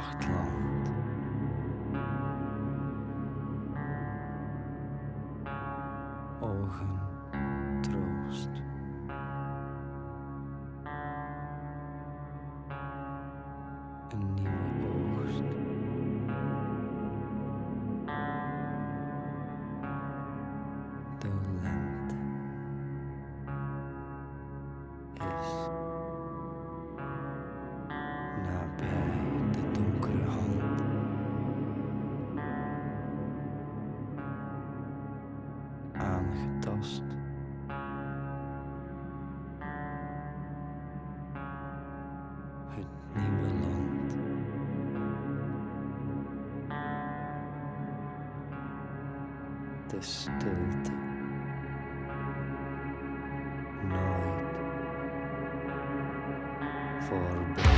nachtland. Ogen troost. Een nieuwe oogst. De lente is nabij de donkere hand. Aangetast. Het nieuwe land. De stilte. Nooit voorbij.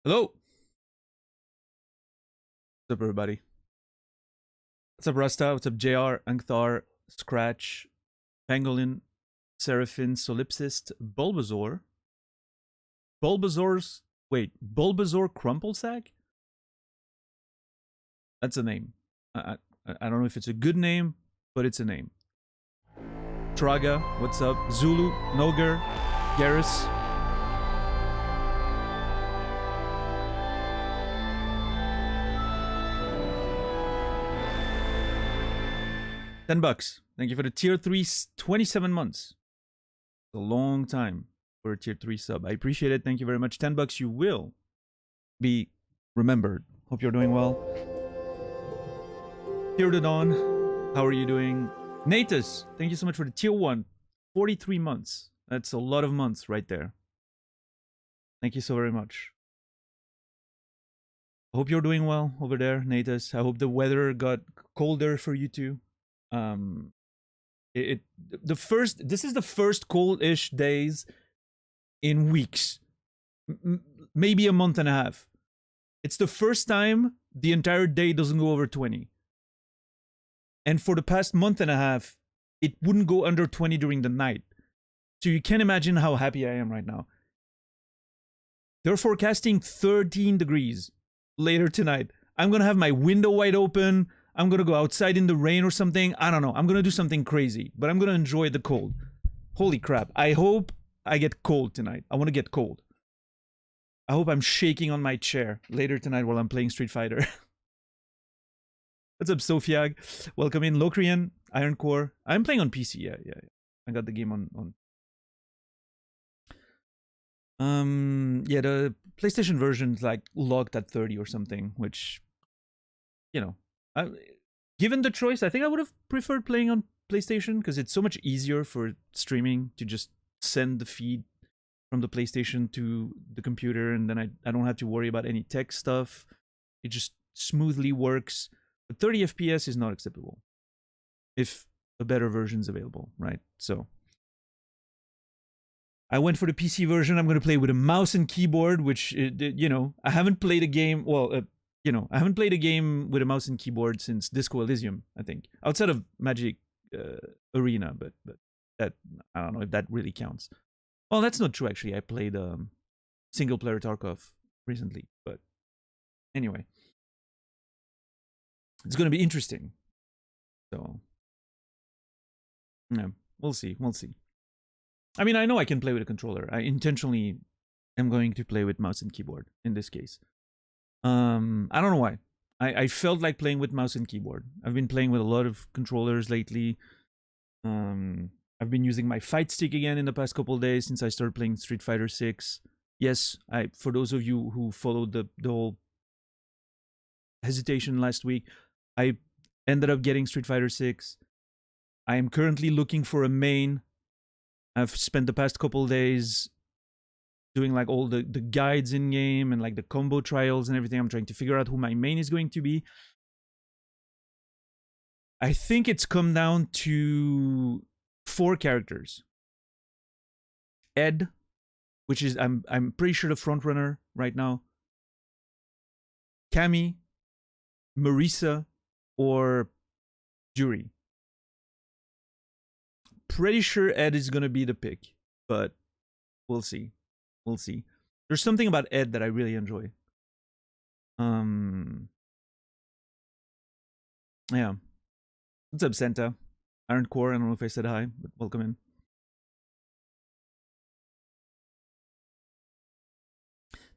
Hello. What's up, everybody? What's up, Rasta? What's up, JR, Angthar, Scratch, Pangolin, Seraphim, Solipsist, Bulbasaur. Bulbasaur Crumplesag? That's a name. I don't know if it's a good name, but it's a name. Traga, what's up? Zulu, Nogar, Garrus. $10. Thank you for the tier 3, 27 months. It's a long time for a tier 3 sub. I appreciate it. Thank you very much. $10. You will be remembered. Hope you're doing well. Here to Dawn, how are you doing? Natus, thank you so much for the tier 1. 43 months. That's a lot of months right there. Thank you so very much. I hope you're doing well over there, Natus. I hope the weather got colder for you too. This is the first cold-ish days in weeks, maybe a month and a half. It's the first time the entire day doesn't go over 20. And for the past month and a half, it wouldn't go under 20 during the night. So you can imagine how happy I am right now. They're forecasting 13 degrees later tonight. I'm gonna have my window wide open. I'm gonna go outside in the rain or something. I don't know. I'm gonna do something crazy, but I'm gonna enjoy the cold. Holy crap. I hope I get cold tonight. I want to get cold. I hope I'm shaking on my chair later tonight while I'm playing Street Fighter. What's up, Sofiag? Welcome in. Locrian, Iron Core. I'm playing on PC. Yeah. I got the game on. Yeah, the PlayStation version's like locked at 30 or something, which, you know, given the choice, I think I would have preferred playing on PlayStation because it's so much easier for streaming to just send the feed from the PlayStation to the computer, and then I don't have to worry about any tech stuff. It just smoothly works. But 30 FPS is not acceptable if a better version is available, right? So I went for the PC version. I'm going to play with a mouse and keyboard, which, you know, I haven't played a game. Well, you know, I haven't played a game with a mouse and keyboard since Disco Elysium, I think, outside of Magic Arena. But that, I don't know if that really counts. Well, that's not true, actually. I played single player Tarkov recently. But anyway, it's going to be interesting. So, yeah, we'll see. We'll see. I mean, I know I can play with a controller. I intentionally am going to play with mouse and keyboard in this case. I don't know why. I felt like playing with mouse and keyboard. I've been playing with a lot of controllers lately. I've been using my fight stick again in the past couple of days since I started playing Street Fighter 6. Yes, for those of you who followed the whole hesitation last week, I ended up getting Street Fighter 6. I am currently looking for a main. I've spent the past couple of days doing like all the guides in game and like the combo trials and everything. I'm trying to figure out who my main is going to be. I think it's come down to 4 characters. Ed, which is I'm pretty sure the front runner right now. Cammy, Marisa, or Jury. Pretty sure Ed is gonna be the pick, but we'll see. We'll see. There's something about Ed that I really enjoy. Yeah. What's up, Santa? Iron Core, I don't know if I said hi, but welcome in.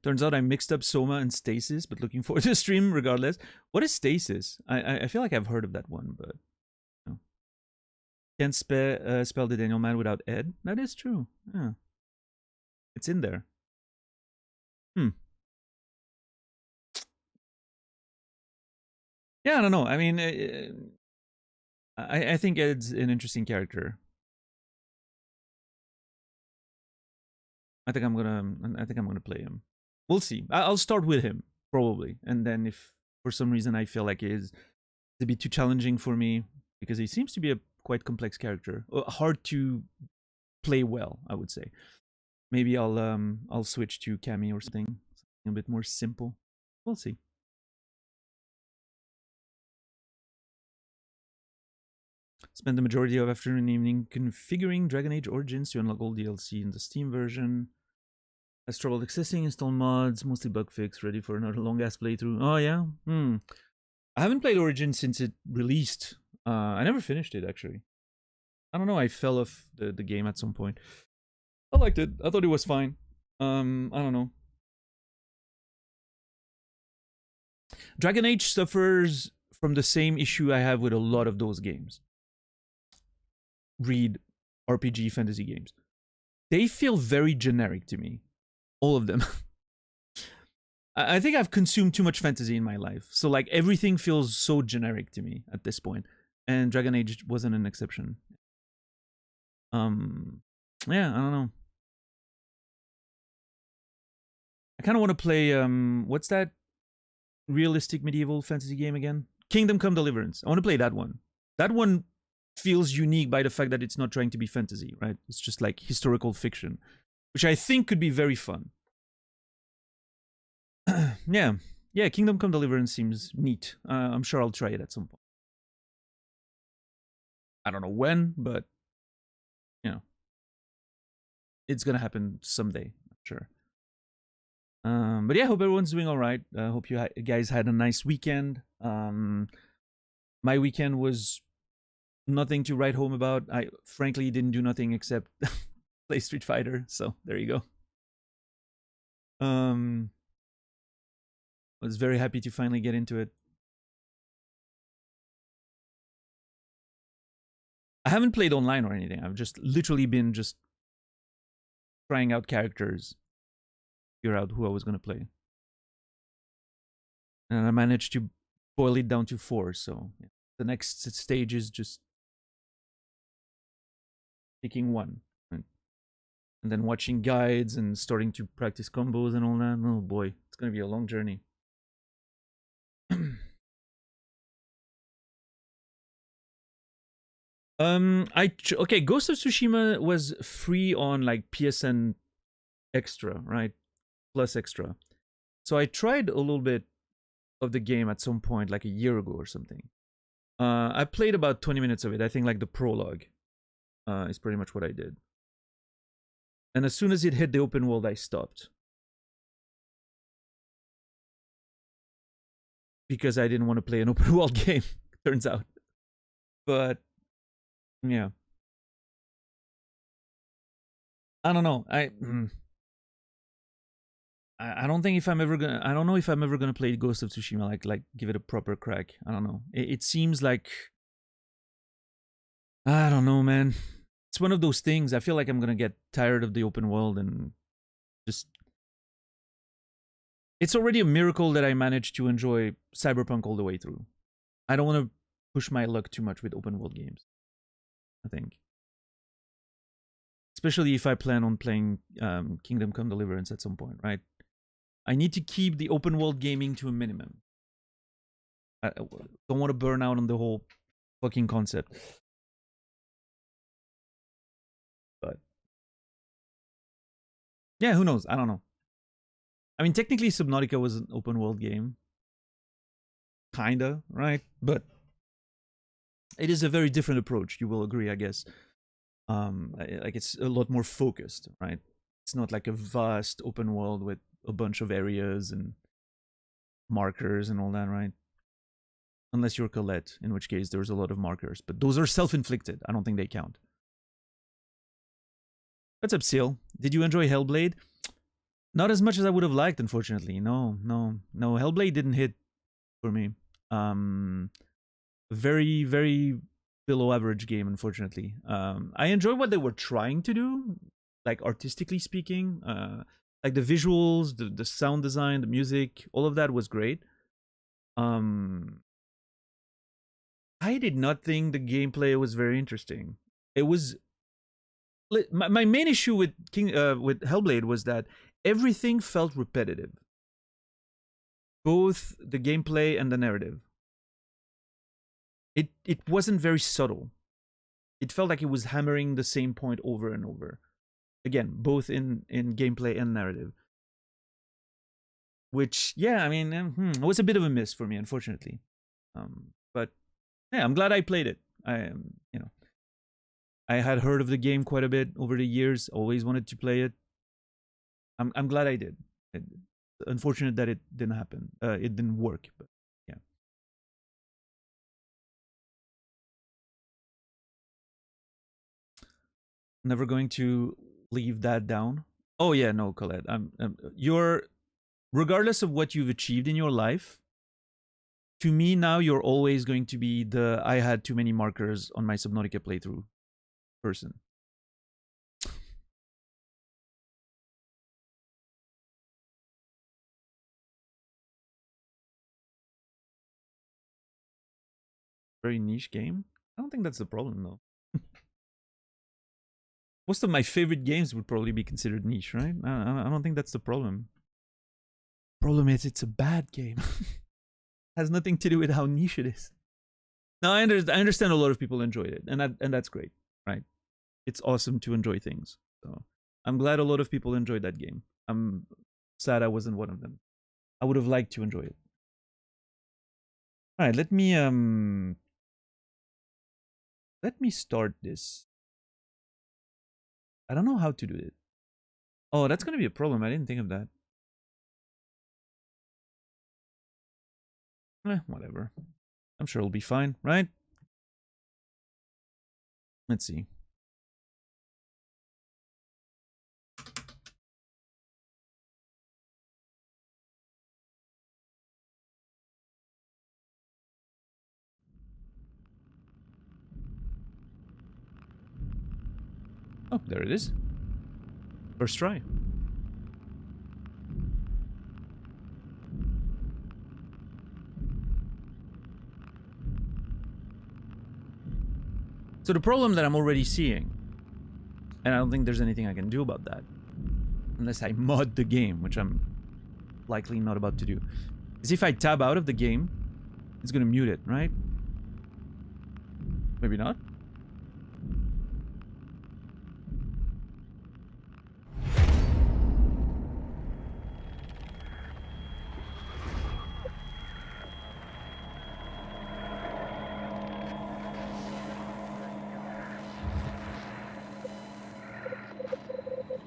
Turns out I mixed up Soma and Stasis, but looking forward to the stream regardless. What is Stasis? I feel like I've heard of that one, but no. Can't spell the Daniel Man without Ed. That is true. Yeah. It's in there. Yeah, I don't know. I mean, I think Ed's an interesting character. I think I'm gonna play him. We'll see. I'll start with him probably, and then if for some reason I feel like it is a bit too challenging for me because he seems to be a quite complex character, hard to play well, I would say. Maybe I'll switch to Cammy or something A bit more simple. We'll see. Spent the majority of afternoon and evening configuring Dragon Age Origins to unlock all DLC in the Steam version. Has trouble accessing, install mods, mostly bug fix, ready for another long-ass playthrough. Oh, yeah? I haven't played Origins since it released. I never finished it, actually. I don't know, I fell off the game at some point. I liked it. I thought it was fine. I don't know. Dragon Age suffers from the same issue I have with a lot of those games. Read RPG fantasy games. They feel very generic to me. All of them. I think I've consumed too much fantasy in my life. So like everything feels so generic to me at this point. And Dragon Age wasn't an exception. Yeah, I don't know. I kind of want to play what's that realistic medieval fantasy game again? Kingdom Come Deliverance. I want to play that one. That one feels unique by the fact that it's not trying to be fantasy, right? It's just like historical fiction, which I think could be very fun. Yeah, Kingdom Come Deliverance seems neat. I'm sure I'll try it at some point. I don't know when, but you know, it's gonna happen someday, I'm sure. But yeah, hope everyone's doing all right. Hope you guys had a nice weekend. My weekend was nothing to write home about. I frankly didn't do nothing except play Street Fighter. So there you go. Was very happy to finally get into it. I haven't played online or anything. I've just literally been just trying out characters, figure out who I was gonna play, and I managed to boil it down to 4. So yeah. The next stage is just picking one, and then watching guides and starting to practice combos and all that. Oh boy, it's gonna be a long journey. Okay, Ghost of Tsushima was free on like PSN Extra, right? Plus Extra. So I tried a little bit of the game at some point, like a year ago or something. I played about 20 minutes of it. I think like the prologue is pretty much what I did. And as soon as it hit the open world, I stopped. Because I didn't want to play an open world game, turns out. But yeah. I don't know. I don't think if I'm ever gonna. I don't know if I'm ever gonna play Ghost of Tsushima. Like give it a proper crack. I don't know. It seems like I don't know, man. It's one of those things. I feel like I'm gonna get tired of the open world and just. It's already a miracle that I managed to enjoy Cyberpunk all the way through. I don't want to push my luck too much with open world games. I think. Especially if I plan on playing Kingdom Come Deliverance at some point, right? I need to keep the open world gaming to a minimum. I don't want to burn out on the whole fucking concept. But yeah, who knows? I don't know. I mean, technically, Subnautica was an open world game. Kinda, right? But it is a very different approach. You will agree, I guess. Like it's a lot more focused, right? It's not like a vast open world with a bunch of areas and markers and all that, right? Unless you're Colette, in which case there's a lot of markers. But those are self-inflicted. I don't think they count. What's up, Seal? Did you enjoy Hellblade? Not as much as I would have liked, unfortunately. No. Hellblade didn't hit for me. Very, very below average game, unfortunately. I enjoy what they were trying to do, like artistically speaking. Like the visuals, the sound design, the music, all of that was great. I did not think the gameplay was very interesting. It was my main issue with with Hellblade was that everything felt repetitive, both the gameplay and the narrative. It wasn't very subtle. It felt like it was hammering the same point over and over, again, both in gameplay and narrative. which, yeah, I mean, it was a bit of a miss for me, unfortunately. But yeah, I'm glad I played it. You know, I had heard of the game quite a bit over the years. Always wanted to play it. I'm glad I did. Unfortunate that it didn't happen. It didn't work. But yeah. Never going to leave that down. Oh yeah, no, Colette. You're regardless of what you've achieved in your life. To me now, you're always going to be the I had too many markers on my Subnautica playthrough person. Very niche game. I don't think that's the problem though. Most of my favorite games would probably be considered niche, right? I don't think that's the problem. Problem is, it's a bad game. Has nothing to do with how niche it is. Now I understand a lot of people enjoyed it, and that's great, right? It's awesome to enjoy things. So I'm glad a lot of people enjoyed that game. I'm sad I wasn't one of them. I would have liked to enjoy it. All right, let me start this. I don't know how to do it. Oh, that's gonna be a problem. I didn't think of that. Whatever. I'm sure it'll be fine, right? Let's see. Oh, there it is. First try. So the problem that I'm already seeing, and I don't think there's anything I can do about that, unless I mod the game, which I'm likely not about to do, is if I tab out of the game, it's gonna mute it, right? Maybe not.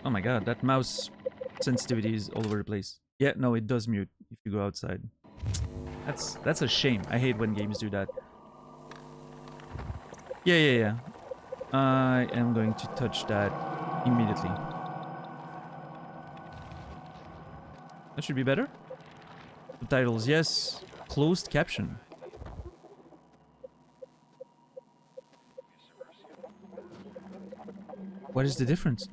Oh my god, that mouse sensitivity is all over the place. Yeah, no, it does mute if you go outside. That's a shame. I hate when games do that. Yeah. I am going to touch that immediately. That should be better. Subtitles, yes. Closed caption. What is the difference?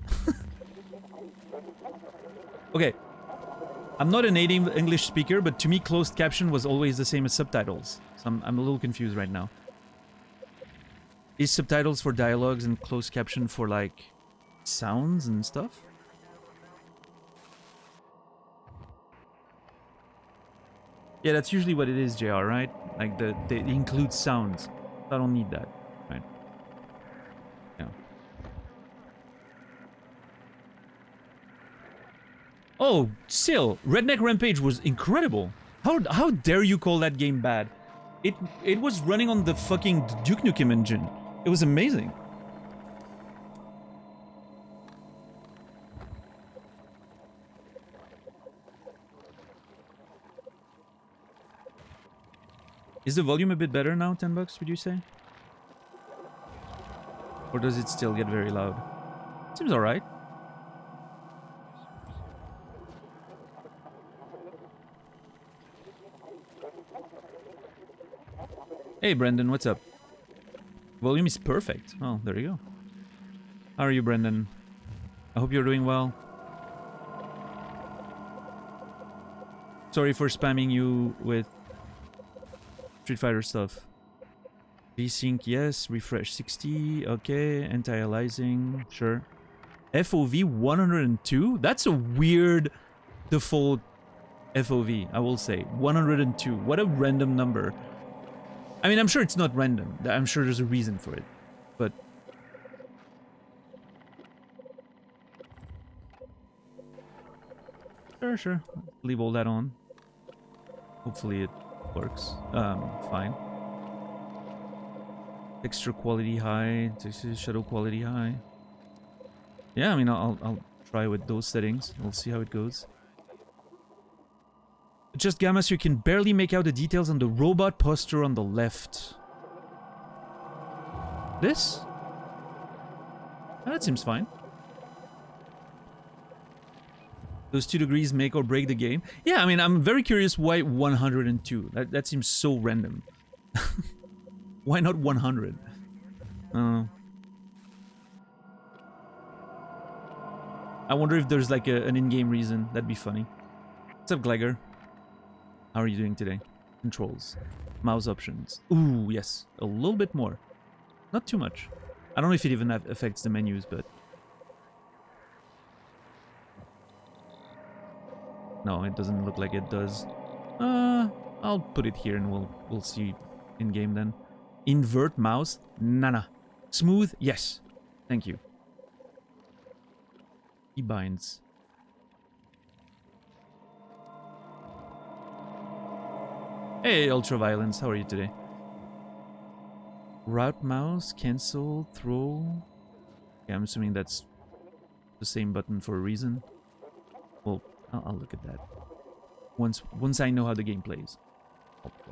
Okay. I'm not a native English speaker, but to me closed caption was always the same as subtitles. So I'm a little confused right now. Is subtitles for dialogues and closed caption for, like, sounds and stuff? Yeah, that's usually what it is, JR, right? Like, they include sounds. I don't need that, right? Yeah. Oh, still, Redneck Rampage was incredible. How dare you call that game bad? It was running on the fucking Duke Nukem engine. It was amazing. Is the volume a bit better now, $10, would you say? Or does it still get very loud? Seems alright. Hey, Brendan, what's up? Volume is perfect. Oh, there you go. How are you, Brendan? I hope you're doing well. Sorry for spamming you with Street Fighter stuff. VSync, yes. Refresh 60. Okay. Anti-aliasing. Sure. FOV 102? That's a weird default FOV, I will say. 102. What a random number. I mean, I'm sure it's not random. I'm sure there's a reason for it. But... Sure. Leave all that on. Hopefully it works. Fine. Texture quality high. Texture shadow quality high. Yeah, I mean, I'll try with those settings. We'll see how it goes. Just Gamma, so you can barely make out the details on the robot posture on the left. This? Oh, that seems fine. Those 2 degrees make or break the game. Yeah, I mean, I'm very curious why 102. That seems so random. Why not 100? I wonder if there's like an in-game reason. That'd be funny. What's up, Glegger? How are you doing today? Controls. Mouse options. Ooh, yes. A little bit more. Not too much. I don't know if it even affects the menus, but... No, it doesn't look like it does. I'll put it here and we'll see in-game then. Invert mouse? Nah. Smooth? Yes. Thank you. Keybinds. Hey, Ultraviolence, how are you today? Route mouse, cancel, throw. Okay, I'm assuming that's the same button for a reason. Well, I'll look at that. Once I know how the game plays,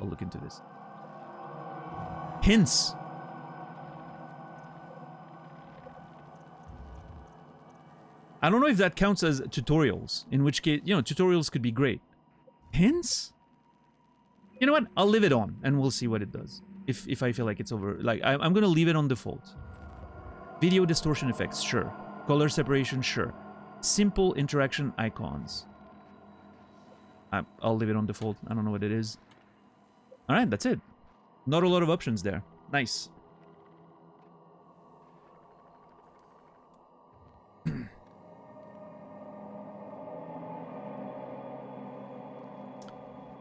I'll look into this. Hints! I don't know if that counts as tutorials, in which case, you know, tutorials could be great. Hints? You know what? I'll leave it on, and we'll see what it does. If I feel like it's over... Like, I'm gonna leave it on default. Video distortion effects, sure. Color separation, sure. Simple interaction icons. I'll leave it on default. I don't know what it is. Alright, that's it. Not a lot of options there. Nice.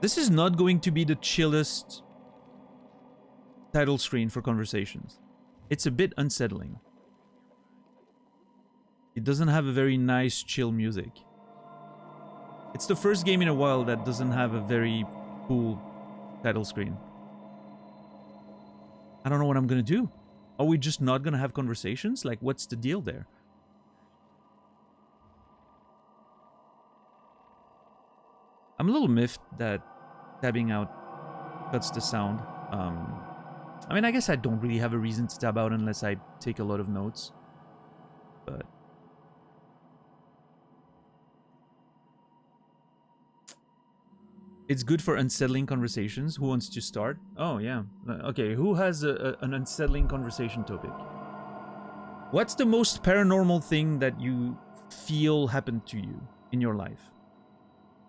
This is not going to be the chillest title screen for conversations. It's a bit unsettling. It doesn't have a very nice, chill music. It's the first game in a while that doesn't have a very cool title screen. I don't know what I'm gonna do. Are we just not gonna have conversations? Like, what's the deal there? I'm a little miffed that tabbing out cuts the sound. I mean, I guess I don't really have a reason to tab out unless I take a lot of notes. But... it's good for unsettling conversations. Who wants to start? Oh, yeah. Okay, who has an unsettling conversation topic? What's the most paranormal thing that you feel happened to you in your life?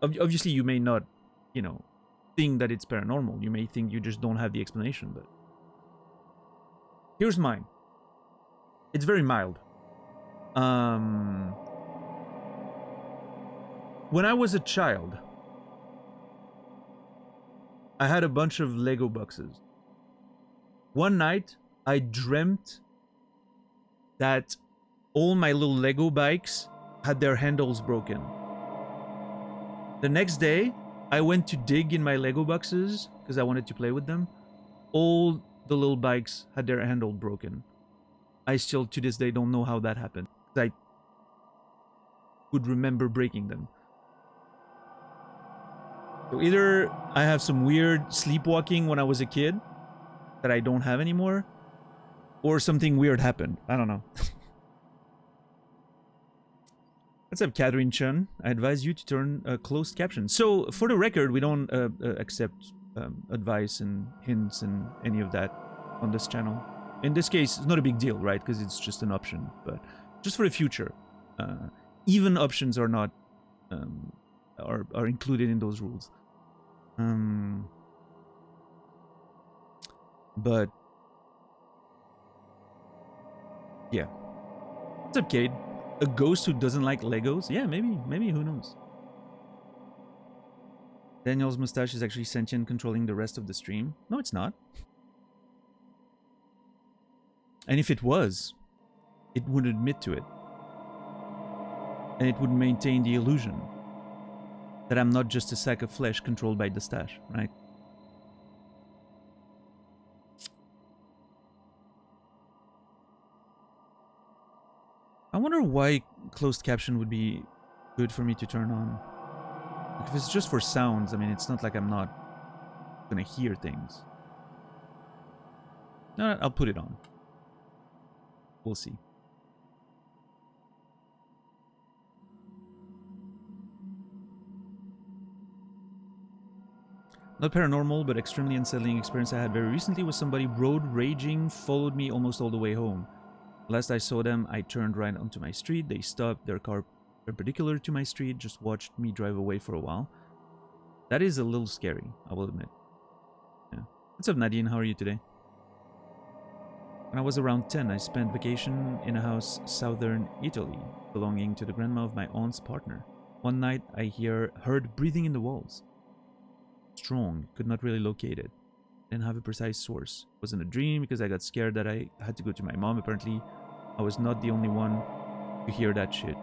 Obviously, you may not, you know, think that it's paranormal. You may think you just don't have the explanation, but... here's mine. It's very mild. When I was a child, I had a bunch of Lego boxes. One night, I dreamt that all my little Lego bikes had their handles broken. The next day, I went to dig in my Lego boxes because I wanted to play with them. All the little bikes had their handle broken. I still, to this day, don't know how that happened. I would remember breaking them. So either I have some weird sleepwalking when I was a kid that I don't have anymore, or something weird happened. I don't know. What's up, Catherine Chun? I advise you to turn closed caption. So, for the record, we don't accept advice and hints and any of that on this channel. In this case, it's not a big deal, right? Because it's just an option. But just for the future, even options are not are included in those rules. But yeah. What's up, Cade? A ghost who doesn't like Legos? Yeah, maybe, who knows? Daniel's mustache is actually sentient, controlling the rest of the stream. No, it's not. And if it was, it would admit to it. And it would maintain the illusion. That I'm not just a sack of flesh controlled by the stash, right? I wonder why closed caption would be good for me to turn on. Like if it's just for sounds, I mean, it's not like I'm not gonna hear things. No, I'll put it on. We'll see. Not paranormal, but extremely unsettling experience I had very recently was somebody road raging, followed me almost all the way home. Last I saw them, I turned right onto my street. They stopped, their car perpendicular to my street, just watched me drive away for a while. That is a little scary, I will admit. Yeah. What's up, Nadine? How are you today? When I was around 10, I spent vacation in a house southern Italy, belonging to the grandma of my aunt's partner. One night, I heard breathing in the walls. Strong, could not really locate it. Didn't have a precise source. It wasn't a dream because I got scared that I had to go to my mom. Apparently, I was not the only one to hear that shit.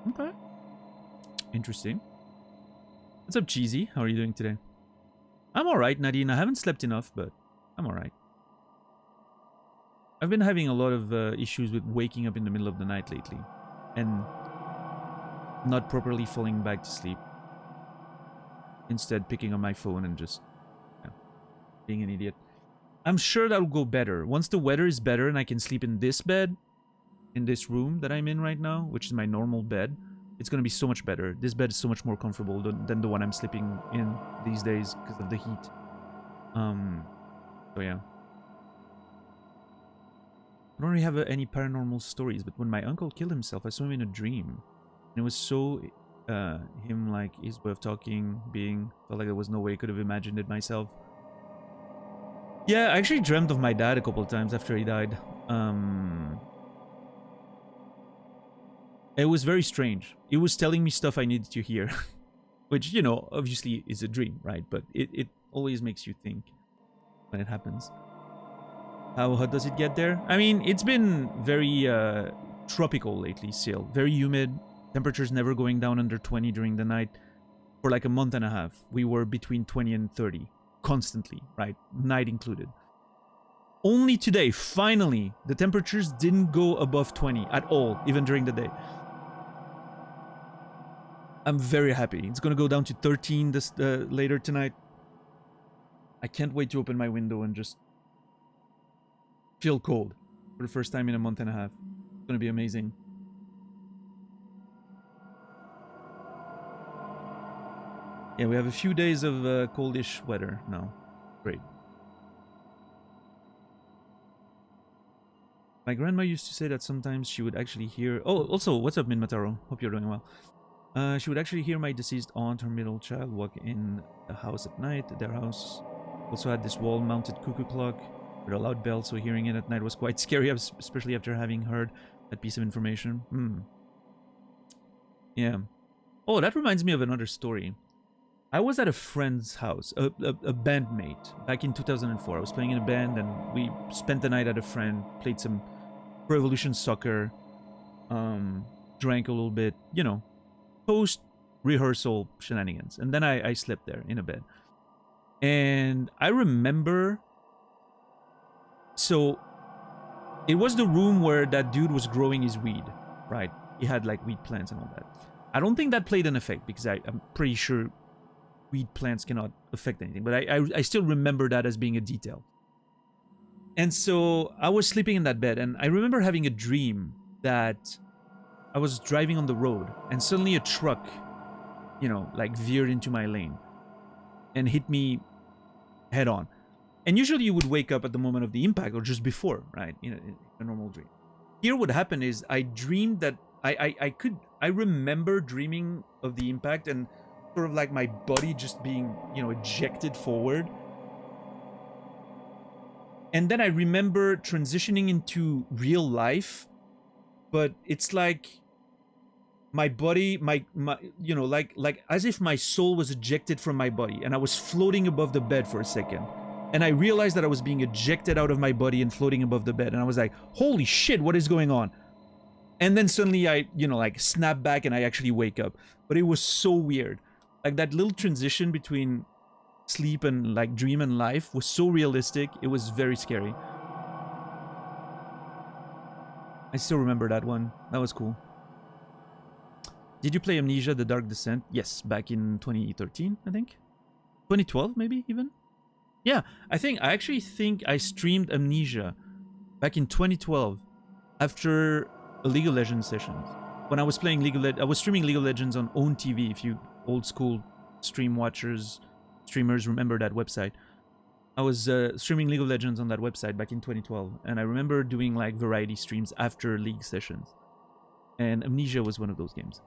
Okay. Interesting. What's up, Cheesy? How are you doing today? I'm alright, Nadine. I haven't slept enough, but I'm alright. I've been having a lot of issues with waking up in the middle of the night lately. And not properly falling back to sleep. Instead, picking up my phone and just being an idiot. I'm sure that'll go better. Once the weather is better and I can sleep in this bed, in this room that I'm in right now, which is my normal bed, it's going to be so much better. This bed is so much more comfortable than the one I'm sleeping in these days because of the heat. So yeah. I don't really have any paranormal stories, but when my uncle killed himself, I saw him in a dream. And it was so... him, like, his way of talking, being... Felt like there was no way I could have imagined it myself. Yeah, I actually dreamt of my dad a couple of times after he died. It was very strange. It was telling me stuff I needed to hear. Which, you know, obviously is a dream, right? But it always makes you think when it happens. How hot does it get there? I mean, it's been very tropical lately still. Very humid. Temperatures never going down under 20 during the night. For like a month and a half, we were between 20 and 30. Constantly, right? Night included. Only today, finally, the temperatures didn't go above 20 at all, even during the day. I'm very happy. It's going to go down to 13 this later tonight. I can't wait to open my window and just feel cold for the first time in a month and a half. It's going to be amazing. Yeah, we have a few days of coldish weather now. Great. My grandma used to say that sometimes she would actually hear... Oh, also, what's up, Minmataro? Hope you're doing well. She would actually hear my deceased aunt, her middle child, walk in the house at night. Their house also had this wall-mounted cuckoo clock with a loud bell, so hearing it at night was quite scary, especially after having heard that piece of information. Yeah. Oh, that reminds me of another story. I was at a friend's house, a bandmate, back in 2004. I was playing in a band, and we spent the night at a friend, played some Pro Evolution Soccer, drank a little bit, you know, post-rehearsal shenanigans. And then I slept there in a bed. And I remember... So, it was the room where that dude was growing his weed, right? He had, like, weed plants and all that. I don't think that played an effect, because I'm pretty sure weed plants cannot affect anything. But I still remember that as being a detail. And so, I was sleeping in that bed, and I remember having a dream that I was driving on the road, and suddenly a truck, you know, like veered into my lane and hit me head on. And usually you would wake up at the moment of the impact or just before, right? In a normal dream. Here what happened is I dreamed that I remember dreaming of the impact and sort of like my body just being, you know, ejected forward. And then I remember transitioning into real life, but it's like my body, my you know, like as if my soul was ejected from my body and I was floating above the bed for a second. And I realized that I was being ejected out of my body and floating above the bed. And I was like, holy shit, what is going on? And then suddenly I, you know, like snap back and I actually wake up. But it was so weird. Like that little transition between sleep and like dream and life was so realistic. It was very scary. I still remember that one. That was cool. Did you play Amnesia: The Dark Descent? Yes, back in 2013, I think. 2012, maybe even. Yeah, I actually think I streamed Amnesia back in 2012 after a League of Legends sessions. When I was playing I was streaming League of Legends on Own TV. If you old school streamers remember that website. I was streaming League of Legends on that website back in 2012, and I remember doing like variety streams after League sessions. And Amnesia was one of those games.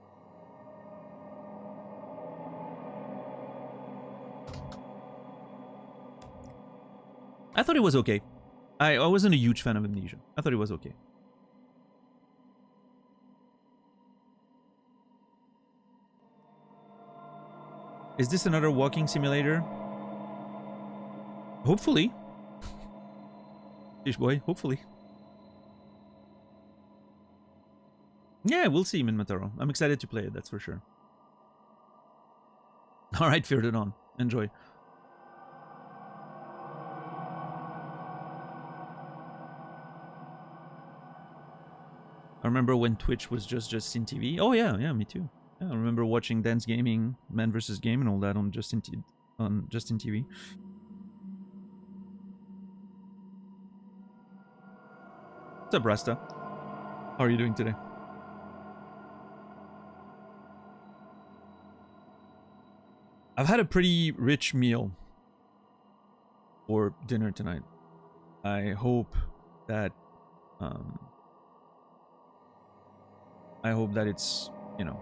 I thought it was okay. I wasn't a huge fan of Amnesia. I thought it was okay. Is this another walking simulator? Hopefully. Fish boy, hopefully. Yeah, we'll see, Minmataro. I'm excited to play it, that's for sure. Alright, Fear the Dawn. Enjoy. I remember when Twitch was just Justin TV. Oh yeah, me too. Yeah, I remember watching Dance Gaming, Man vs. Game, and all that on Justin TV. What's up, Rasta? How are you doing today? I've had a pretty rich meal for dinner tonight. I hope that it's, you know.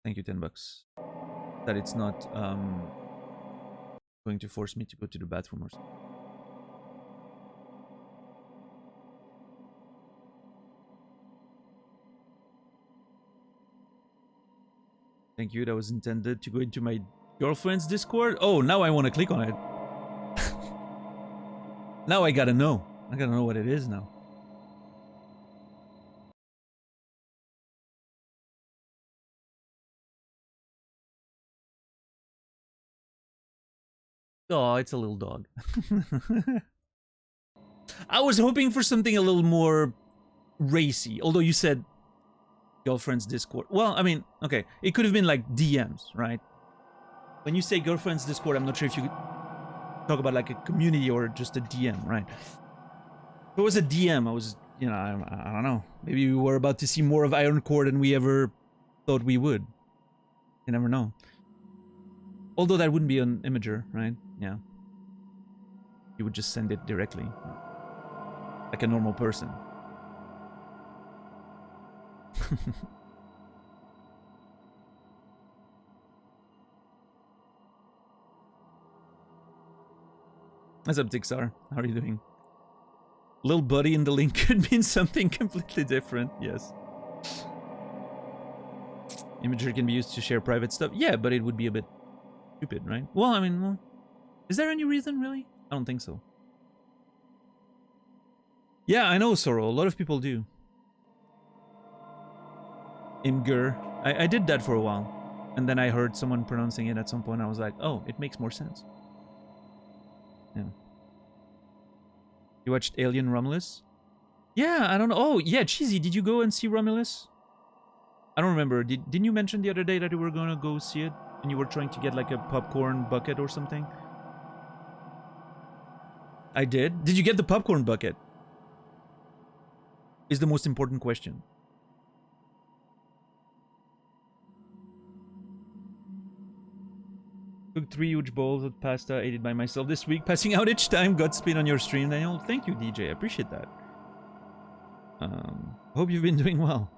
Thank you, $10. That it's not going to force me to go to the bathroom or something. Thank you. That was intended to go into my girlfriend's Discord. Oh, now I want to click on it. Now I gotta know. I gotta know what it is now. Oh, it's a little dog. I was hoping for something a little more racy. Although you said girlfriend's Discord. Well, I mean, okay. It could have been like DMs, right? When you say girlfriend's Discord, I'm not sure if you could talk about like a community or just a DM, right? If it was a DM, I was, you know, I don't know. Maybe we were about to see more of Iron Core than we ever thought we would. You never know. Although that wouldn't be an imager, right? Yeah. You would just send it directly. Like a normal person. What's up, Tixar? How are you doing? Little buddy in the link could mean something completely different, yes. Imager can be used to share private stuff. Yeah, but it would be a bit stupid, right? Well, I mean, well, is there any reason, really? I don't think so. Yeah, I know, Sorrow. A lot of people do. Imgur. I did that for a while. And then I heard someone pronouncing it at some point. I was like, oh, it makes more sense. Yeah. You watched Alien Romulus? Yeah, I don't know. Oh, yeah, Cheesy, did you go and see Romulus? I don't remember. Didn't you mention the other day that you were gonna go see it? And you were trying to get like a popcorn bucket or something? I did. Did you get the popcorn bucket? Is the most important question. Cooked 3 huge bowls of pasta, ate it by myself this week, passing out each time. Godspeed on your stream, Daniel. Thank you, DJ. I appreciate that. Hope you've been doing well.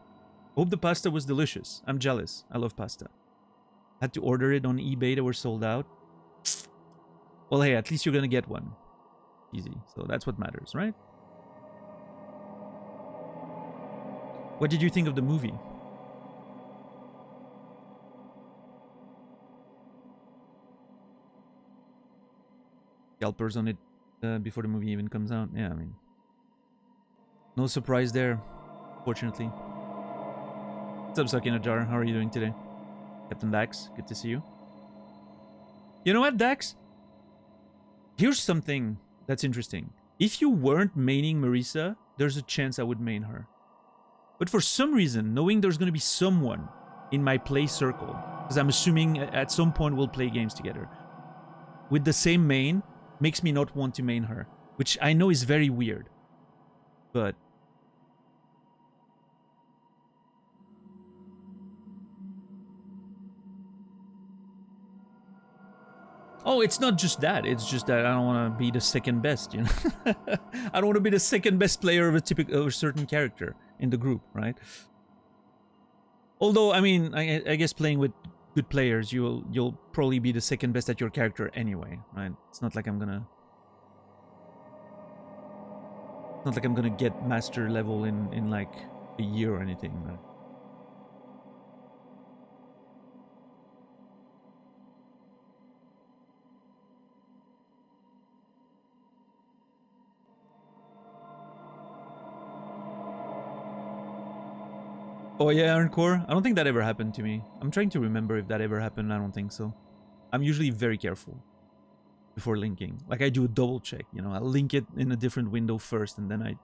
Hope the pasta was delicious. I'm jealous. I love pasta. Had to order it on eBay. They were sold out. Well, hey, at least you're gonna get one. Easy. So that's what matters, right? What did you think of the movie? Scalpers on it before the movie even comes out. Yeah, I mean, No surprise there, fortunately. What's up, Sucky in a Jar? How are you doing today? Captain Dax, good to see you. You know what, Dax? Here's something that's interesting. If you weren't maining Marisa, there's a chance I would main her. But for some reason, knowing there's going to be someone in my play circle, because I'm assuming at some point we'll play games together, with the same main, makes me not want to main her. Which I know is very weird. But... oh, it's not just that. It's just that I don't want to be the second best, you know? I don't want to be the second best player of a certain character in the group, right? Although, I mean, I guess playing with good players, you'll probably be the second best at your character anyway, right? It's not like I'm gonna... it's not like I'm gonna get master level in like a year or anything, right? Oh yeah, Iron Core? I don't think that ever happened to me. I'm trying to remember if that ever happened. I don't think so. I'm usually very careful before linking. Like I do a double check, you know. I'll link it in a different window first and then I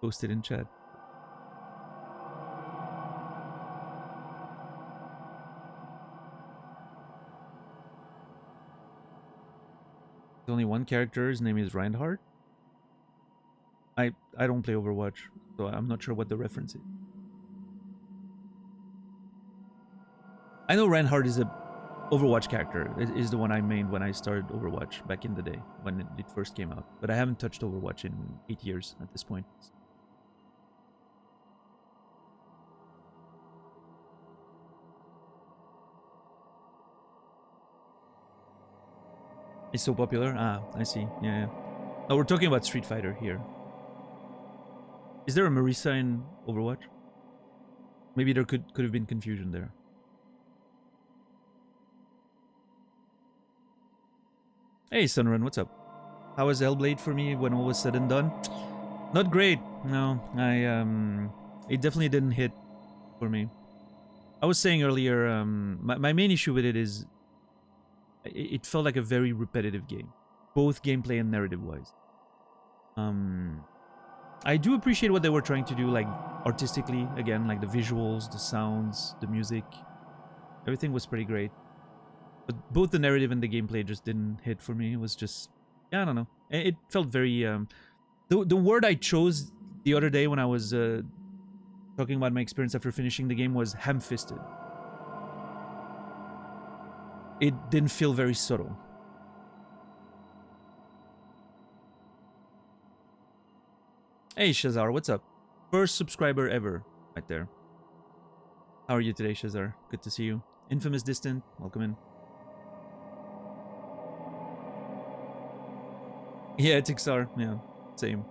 post it in chat. There's only one character. His name is Reinhardt. I don't play Overwatch, so I'm not sure what the reference is. I know Reinhardt is a Overwatch character. It is the one I mained when I started Overwatch back in the day, when it first came out. But I haven't touched Overwatch in 8 years at this point. It's so popular? Ah, I see. Yeah. Oh, we're talking about Street Fighter here. Is there a Marisa in Overwatch? Maybe there could have been confusion there. Hey, Sunrun, what's up? How was Hellblade for me when all was said and done? Not great. No, it definitely didn't hit for me. I was saying earlier, my main issue with it is it felt like a very repetitive game, both gameplay and narrative-wise. I do appreciate what they were trying to do, like artistically, again, like the visuals, the sounds, the music. Everything was pretty great. But both the narrative and the gameplay just didn't hit for me. It was just, yeah, I don't know. It felt very... the word I chose the other day when I was talking about my experience after finishing the game was ham-fisted. It didn't feel very subtle. Hey, Shazar, what's up? First subscriber ever, right there. How are you today, Shazar? Good to see you. Infamous Distant, welcome in. Yeah, Tixar, yeah, same.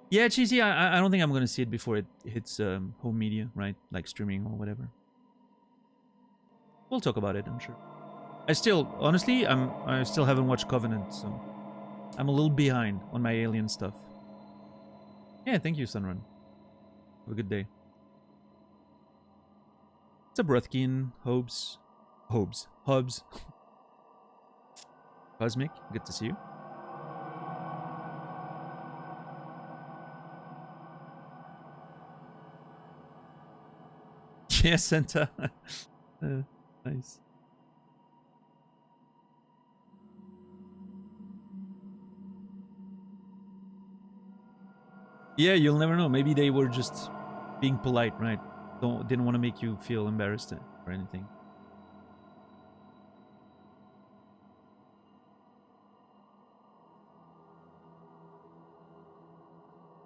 Yeah, Cheesy, I don't think I'm gonna see it before it hits home media, right? Like streaming or whatever. We'll talk about it, I'm sure. I still haven't watched Covenant, so I'm a little behind on my Alien stuff. Yeah, thank you, Sunrun. Have a good day. What's up, Ruthkin? Hobs. Cosmic, good to see you. Yeah, Santa. Nice. Yeah, you'll never know. Maybe they were just being polite, right? Didn't want to make you feel embarrassed or anything.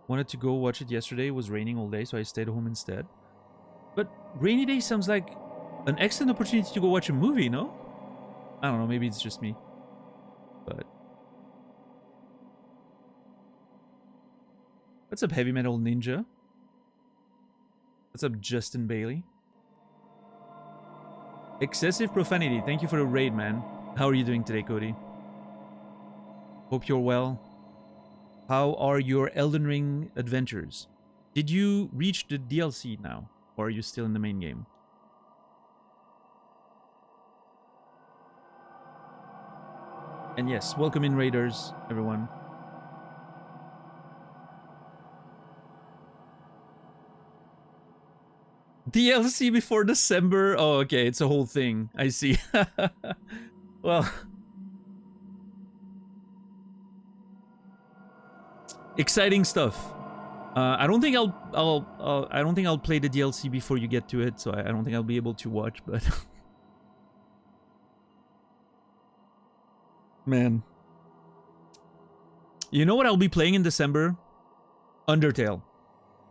Wanted to go watch it yesterday. It was raining all day, so I stayed home instead. But rainy day sounds like an excellent opportunity to go watch a movie, no? I don't know, maybe it's just me. But... what's up, Heavy Metal Ninja? What's up, Justin Bailey? Excessive Profanity, thank you for the raid, man. How are you doing today, Cody? Hope you're well. How are your Elden Ring adventures? Did you reach the DLC now? Or are you still in the main game? And yes, welcome in Raiders, everyone. DLC before December? Oh, okay, it's a whole thing. I see. Well, exciting stuff. I don't think I don't think I'll play the DLC before you get to it, so I don't think I'll be able to watch, but man. You know what I'll be playing in December? Undertale.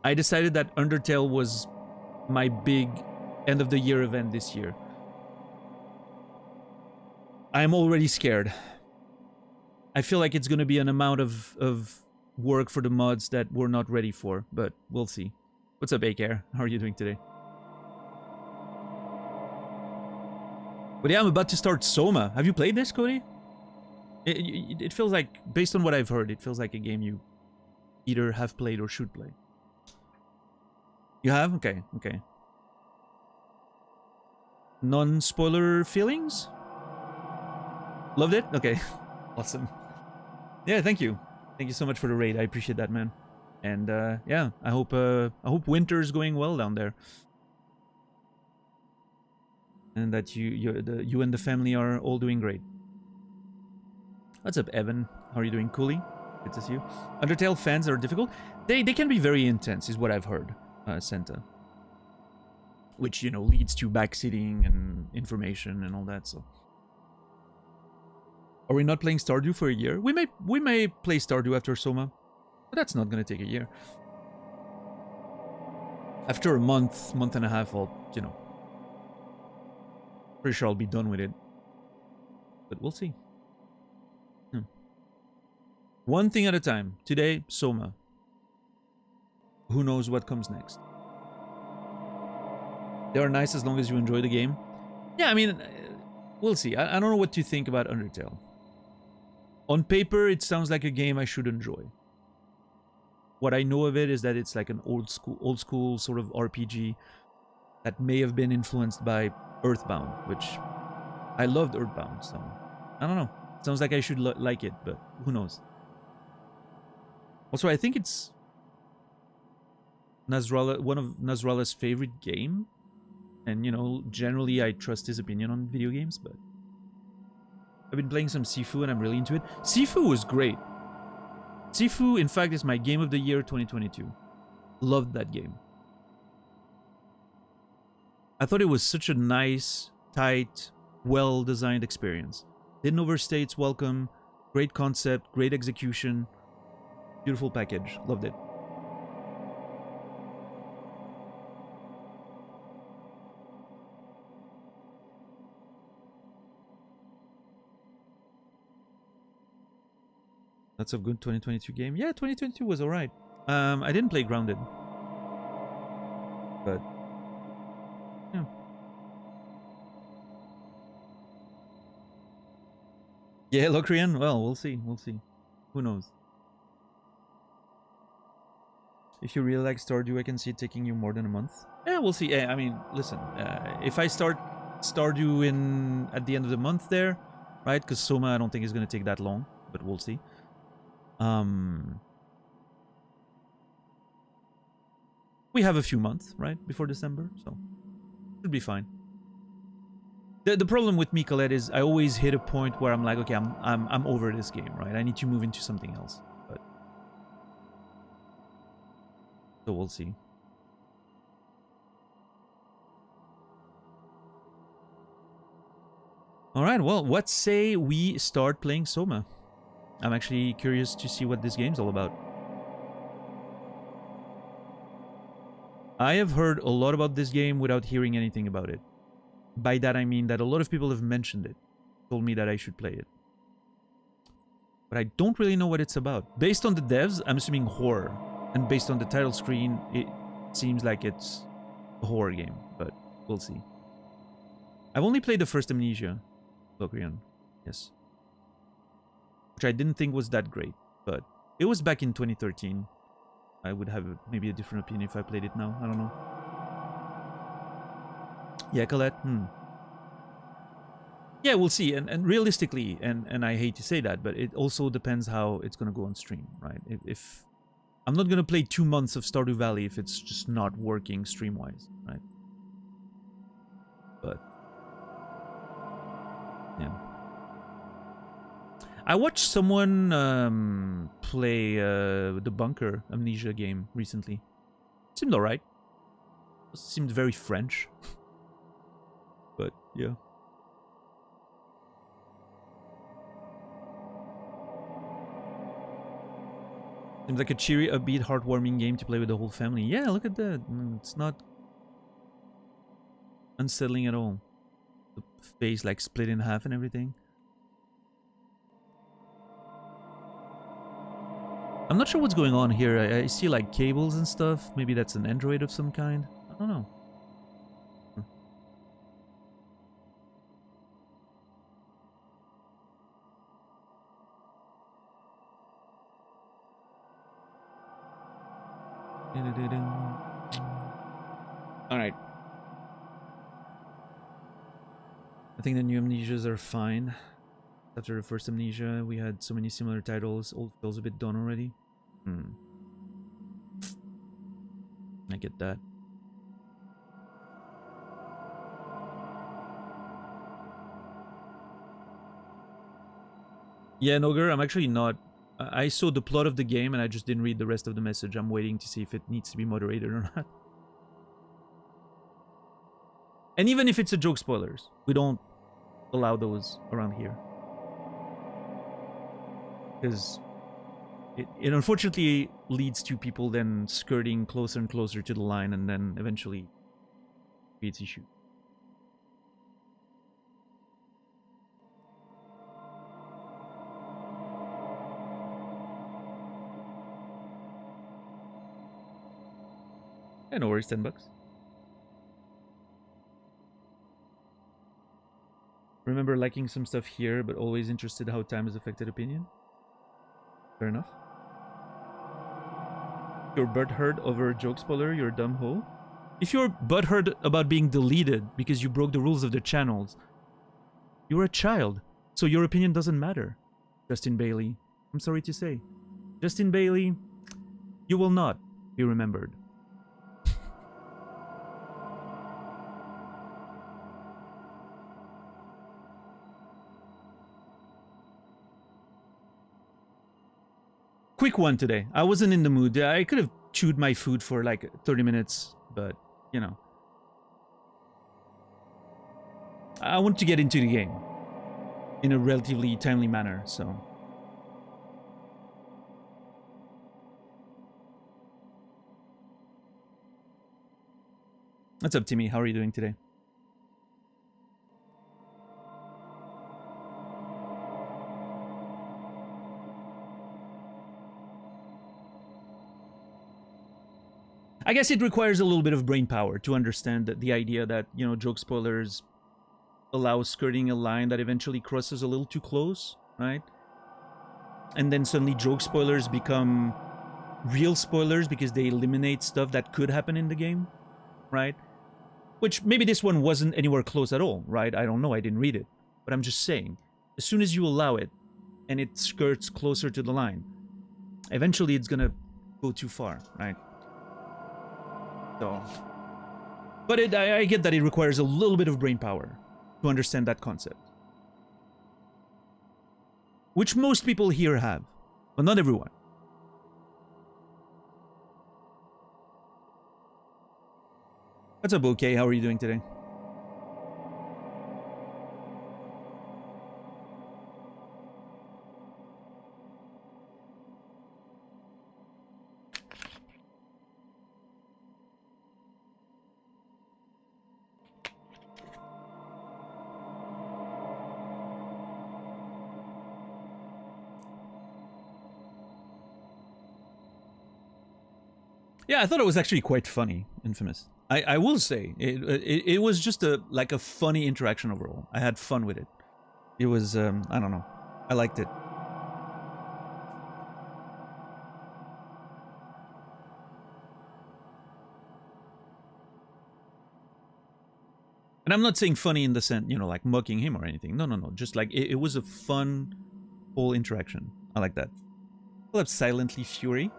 I decided that Undertale was my big end of the year event this year. I'm already scared. I feel like it's gonna be an amount of work for the mods that we're not ready for, but we'll see. What's up, Aker? How are you doing today? But yeah, I'm about to start Soma. Have you played this, Cody? It feels like, based on what I've heard, it feels like a game you either have played or should play. You have? Okay, okay. Non-spoiler feelings? Loved it? Okay. Awesome. Yeah, thank you. Thank you so much for the raid. I appreciate that, man. And yeah, I hope winter's going well down there. And that you and the family are all doing great. What's up, Evan? How are you doing? Coolly? Good to see you. Undertale fans are difficult. They can be very intense, is what I've heard, Senta. Which, you know, leads to backseating and information and all that, so. Are we not playing Stardew for a year? We may play Stardew after Soma, but that's not gonna take a year. After a month and a half, I'll, you know, pretty sure I'll be done with it. But we'll see. One thing at a time. Today, Soma. Who knows what comes next? They are nice as long as you enjoy the game. Yeah, I mean, we'll see. I don't know what to think about Undertale. On paper, it sounds like a game I should enjoy. What I know of it is that it's like an old school sort of RPG that may have been influenced by Earthbound, which I loved Earthbound, so I don't know. Sounds like I should like it, but who knows? Also, I think it's Nasrallah, one of Nasrallah's favorite game, and you know, generally I trust his opinion on video games, but I've been playing some Sifu and I'm really into it. Sifu was great. Sifu, in fact, is my game of the year 2022. Loved that game. I thought it was such a nice, tight, well-designed experience. Didn't overstay its welcome. Great concept, great execution. Beautiful package. Loved it. That's a good 2022 game. Yeah, 2022 was alright. I didn't play Grounded. But yeah. Yeah, Locrian? Well, we'll see. We'll see. Who knows? If you really like Stardew, I can see it taking you more than a month. Yeah, we'll see. I mean, listen. If I start Stardew at the end of the month there, right? Because Soma I don't think is going to take that long. But we'll see. We have a few months, right? Before December, so should be fine. The problem with me, Colette, is I always hit a point where I'm like, okay, I'm over this game, right? I need to move into something else. But so we'll see. All right, well, what say we start playing Soma? I'm actually curious to see what this game's all about. I have heard a lot about this game without hearing anything about it. By that I mean that a lot of people have mentioned it, told me that I should play it. But I don't really know what it's about. Based on the devs, I'm assuming horror. And based on the title screen, it seems like it's a horror game, but we'll see. I've only played the first Amnesia, Locrian. Yes. which I didn't think was that great, but it was back in 2013. I would have maybe a different opinion if I played it now. I don't know. Yeah, Colette. Yeah, we'll see. And realistically, and I hate to say that, but it also depends how it's gonna go on stream, right? If I'm not gonna play 2 months of Stardew Valley if it's just not working stream-wise, right? But yeah, I watched someone play the Bunker Amnesia game recently. Seemed alright. Seemed very French, but yeah. Seems like a cheery, upbeat, heartwarming game to play with the whole family. Yeah, look at that. It's not unsettling at all. The face like split in half and everything. I'm not sure what's going on here. I see like cables and stuff. Maybe that's an android of some kind. I don't know. Alright. I think the new Amnesias are fine. After the first Amnesia, we had so many similar titles. Old feels a bit done already. I get that. Yeah, Nogur, I'm actually not... I saw the plot of the game and I just didn't read the rest of the message. I'm waiting to see if it needs to be moderated or not. And even if it's a joke spoilers, we don't allow those around here. Because it unfortunately leads to people then skirting closer and closer to the line and then eventually creates issues. Yeah, no worries, $10. Remember liking some stuff here, but always interested how time has affected opinion? Fair enough. You're butthurt over a joke spoiler, you're a dumb hoe. If you're butthurt about being deleted because you broke the rules of the channels, you're a child, so your opinion doesn't matter. Justin Bailey. I'm sorry to say. Justin Bailey, you will not be remembered. Quick one today. I wasn't in the mood. I could have chewed my food for like 30 minutes, but, you know. I want to get into the game in a relatively timely manner, so... What's up, Timmy? How are you doing today? I guess it requires a little bit of brain power to understand that the idea that, you know, joke spoilers allow skirting a line that eventually crosses a little too close, right? And then suddenly joke spoilers become real spoilers because they eliminate stuff that could happen in the game, right? Which maybe this one wasn't anywhere close at all, right? I don't know, I didn't read it. But I'm just saying, as soon as you allow it and it skirts closer to the line, eventually it's gonna go too far, right? So, but I get that it requires a little bit of brain power to understand that concept. Which most people here have, but not everyone. What's up, okay? How are you doing today? Yeah, I thought it was actually quite funny, Infamous. I will say, it was just a funny interaction overall. I had fun with it. It was, I don't know. I liked it. And I'm not saying funny in the sense, you know, like mocking him or anything. No, no, no. Just like it was a fun whole interaction. I like that. Pull up Silently Fury.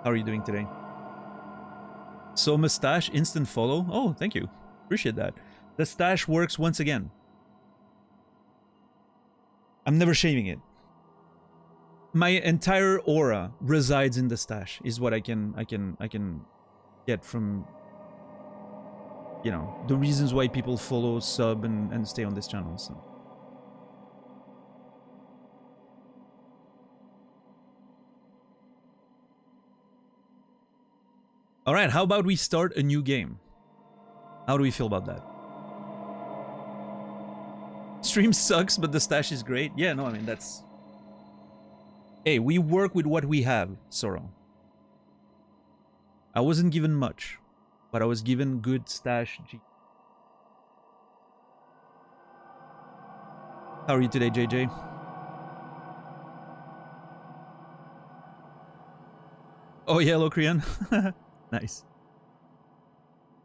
How are you doing today? SOMA stash, instant follow. Oh, thank you. Appreciate that. The stash works once again. I'm never shaving it. My entire aura resides in the stash, is what I can get from, you know, the reasons why people follow, sub, and stay on this channel. So. All right, how about we start a new game? How do we feel about that? Stream sucks, but the stash is great. Yeah, no, I mean, that's... Hey, we work with what we have, Sorrow. I wasn't given much, but I was given good stash. How are you today, JJ? Oh, yeah, hello, Korean. Nice.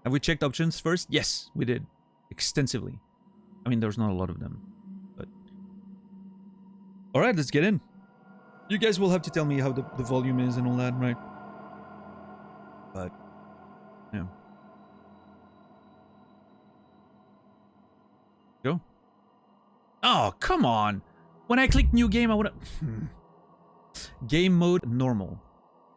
Have we checked options first? Yes, we did. Extensively. I mean, there's not a lot of them, but... Alright, let's get in. You guys will have to tell me how the volume is and all that, right? But, yeah. Go. Oh, come on! When I click new game, I wanna... Game mode, normal.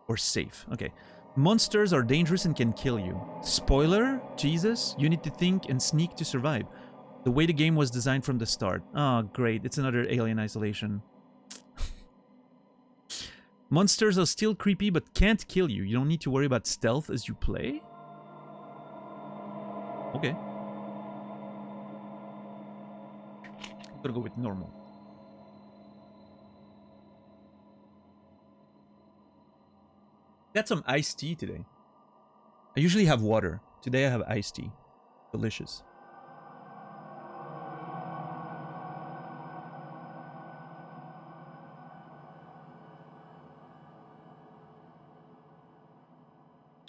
Or safe. Okay. Monsters are dangerous and can kill you. Spoiler? Jesus? You need to think and sneak to survive. The way the game was designed from the start. Oh, great. It's another Alien Isolation. Monsters are still creepy but can't kill you. You don't need to worry about stealth as you play? Okay. I'm gonna go with normal. Got some iced tea today. I usually have water. Today I have iced tea. Delicious.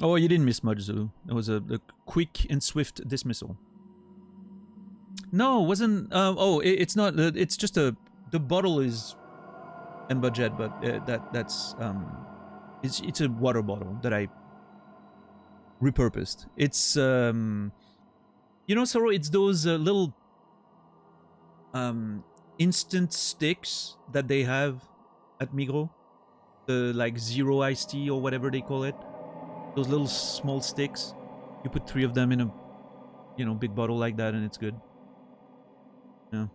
Oh, you didn't miss much, Zoo. It was a quick and swift dismissal. No, it wasn't... it's not... It's just a... The bottle is... en budget, but that's... It's a water bottle that I repurposed. It's... you know, Sorrow, it's those little... instant sticks that they have at Migros. The, like, zero iced tea or whatever they call it. Those little small sticks. You put 3 of them in a, you know, big bottle like that and it's good. Yeah.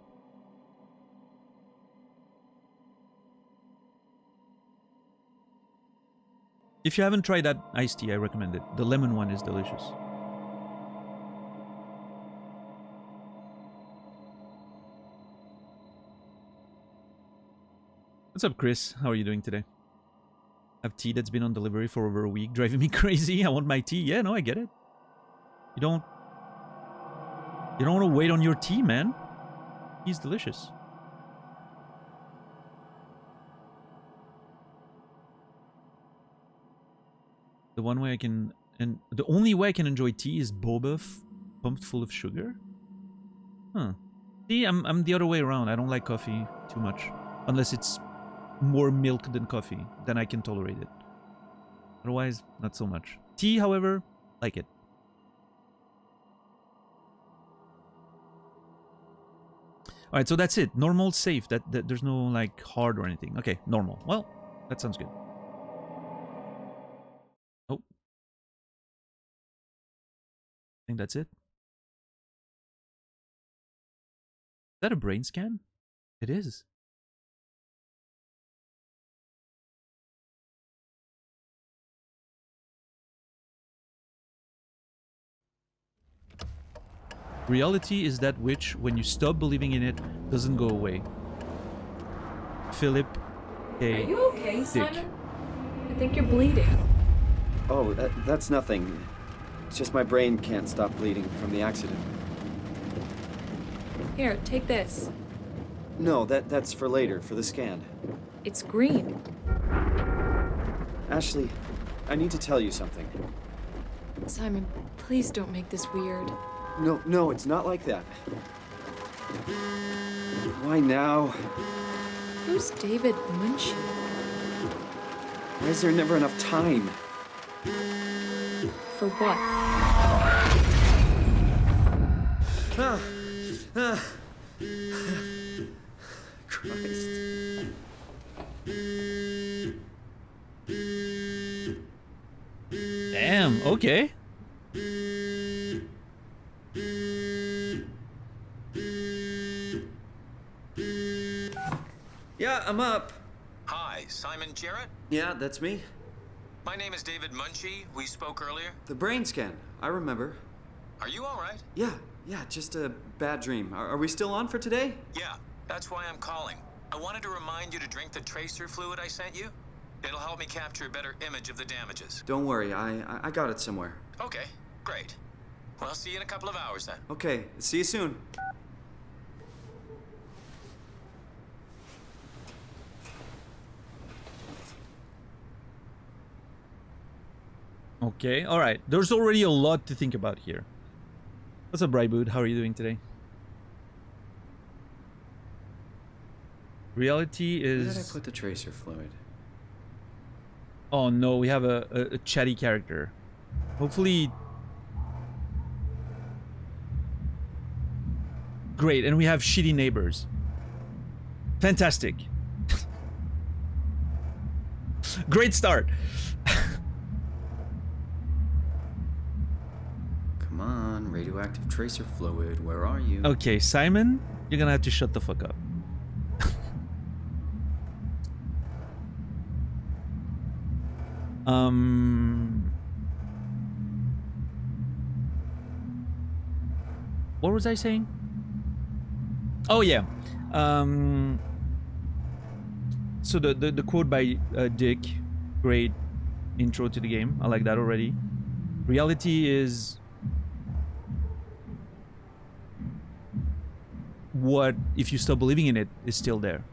If you haven't tried that iced tea, I recommend it. The lemon one is delicious. What's up, Chris? How are you doing today? I have tea that's been on delivery for over a week, driving me crazy. I want my tea. Yeah, no, I get it. You don't want to wait on your tea, man. Tea's delicious. The one way I can... And the only way I can enjoy tea is boba pumped full of sugar? Huh. See, I'm the other way around. I don't like coffee too much. Unless it's more milk than coffee. Then I can tolerate it. Otherwise, not so much. Tea, however, like it. Alright, so that's it. Normal, safe. That there's no, like, hard or anything. Okay, normal. Well, that sounds good. Oh. I think that's it. Is that a brain scan? It is. Reality is that which, when you stop believing in it, doesn't go away. Philip A. Are you okay, Dick. Simon? I think you're bleeding. Oh, that's nothing. It's just my brain can't stop bleeding from the accident. Here, take this. No, that's for later, for the scan. It's green. Ashley, I need to tell you something. Simon, please don't make this weird. No, it's not like that. Why now? Who's David Munchie? Why is there never enough time? For what? Christ. Damn, okay. Yeah, I'm up. Hi, Simon Jarrett? Yeah, that's me. My name is David Munchie. We spoke earlier. The brain scan. I remember. Are you all right? Yeah, just a bad dream. Are we still on for today? Yeah, that's why I'm calling. I wanted to remind you to drink the tracer fluid I sent you. It'll help me capture a better image of the damages. Don't worry, I got it somewhere. Okay, great. Well, I'll see you in a couple of hours then. Okay, see you soon. Okay, alright. There's already a lot to think about here. What's up, Brightboot? How are you doing today? Reality Where did I is... put the tracer fluid? Oh no, we have a chatty character. Hopefully... Great, and we have shitty neighbors. Fantastic. Great start. Come on, radioactive tracer fluid, where are you? Okay, Simon, you're gonna have to shut the fuck up. What was I saying? Oh yeah. So the quote by Dick, great intro to the game. I like that already. Reality is what, if you stop believing in it, is still there.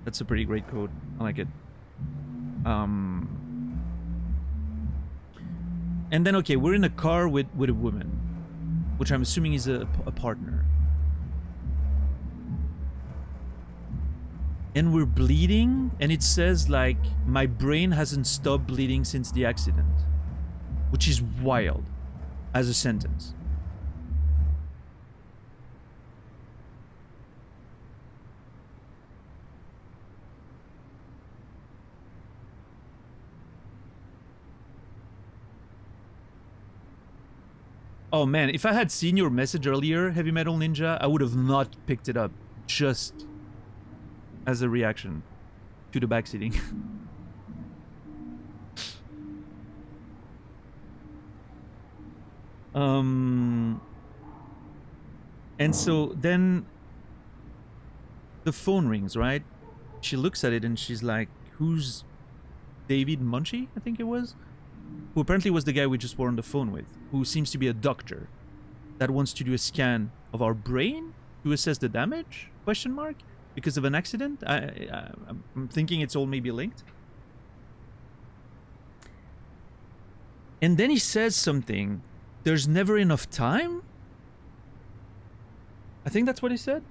That's a pretty great quote. I like it. And then, okay, we're in a car with a woman, which I'm assuming is a partner. And we're bleeding, and it says, like, my brain hasn't stopped bleeding since the accident. Which is wild as a sentence. Oh man, if I had seen your message earlier, Heavy Metal Ninja, I would have not picked it up just as a reaction to the backseating. And so then the phone rings, right? She looks at it and she's like, who's David Munchie, I think it was? Who apparently was the guy we just were on the phone with, who seems to be a doctor that wants to do a scan of our brain to assess the damage, question mark, because of an accident. I'm thinking it's all maybe linked. And then he says something, there's never enough time? I think that's what he said.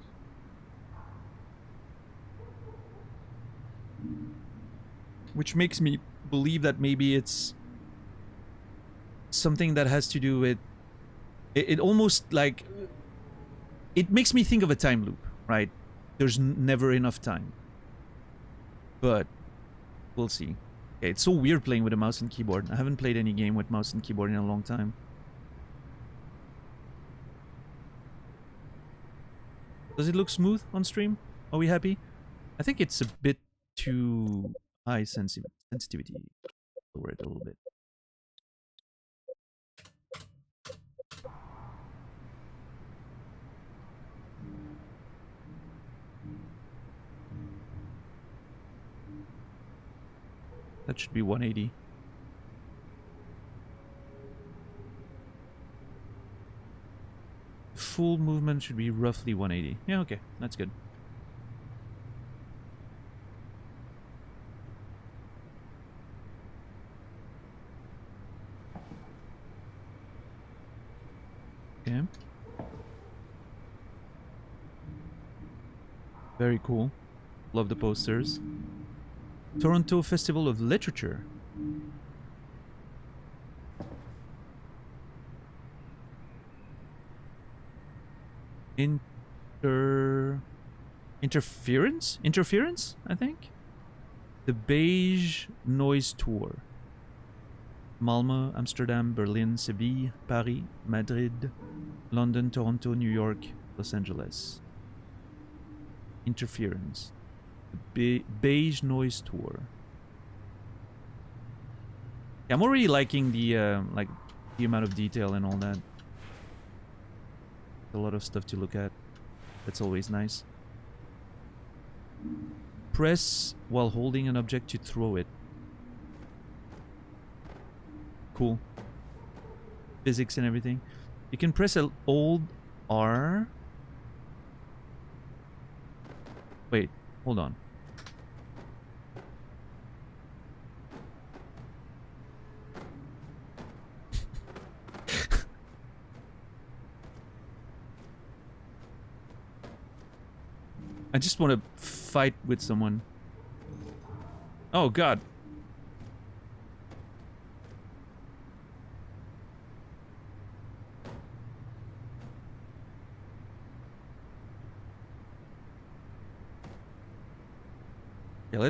Which makes me believe that maybe it's something that has to do with it almost like it makes me think of a time loop, right? There's never enough time, but we'll see. Okay, it's so weird playing with a mouse and keyboard. I haven't played any game with mouse and keyboard in a long time. Does it look smooth on stream? Are we happy? I think it's a bit too high sensitivity. Lower it a little bit. That should be 180. Full movement should be roughly 180. Yeah, okay. That's good. Okay. Very cool. Love the posters. Toronto Festival of Literature. Interference? Interference, I think? The Beige Noise Tour. Malmö, Amsterdam, Berlin, Seville, Paris, Madrid, London, Toronto, New York, Los Angeles. Interference. The Beige Noise Tour. Yeah, I'm already liking the like the amount of detail and all that. A lot of stuff to look at. That's always nice. Press while holding an object to throw it. Cool. Physics and everything. You can press an old R. Wait, hold on. I just want to fight with someone. Oh god.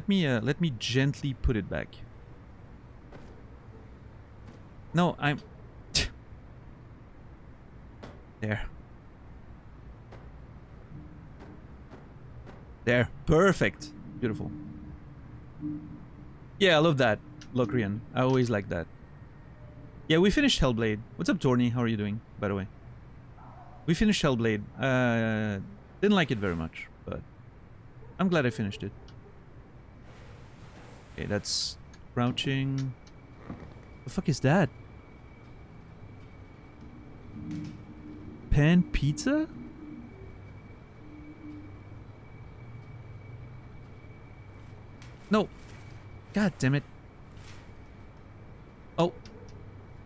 Yeah, let me gently put it back. No, I'm there. There. Perfect. Beautiful. Yeah, I love that, Locrian. I always like that. Yeah, we finished Hellblade. What's up, Torny? How are you doing, by the way? We finished Hellblade. Didn't like it very much, but I'm glad I finished it. Okay, that's crouching. The fuck is that? Pan pizza? No. God damn it. Oh.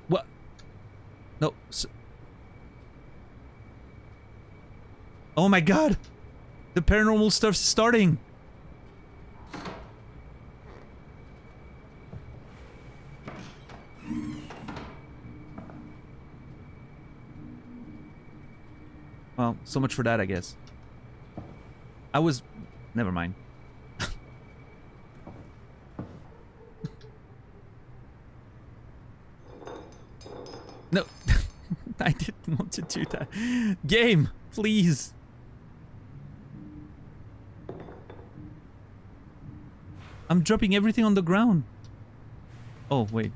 What? No. Oh my god. The paranormal stuff's starting. Well, so much for that, I guess. I was... Never mind. No, I didn't want to do that. Game, please. I'm dropping everything on the ground. Oh, wait.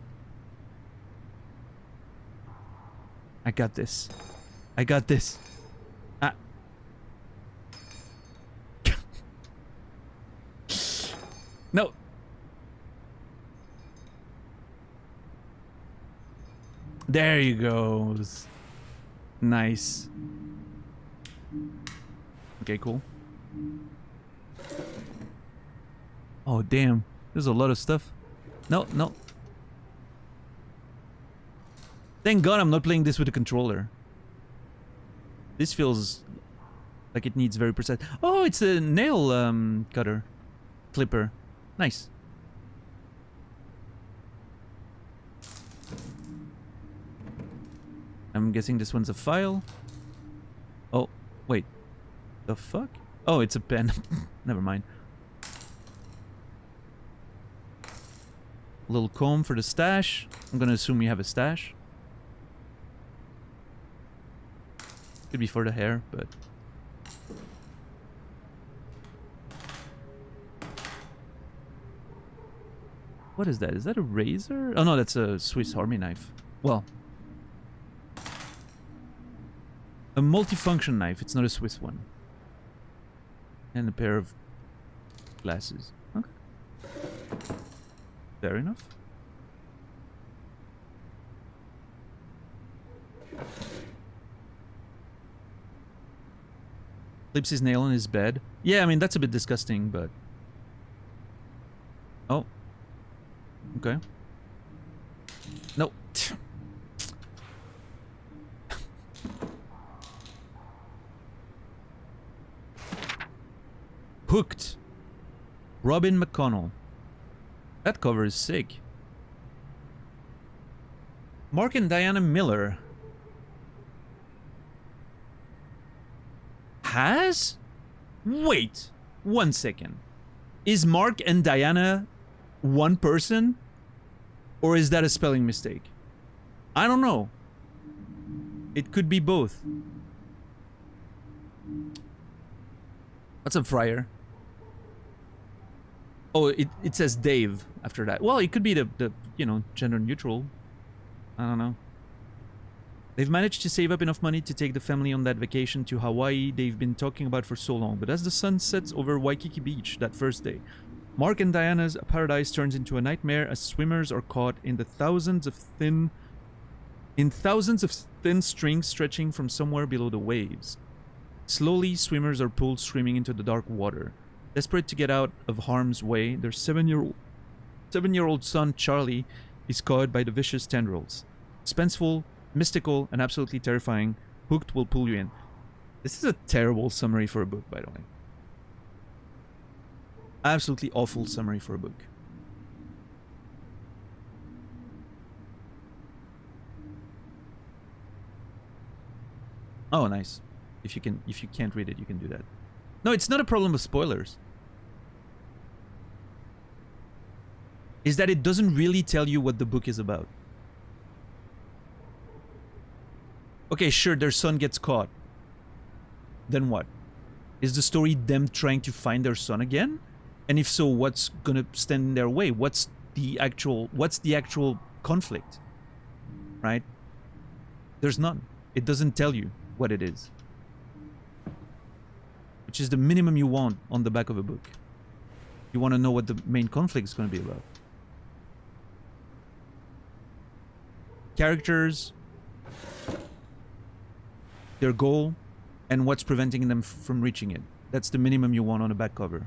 I got this. I got this. Ah. No. There you goes. Nice. Okay, cool. Oh, damn. There's a lot of stuff. No, no. Thank God I'm not playing this with a controller. This feels like it needs very precise. Oh, it's a nail cutter. Clipper. Nice. I'm guessing this one's a file. Oh, wait. The fuck? Oh, it's a pen. Never mind. A little comb for the stash. I'm gonna assume you have a stash. Could be for the hair, but... What is that? Is that a razor? Oh no, that's a Swiss Army knife. Well... A multifunction knife, it's not a Swiss one. And a pair of glasses. Okay. Fair enough. Clips his nail on his bed. Yeah, I mean, that's a bit disgusting, but... Oh. Okay. No. Hooked. Robin McConnell. That cover is sick. Mark and Diana Miller. Has? Wait. 1 second. Is Mark and Diana one person? Or is that a spelling mistake? I don't know. It could be both. What's up, Friar? Oh, it says Dave after that. Well, it could be the you know, gender neutral. I don't know. They've managed to save up enough money to take the family on that vacation to Hawaii they've been talking about for so long. But as the sun sets over Waikiki Beach that first day, Mark and Diana's paradise turns into a nightmare as swimmers are caught in thousands of thin strings stretching from somewhere below the waves. Slowly, swimmers are pulled screaming into the dark water. Desperate to get out of harm's way, their seven-year-old son, Charlie, is caught by the vicious tendrils. Suspenseful, mystical, and absolutely terrifying, Hooked will pull you in. This is a terrible summary for a book, by the way. Absolutely awful summary for a book. Oh, nice. If you can't read it, you can do that. No, it's not a problem of spoilers. Is that it doesn't really tell you what the book is about. Okay, sure, their son gets caught. Then what? Is the story them trying to find their son again? And if so, what's gonna stand in their way? What's the actual conflict? Right? There's none. It doesn't tell you what it is. Which is the minimum you want on the back of a book. You want to know what the main conflict is going to be about. Characters, their goal, and what's preventing them from reaching it. That's the minimum you want on a back cover.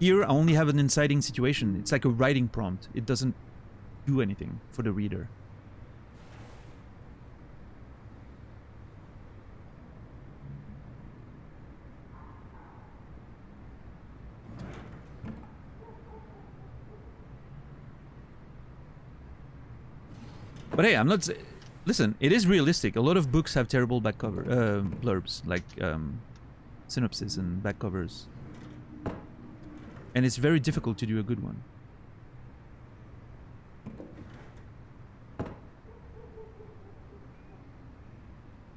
Here, I only have an inciting situation. It's like a writing prompt. It doesn't do anything for the reader. But hey, I'm not... Listen, it is realistic. A lot of books have terrible back cover blurbs, like synopsis and back covers. And it's very difficult to do a good one.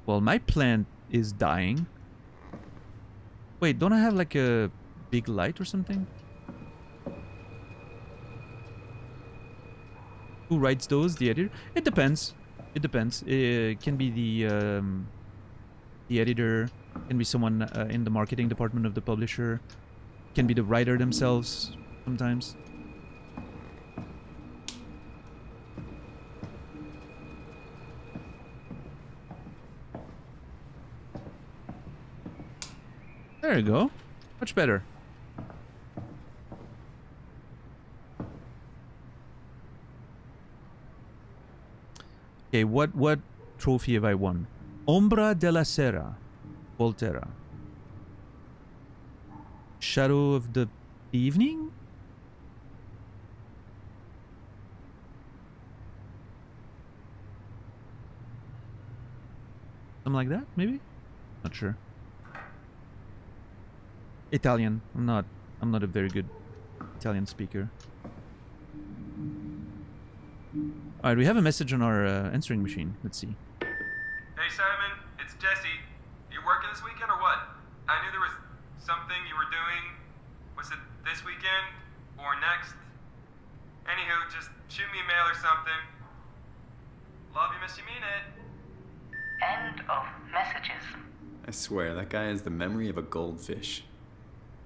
Well, my plant is dying. Wait, don't I have like a big light or something? Who writes those? The editor? It depends. It depends. It can be the editor, can be someone in the marketing department of the publisher, can be the writer themselves sometimes. There you go. Much better. Okay, what trophy have I won? Ombra della Sera, Volterra. Shadow of the Evening? Something like that, maybe? Not sure. Italian. I'm not a very good Italian speaker. Alright, we have a message on our answering machine. Let's see. Hey Simon, it's Jesse. You working this weekend or what? I knew there was something you were doing. Was it this weekend or next? Anywho, just shoot me a mail or something. Love you, miss you, mean it. End of messages. I swear, that guy has the memory of a goldfish.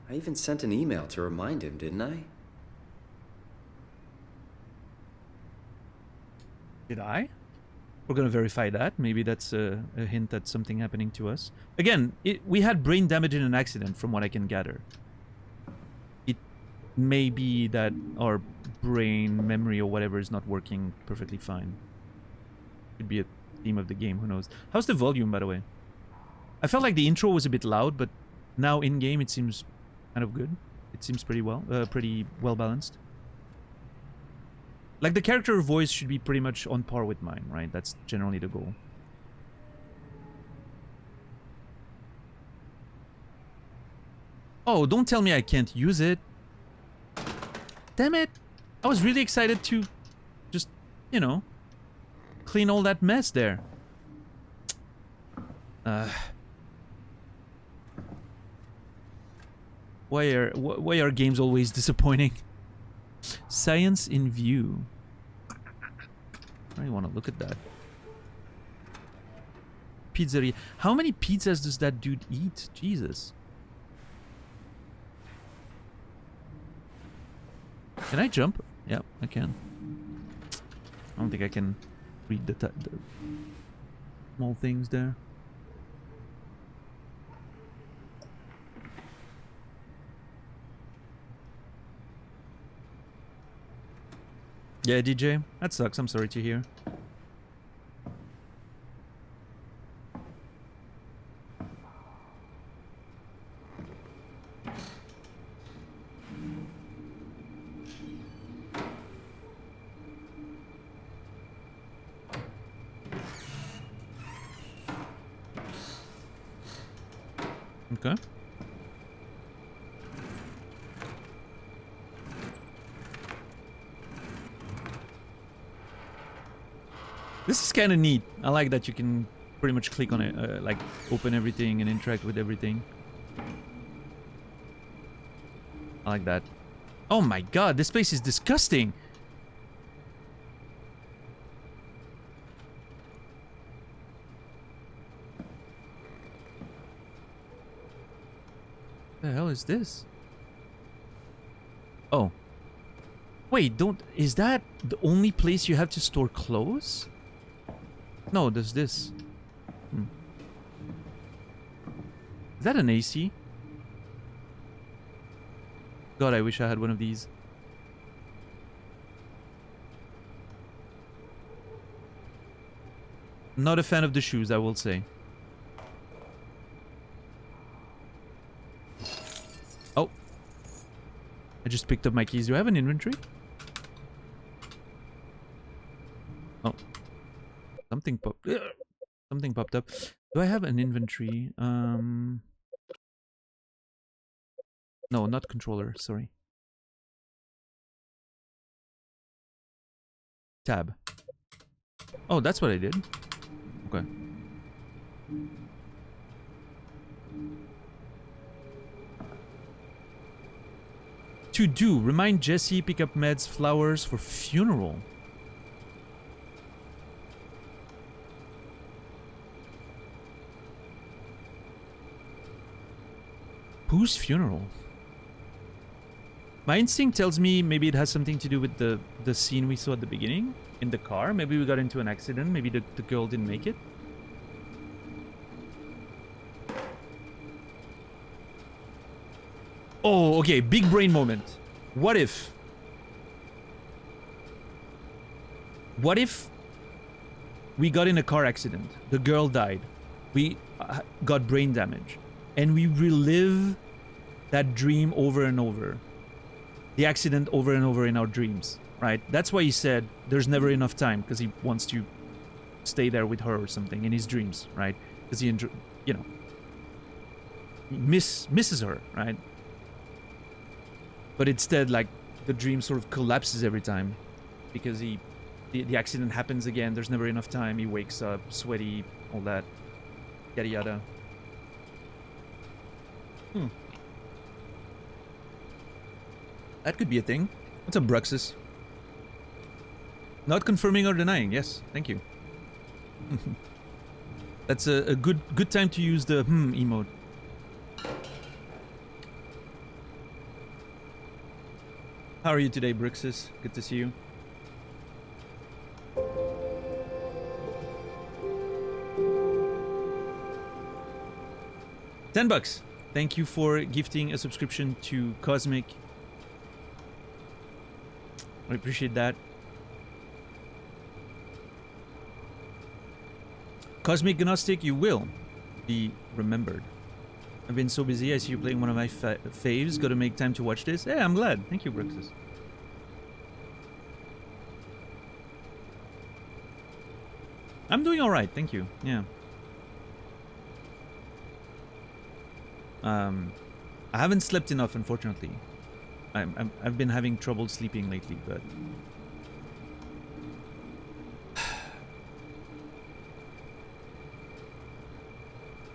I even sent an email to remind him, didn't I? Did I? We're gonna verify that. Maybe that's a hint at something happening to us. Again, we had brain damage in an accident, from what I can gather. It may be that our brain memory or whatever is not working perfectly fine. Could be a theme of the game, who knows. How's the volume, by the way? I felt like the intro was a bit loud, but Now in game, it seems kind of good. It seems pretty well balanced. Like the character voice should be pretty much on par with mine, right? That's generally the goal. Oh, don't tell me I can't use it. Damn it. I was really excited to just, you know, clean all that mess there. Why are games always disappointing? Science in view. I want to look at that. Pizzeria. How many pizzas does that dude eat? Jesus. Can I jump? Yeah, I can. I don't think I can read the small things there. Yeah, DJ, that sucks. I'm sorry to hear. Okay. This is kind of neat. I like that you can pretty much click on it, like open everything and interact with everything. I like that. Oh my god, this place is disgusting. The hell is this? Oh. Wait, is that the only place you have to store clothes? No, there's this. Is that an AC? God, I wish I had one of these. Not a fan of the shoes, I will say. Oh. I just picked up my keys. Do I have an inventory? Oh. Something popped up. Do I have an inventory? No, not controller, sorry. Tab. Oh, that's what I did. Okay. To do. Remind Jesse, pick up meds, flowers for funeral. Whose funeral? My instinct tells me maybe it has something to do with the scene we saw at the beginning in the car. Maybe we got into an accident. Maybe the girl didn't make it. Oh, okay. Big brain moment. What if we got in a car accident? The girl died. We got brain damage. And we relive that dream over and over. The accident over and over in our dreams, right? That's why he said there's never enough time, because he wants to stay there with her or something in his dreams, right? Because he, you know, he misses her, right? But instead, like, the dream sort of collapses every time because the accident happens again. There's never enough time. He wakes up sweaty, all that, yada yada. That could be a thing. What's up, Bruxus? Not confirming or denying. Yes, thank you. That's a good time to use the emote. How are you today, Bruxus? Good to see you. $10. Thank you for gifting a subscription to Cosmic. I appreciate that. Cosmic Gnostic, you will be remembered. I've been so busy. I see you playing one of my faves. Gotta make time to watch this. Yeah, I'm glad. Thank you, Bruxus. I'm doing all right. Thank you. Yeah. I haven't slept enough, unfortunately. I've been having trouble sleeping lately, but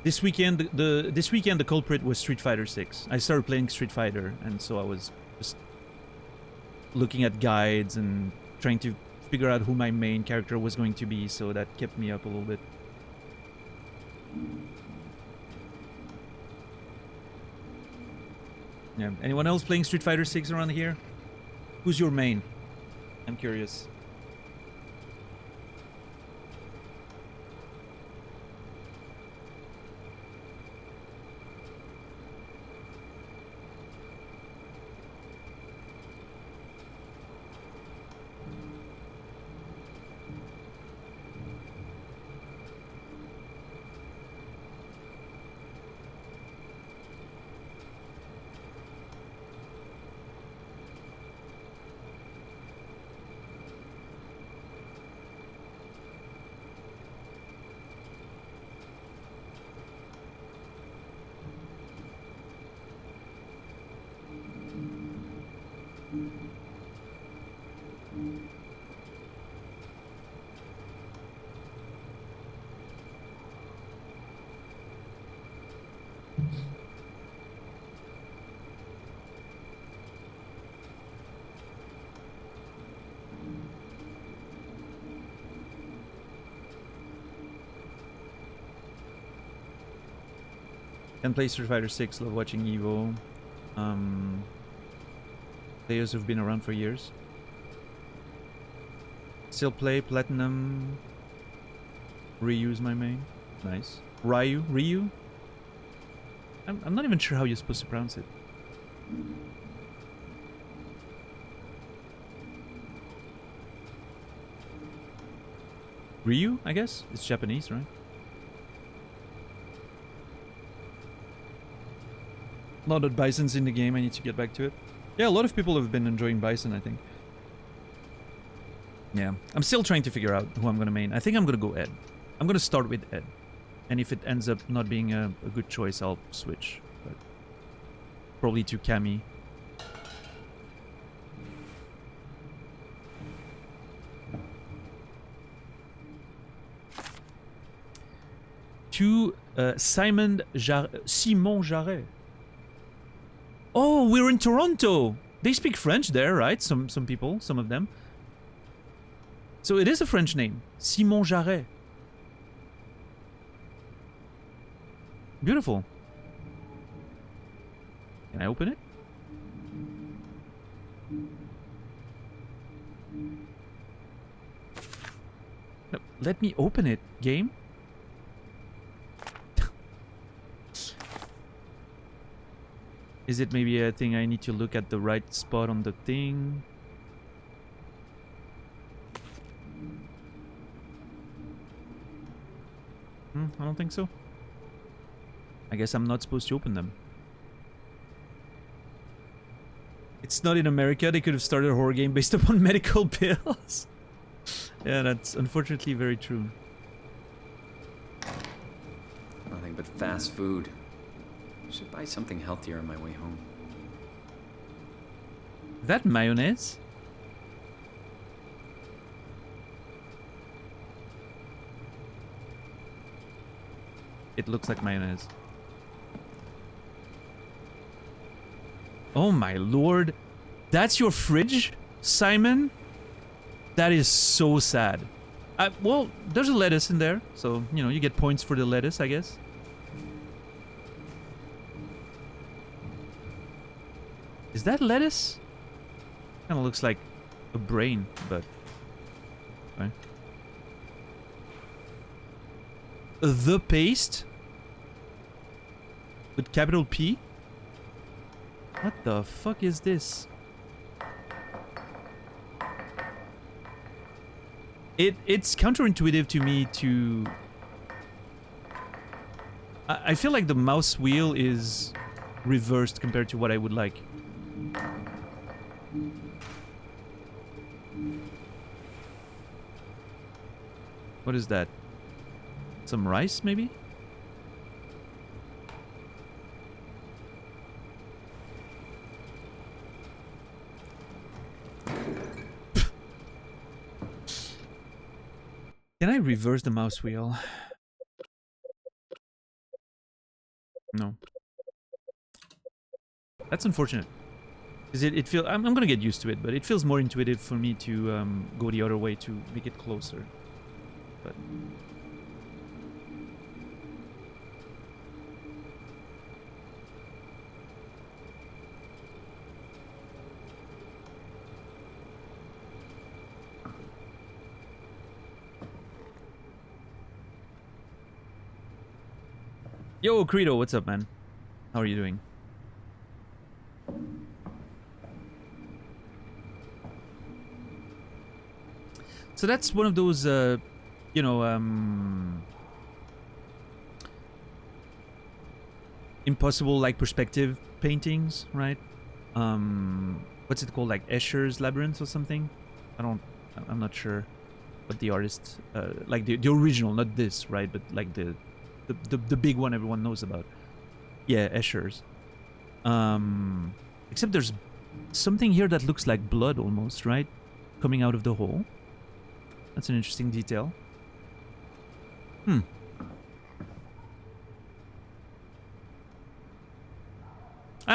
this weekend the culprit was Street Fighter 6. I started playing Street Fighter, and so I was just looking at guides and trying to figure out who my main character was going to be, so that kept me up a little bit. Yeah. Anyone else playing Street Fighter 6 around here? Who's your main? I'm curious. Can play Street Fighter 6, love watching Evo. Players who've been around for years. Still play Platinum. Ryu's my main. Nice. Ryu? I'm not even sure how you're supposed to pronounce it. Ryu, I guess? It's Japanese, right? Now that Bison's in the game, I need to get back to it. Yeah, a lot of people have been enjoying Bison, I think. Yeah, I'm still trying to figure out who I'm gonna main. I think I'm gonna go Ed. I'm gonna start with Ed. And if it ends up not being a good choice, I'll switch. But probably to Cammy. To Simon Jarret. Oh, we're in Toronto. They speak French there, right? Some people, some of them. So it is a French name. Simon Jarret. Beautiful. Can I open it? No, let me open it, game. Is it maybe a thing I need to look at the right spot on the thing? I don't think so. I guess I'm not supposed to open them. It's not in America. They could have started a horror game based upon medical bills. Yeah, that's unfortunately very true. Nothing but fast food. Should buy something healthier on my way home. That mayonnaise? It looks like mayonnaise. Oh my lord. That's your fridge, Simon? That is so sad. Well, there's a lettuce in there, so, you know, you get points for the lettuce, I guess. Is that lettuce? Kind of looks like a brain, but... Okay. The paste? With capital P? What the fuck is this? It's counterintuitive to me to... I feel like the mouse wheel is reversed compared to what I would like. What is that? Some rice, maybe? Can I reverse the mouse wheel? No. That's unfortunate. Because it feels... I'm gonna get used to it, but it feels more intuitive for me to go the other way to make it closer. But... Yo, Credo, what's up, man? How are you doing? So that's one of those, you know, impossible, like, perspective paintings, right? What's it called? Like Escher's Labyrinth or something? I'm not sure what the artist, like the original, not this, right? But like the big one everyone knows about. Yeah, Escher's. Except there's something here that looks like blood almost, right? Coming out of the hole. That's an interesting detail. I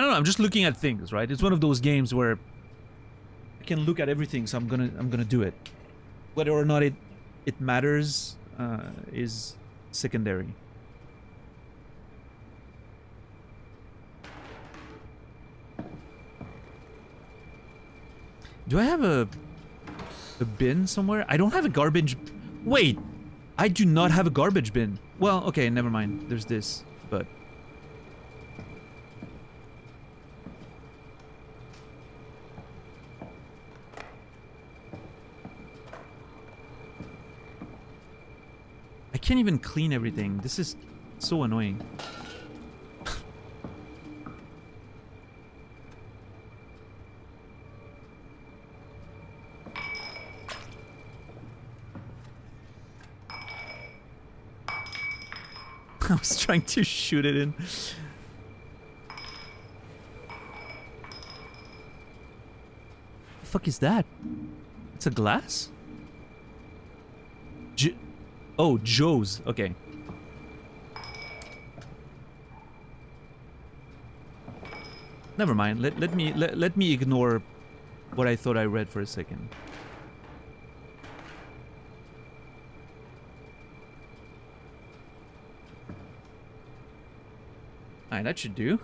don't know, I'm just looking at things, right? It's one of those games where I can look at everything, so I'm gonna do it. Whether or not it matters is secondary. Do I have a bin somewhere? I don't have a garbage... Wait! I do not have a garbage bin. Well, okay, never mind. There's this, but... I can't even clean everything. This is so annoying. I was trying to shoot it in. The fuck is that? It's a glass? Oh, Joe's. Okay. Never mind. Let me ignore what I thought I read for a second. Alright, that should do.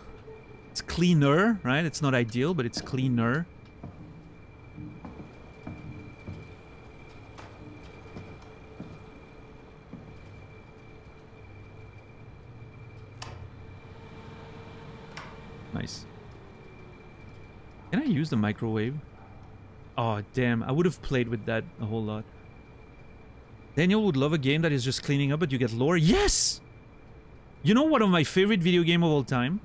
It's cleaner, right? It's not ideal, but it's cleaner. Nice. Can I use the microwave? Oh, damn. I would have played with that a whole lot. Daniel would love a game that is just cleaning up, but you get lore. Yes! You know one of my favorite video game of all time?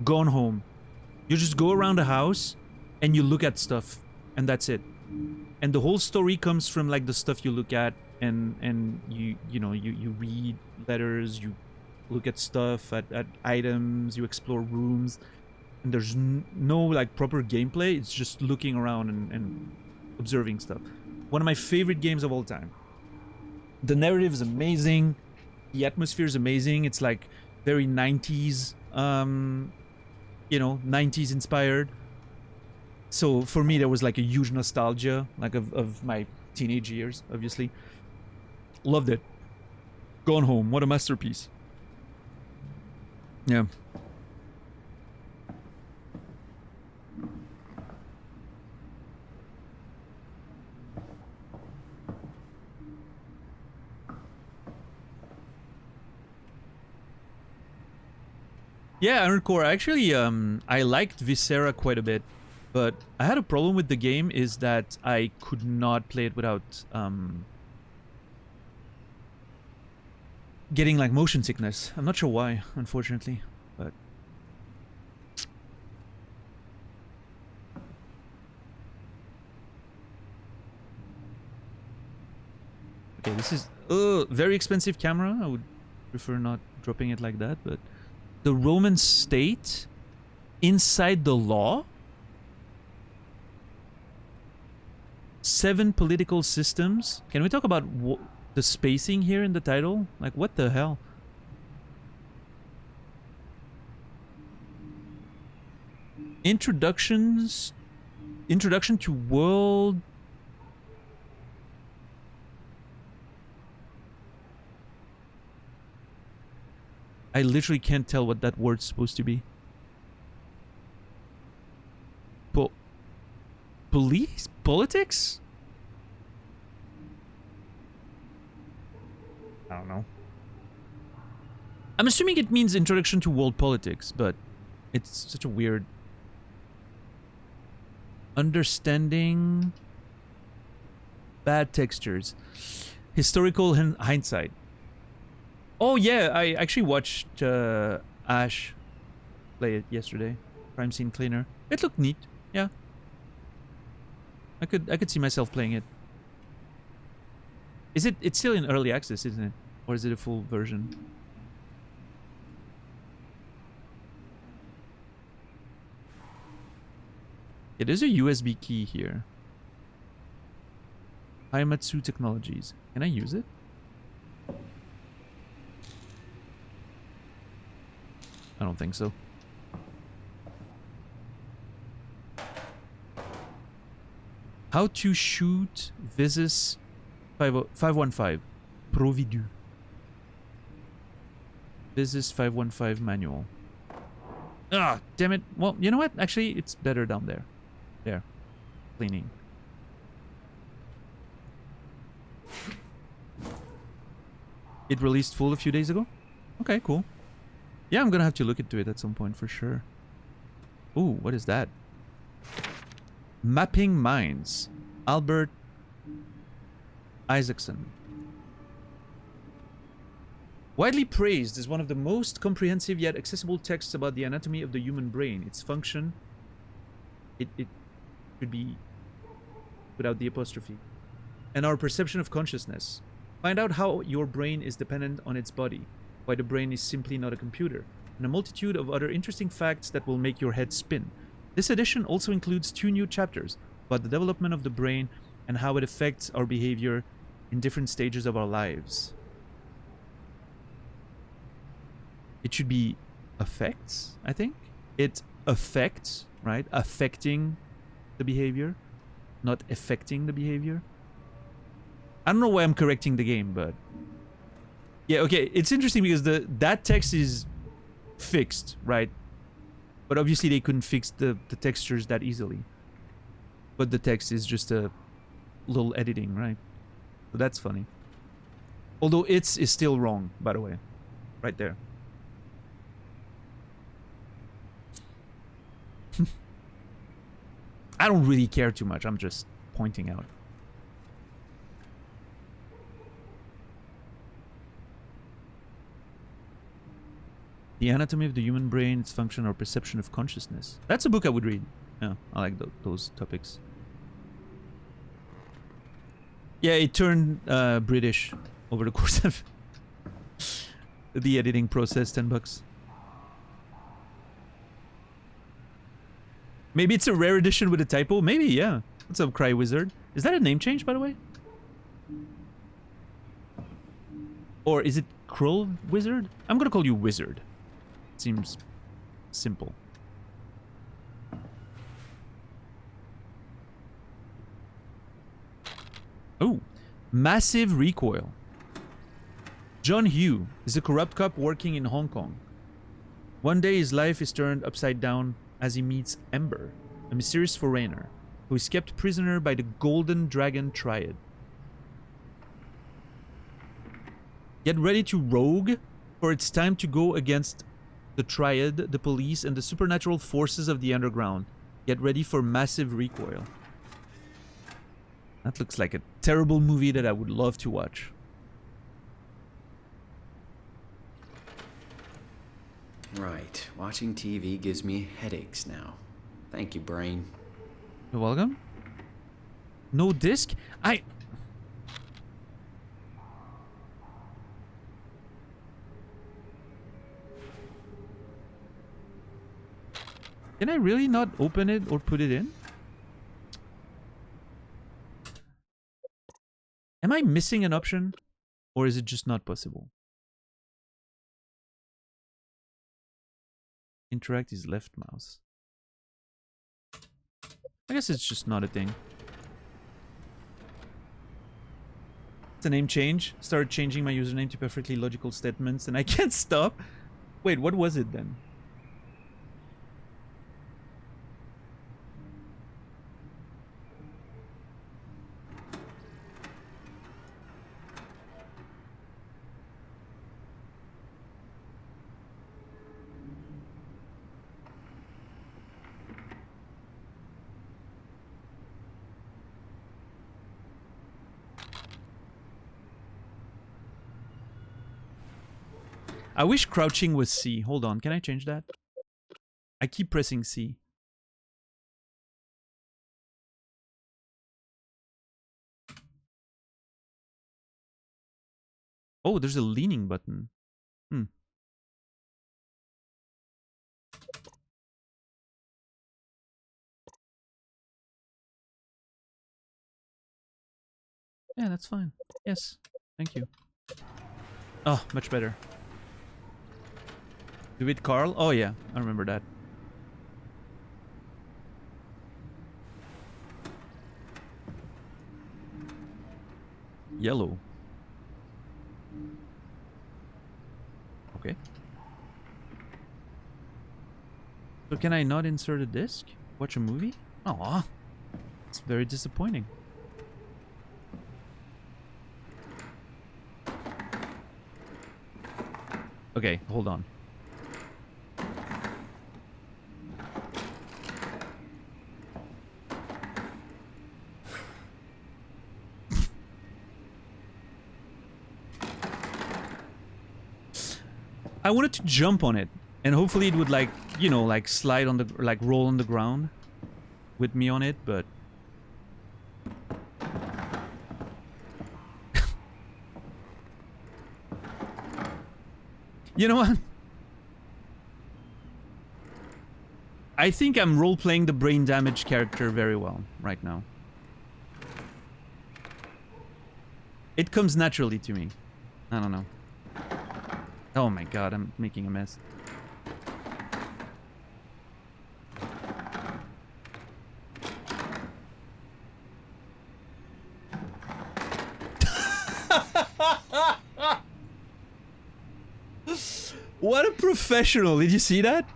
Gone Home. You just go around the house and you look at stuff, and that's it. And the whole story comes from like the stuff you look at, and you know you read letters, you look at stuff, at items, you explore rooms, and there's no like proper gameplay. It's just looking around and observing stuff. One of my favorite games of all time. The narrative is amazing. The atmosphere is amazing. It's like very 90s, you know, 90s inspired. So for me, there was like a huge nostalgia, like of my teenage years, obviously. Loved it. Gone Home, what a masterpiece. Yeah. Yeah, Iron Core. Actually, I liked Viscera quite a bit, but I had a problem with the game is that I could not play it without getting like motion sickness. I'm not sure why, unfortunately, but okay, this is very expensive camera. I would prefer not dropping it like that, but the Roman state inside the law. 7 political systems. Can we talk about the spacing here in the title? Like, what the hell? Introduction to world. I literally can't tell what that word's supposed to be. Police? Politics? I don't know. I'm assuming it means introduction to world politics, but it's such a weird... Understanding... Bad textures. Historical hindsight. Oh yeah, I actually watched Ash play it yesterday. Crime Scene Cleaner. It looked neat, yeah. I could see myself playing it. It's still in early access, isn't it? Or is it a full version? It is a USB key here. Haimatsu Technologies. Can I use it? I don't think so. How to shoot Visus 515 Providu. Visus 515 manual. Ah, damn it. Well, you know what? Actually, it's better down there. There. Cleaning. It released full a few days ago? Okay, cool. Yeah, I'm gonna have to look into it at some point for sure. Ooh, what is that? Mapping Minds. Albert Isaacson. Widely praised as one of the most comprehensive yet accessible texts about the anatomy of the human brain, its function. It could be without the apostrophe. And our perception of consciousness. Find out how your brain is dependent on its body, why the brain is simply not a computer, and a multitude of other interesting facts that will make your head spin. This edition also includes 2 new chapters about the development of the brain and how it affects our behavior in different stages of our lives. It should be affects, I think. It affects, right? Affecting the behavior, not affecting the behavior. I don't know why I'm correcting the game, but... Yeah, okay, it's interesting because that text is fixed, right? But obviously they couldn't fix the textures that easily. But the text is just a little editing, right? So that's funny. Although it's is still wrong, by the way. Right there. I don't really care too much. I'm just pointing out. The Anatomy of the Human Brain, Its Function or Perception of Consciousness. That's a book I would read. Yeah, I like those topics. Yeah, it turned British over the course of the editing process. $10. Maybe it's a rare edition with a typo. Maybe, yeah. What's up, Cry Wizard? Is that a name change, by the way? Or is it Krull Wizard? I'm gonna call you Wizard. Seems simple. Oh, Massive Recoil. John Hugh is a corrupt cop working in Hong Kong. One day his life is turned upside down as he meets Ember, a mysterious foreigner who is kept prisoner by the Golden Dragon Triad. Get ready to rogue, for it's time to go against the Triad, the police, and the supernatural forces of the underground. Get ready for Massive Recoil. That looks like a terrible movie that I would love to watch. Right. Watching TV gives me headaches now. Thank you, brain. You're welcome. No disc? Can I really not open it or put it in? Am I missing an option? Or is it just not possible? Interact is left mouse. I guess it's just not a thing. It's a name change. Started changing my username to perfectly logical statements and I can't stop. Wait, what was it then? I wish crouching was C. Hold on, can I change that? I keep pressing C. Oh, there's a leaning button. Hmm. Yeah, that's fine. Yes, thank you. Oh, much better. Do it, Carl? Oh yeah, I remember that. Yellow. Okay. So can I not insert a disc? Watch a movie? Aw. It's very disappointing. Okay, hold on. I wanted to jump on it, and hopefully it would, like, you know, like slide on the, like roll on the ground with me on it, but you know what? I think I'm role-playing the brain damage character very well right now. It comes naturally to me. I don't know. Oh my god, I'm making a mess. What a professional! Did you see that?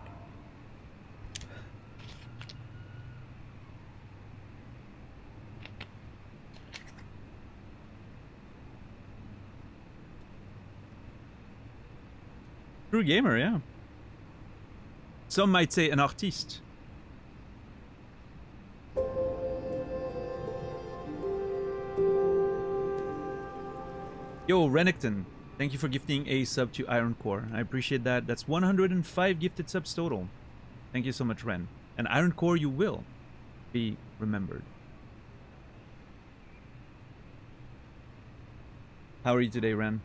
True gamer, yeah. Some might say an artiste. Yo, Renekton, thank you for gifting a sub to Iron Core. I appreciate that. That's 105 gifted subs total. Thank you so much, Ren. And Iron Core, you will be remembered. How are you today, Ren?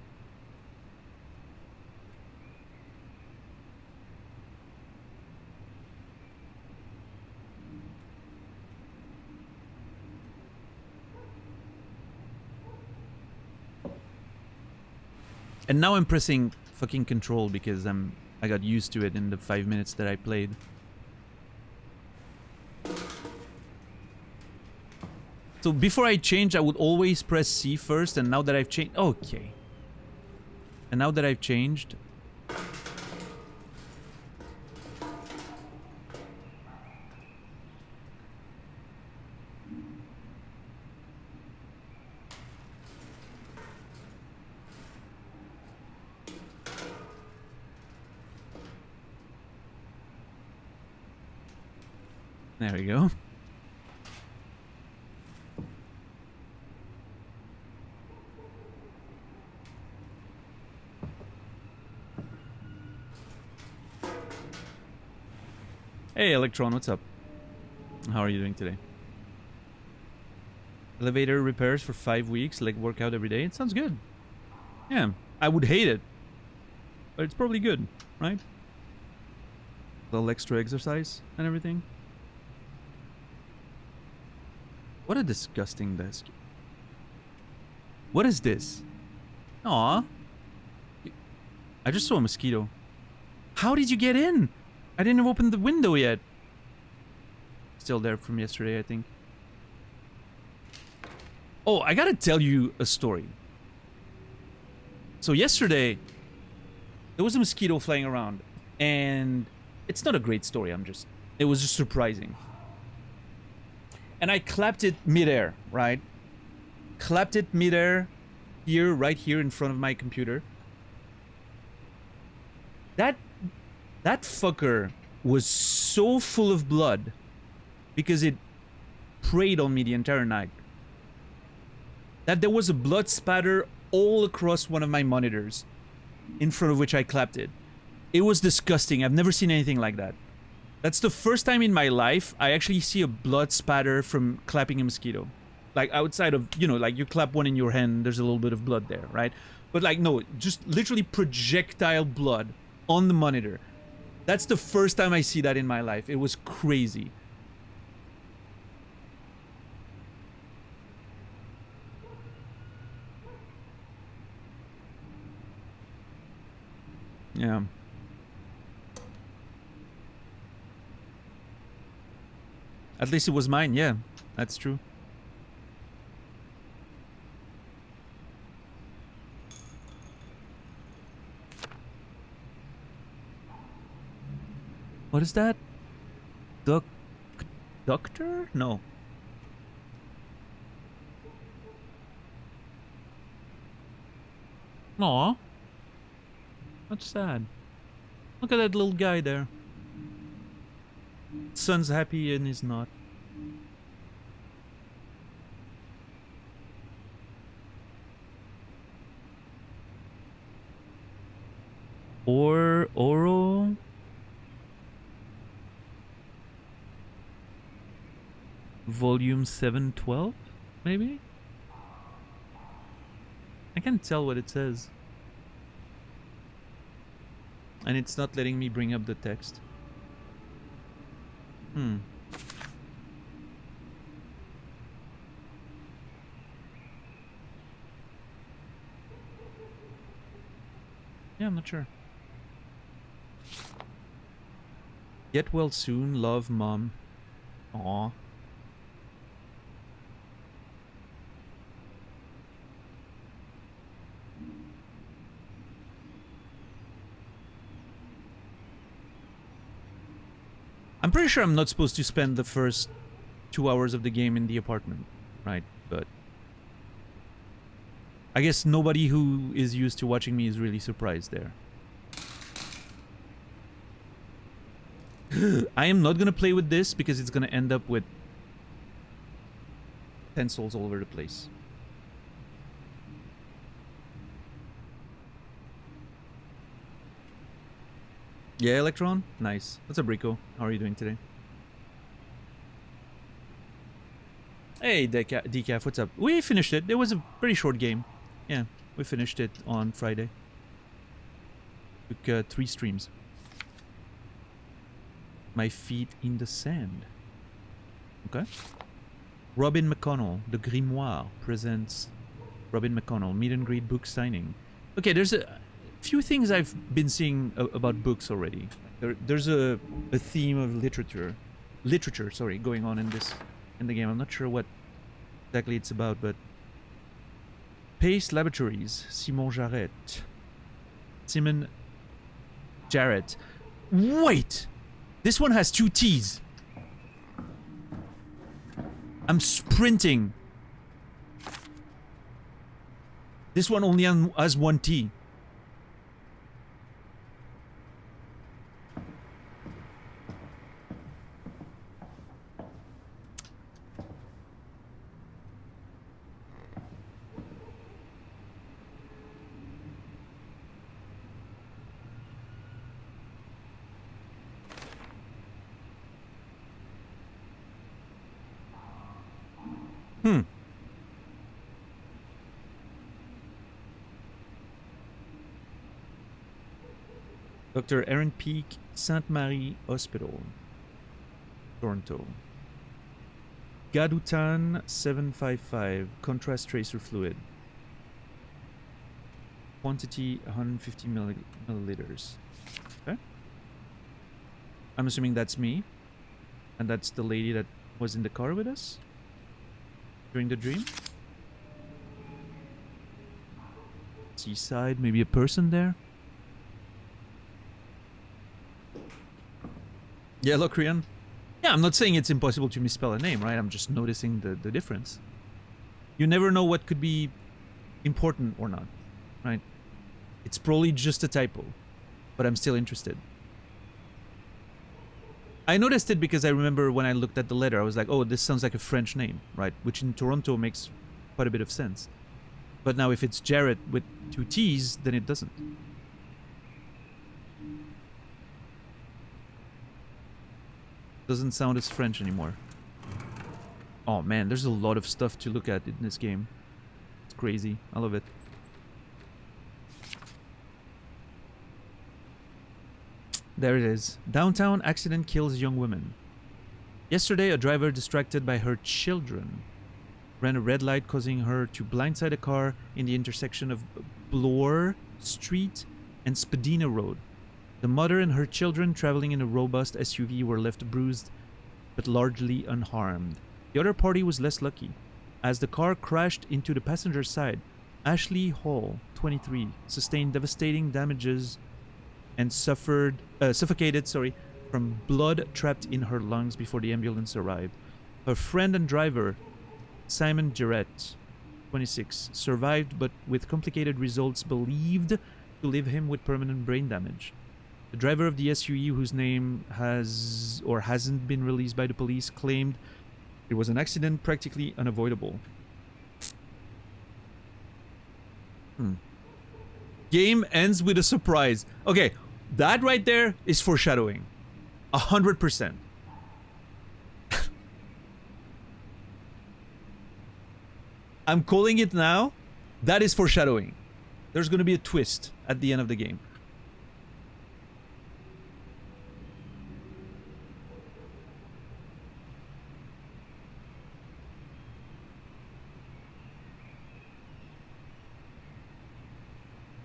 And now I'm pressing fucking control because I got used to it in the 5 minutes that I played. So before I change, I would always press C first, and now that I've changed... Okay. And now that I've changed... There we go. Hey, Electron, what's up? How are you doing today? Elevator repairs for 5 weeks, like workout every day. It sounds good. Yeah, I would hate it, but it's probably good, right? A little extra exercise and everything. What a disgusting desk. What is this? Aw. I just saw a mosquito. How did you get in? I didn't have opened the window yet. Still there from yesterday, I think. Oh, I gotta tell you a story. So yesterday, there was a mosquito flying around. And it's not a great story, it was just surprising. And I clapped it midair, right? Clapped it midair here, right here in front of my computer. That fucker was so full of blood because it preyed on me the entire night that there was a blood spatter all across one of my monitors in front of which I clapped it. It was disgusting. I've never seen anything like that. That's the first time in my life I actually see a blood spatter from clapping a mosquito. Like outside of, you know, like you clap one in your hand, there's a little bit of blood there, right? But like, no, just literally projectile blood on the monitor. That's the first time I see that in my life. It was crazy. Yeah. At least it was mine, yeah. That's true. What is that? Doctor? No. Aw. That's sad. Look at that little guy there. Son's happy and he's not. Oro? Volume 712? Maybe? I can't tell what it says. And it's not letting me bring up the text. Yeah, I'm not sure. Get well soon, love, Mom. Aw. I'm pretty sure I'm not supposed to spend the first 2 hours of the game in the apartment, right? But I guess nobody who is used to watching me is really surprised there. I am not gonna play with this because it's gonna end up with pencils all over the place. Yeah, Electron? Nice. What's up, Rico? How are you doing today? Hey, Decaf, what's up? We finished it. It was a pretty short game. Yeah, we finished it on Friday. Took 3 streams. My feet in the sand. Okay. Robin McConnell, The Grimoire, presents Robin McConnell, meet and greet book signing. Okay, there's a few things I've been seeing about books already. There's a theme of literature, going on in the game. I'm not sure what exactly it's about, but Pace Laboratories, Simon Jarrett. Wait, this one has 2 T's. I'm sprinting. This one only has 1 T. Hmm. Dr. Aaron Peak, Sainte Marie Hospital, Toronto. Gadutan 755, contrast tracer fluid. Quantity 150 milliliters. Okay. I'm assuming that's me. And that's the lady that was in the car with us during the dream. Seaside, maybe a person there. Yellow Korean. Yeah, I'm not saying it's impossible to misspell a name, right? I'm just noticing the difference. You never know what could be important or not, right? It's probably just a typo, but I'm still interested. I noticed it because I remember when I looked at the letter, I was like, oh, this sounds like a French name, right? Which in Toronto makes quite a bit of sense. But now if it's Jarrett with 2 T's, then it doesn't. Doesn't sound as French anymore. Oh man, there's a lot of stuff to look at in this game. It's crazy. I love it. There it is. Downtown accident kills young woman. Yesterday, a driver distracted by her children ran a red light, causing her to blindside a car in the intersection of Bloor Street and Spadina Road. The mother and her children, traveling in a robust SUV, were left bruised but largely unharmed. The other party was less lucky, as the car crashed into the passenger side. Ashley Hall, 23, sustained devastating damages and suffocated from blood trapped in her lungs before the ambulance arrived. Her friend and driver, Simon Jarrett, 26, survived but with complicated results believed to leave him with permanent brain damage. The driver of the SUV, whose name has or hasn't been released by the police, claimed it was an accident practically unavoidable. Game ends with a surprise. Okay, that right there is foreshadowing. 100%. I'm calling it now. That is foreshadowing. There's going to be a twist at the end of the game.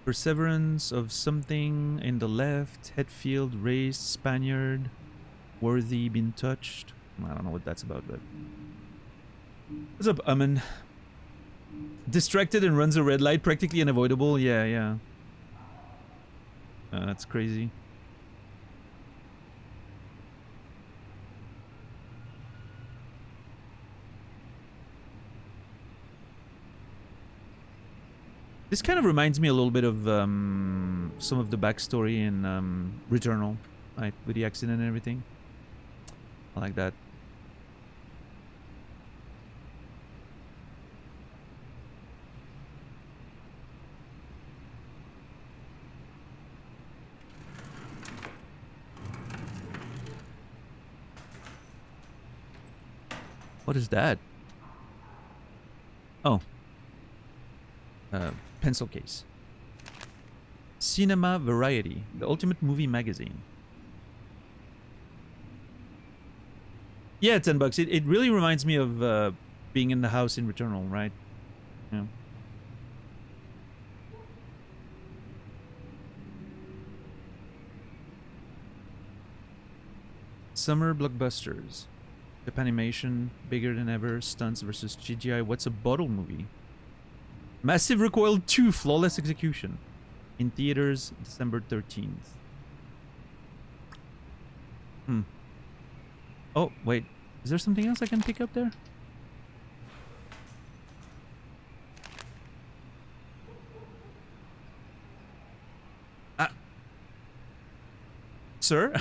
Perseverance of something in the left. Hetfield raised Spaniard. Worthy been touched. I don't know what that's about, but... What's up, Amen? Distracted and runs a red light. Practically unavoidable. Yeah. That's crazy. This kind of reminds me a little bit of some of the backstory in Returnal, right? With the accident and everything. I like that. What is that? Oh. Pencil case. Cinema Variety, the ultimate movie magazine. Yeah, $10. It really reminds me of being in the house in Returnal, right? Yeah. Summer blockbusters. Japanimation, bigger than ever, stunts versus CGI. What's a bottle movie? Massive Recoil 2, Flawless Execution. In theaters, December 13th. Oh, wait. Is there something else I can pick up there? Sir?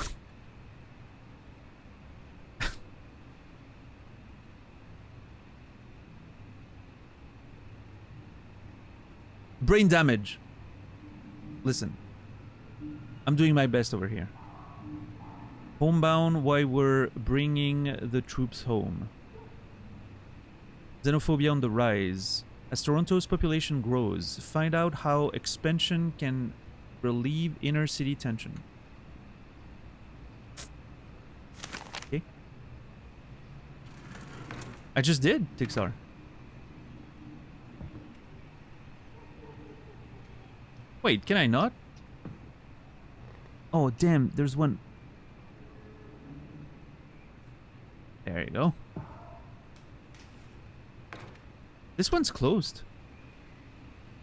Brain damage. Listen. I'm doing my best over here. Homebound, why we're bringing the troops home. Xenophobia on the rise. As Toronto's population grows, find out how expansion can relieve inner city tension. Okay. I just did, Tixar. Wait, can I not? Oh, damn, there's one. There you go. This one's closed.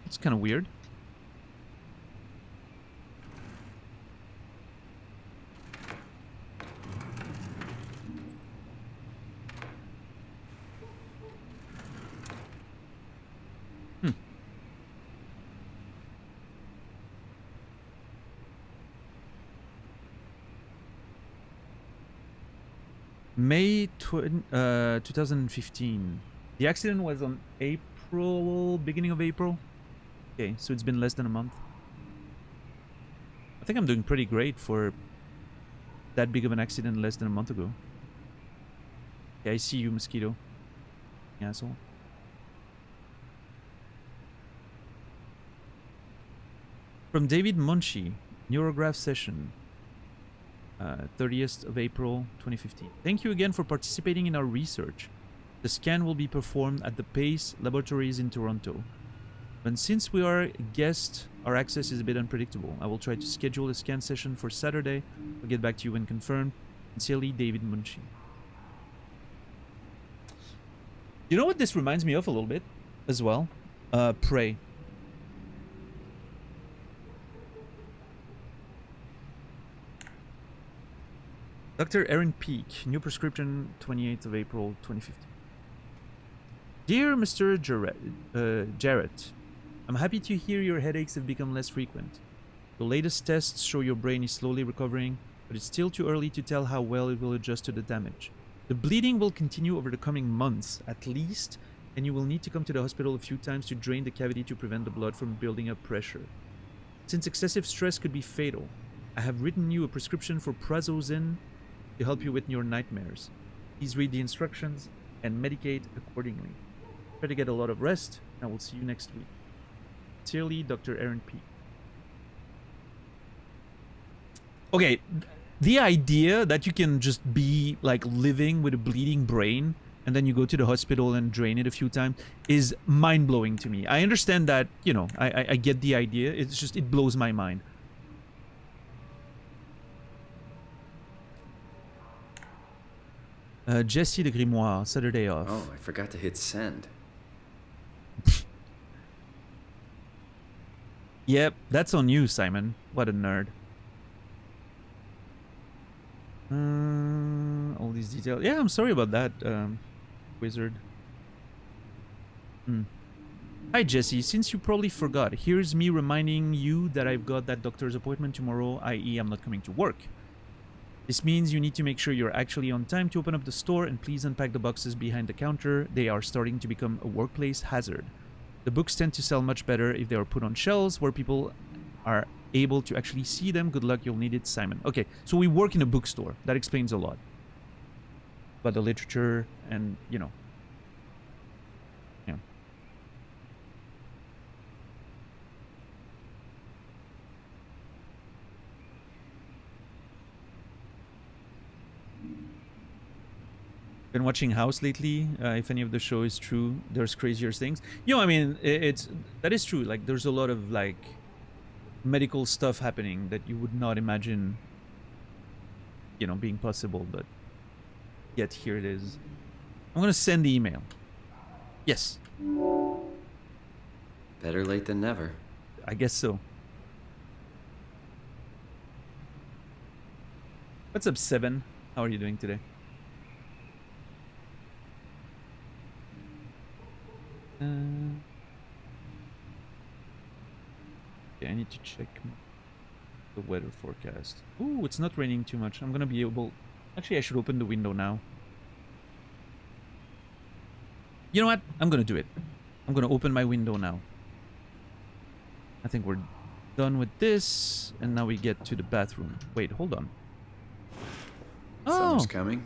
It's kind of weird. May 2015. The accident was on April, beginning of April. Okay, so it's been less than a month. I think I'm doing pretty great for that big of an accident less than a month ago. Yeah, I see you, mosquito. You asshole. From David Munchie, Neurograph session. 30th of April 2015. Thank you again for participating in our research. The scan will be performed at the PACE Laboratories in Toronto. But since we are guests, our access is a bit unpredictable. I will try to schedule a scan session for Saturday. I'll get back to you when confirmed. Sincerely, David Munchie. You know what this reminds me of a little bit as well? Prey. Dr. Erin Peak, new prescription, 28th of April 2015. Dear Mr. Jarrett, I'm happy to hear your headaches have become less frequent. The latest tests show your brain is slowly recovering, but it's still too early to tell how well it will adjust to the damage. The bleeding will continue over the coming months, at least, and you will need to come to the hospital a few times to drain the cavity to prevent the blood from building up pressure. Since excessive stress could be fatal, I have written you a prescription for Prazosin to help you with your nightmares. Please read the instructions and medicate accordingly. Try to get a lot of rest, and I will see you next week. Sincerely, Dr. Erin P. Okay, the idea that you can just be like living with a bleeding brain and then you go to the hospital and drain it a few times is mind-blowing to me. I understand that, you know, I get the idea. It's just, it blows my mind. Jesse the Grimoire, Saturday off. Oh, I forgot to hit send. Yep, that's on you, Simon. What a nerd. All these details. Yeah, I'm sorry about that, wizard. Hi, Jesse. Since you probably forgot, here's me reminding you that I've got that doctor's appointment tomorrow, i.e. I'm not coming to work. This means you need to make sure you're actually on time to open up the store, and please unpack the boxes behind the counter. They are starting to become a workplace hazard. The books tend to sell much better if they are put on shelves where people are able to actually see them. Good luck, you'll need it, Simon. Okay, so we work in a bookstore. That explains a lot about the literature and, you know. Yeah. Been watching House lately. If any of the show is true, there's crazier things. You know, I mean, that is true. Like, there's a lot of like medical stuff happening that you would not imagine, you know, being possible. But yet here it is. I'm gonna send the email. Yes. Better late than never. I guess so. What's up, Seven? How are you doing today? Okay, I need to check the weather forecast. Ooh, it's not raining too much. I'm gonna be able... Actually, I should open the window now. You know what? I'm gonna do it. I'm gonna open my window now. I think we're done with this, and now we get to the bathroom. Wait, hold on. Oh! Summer's coming.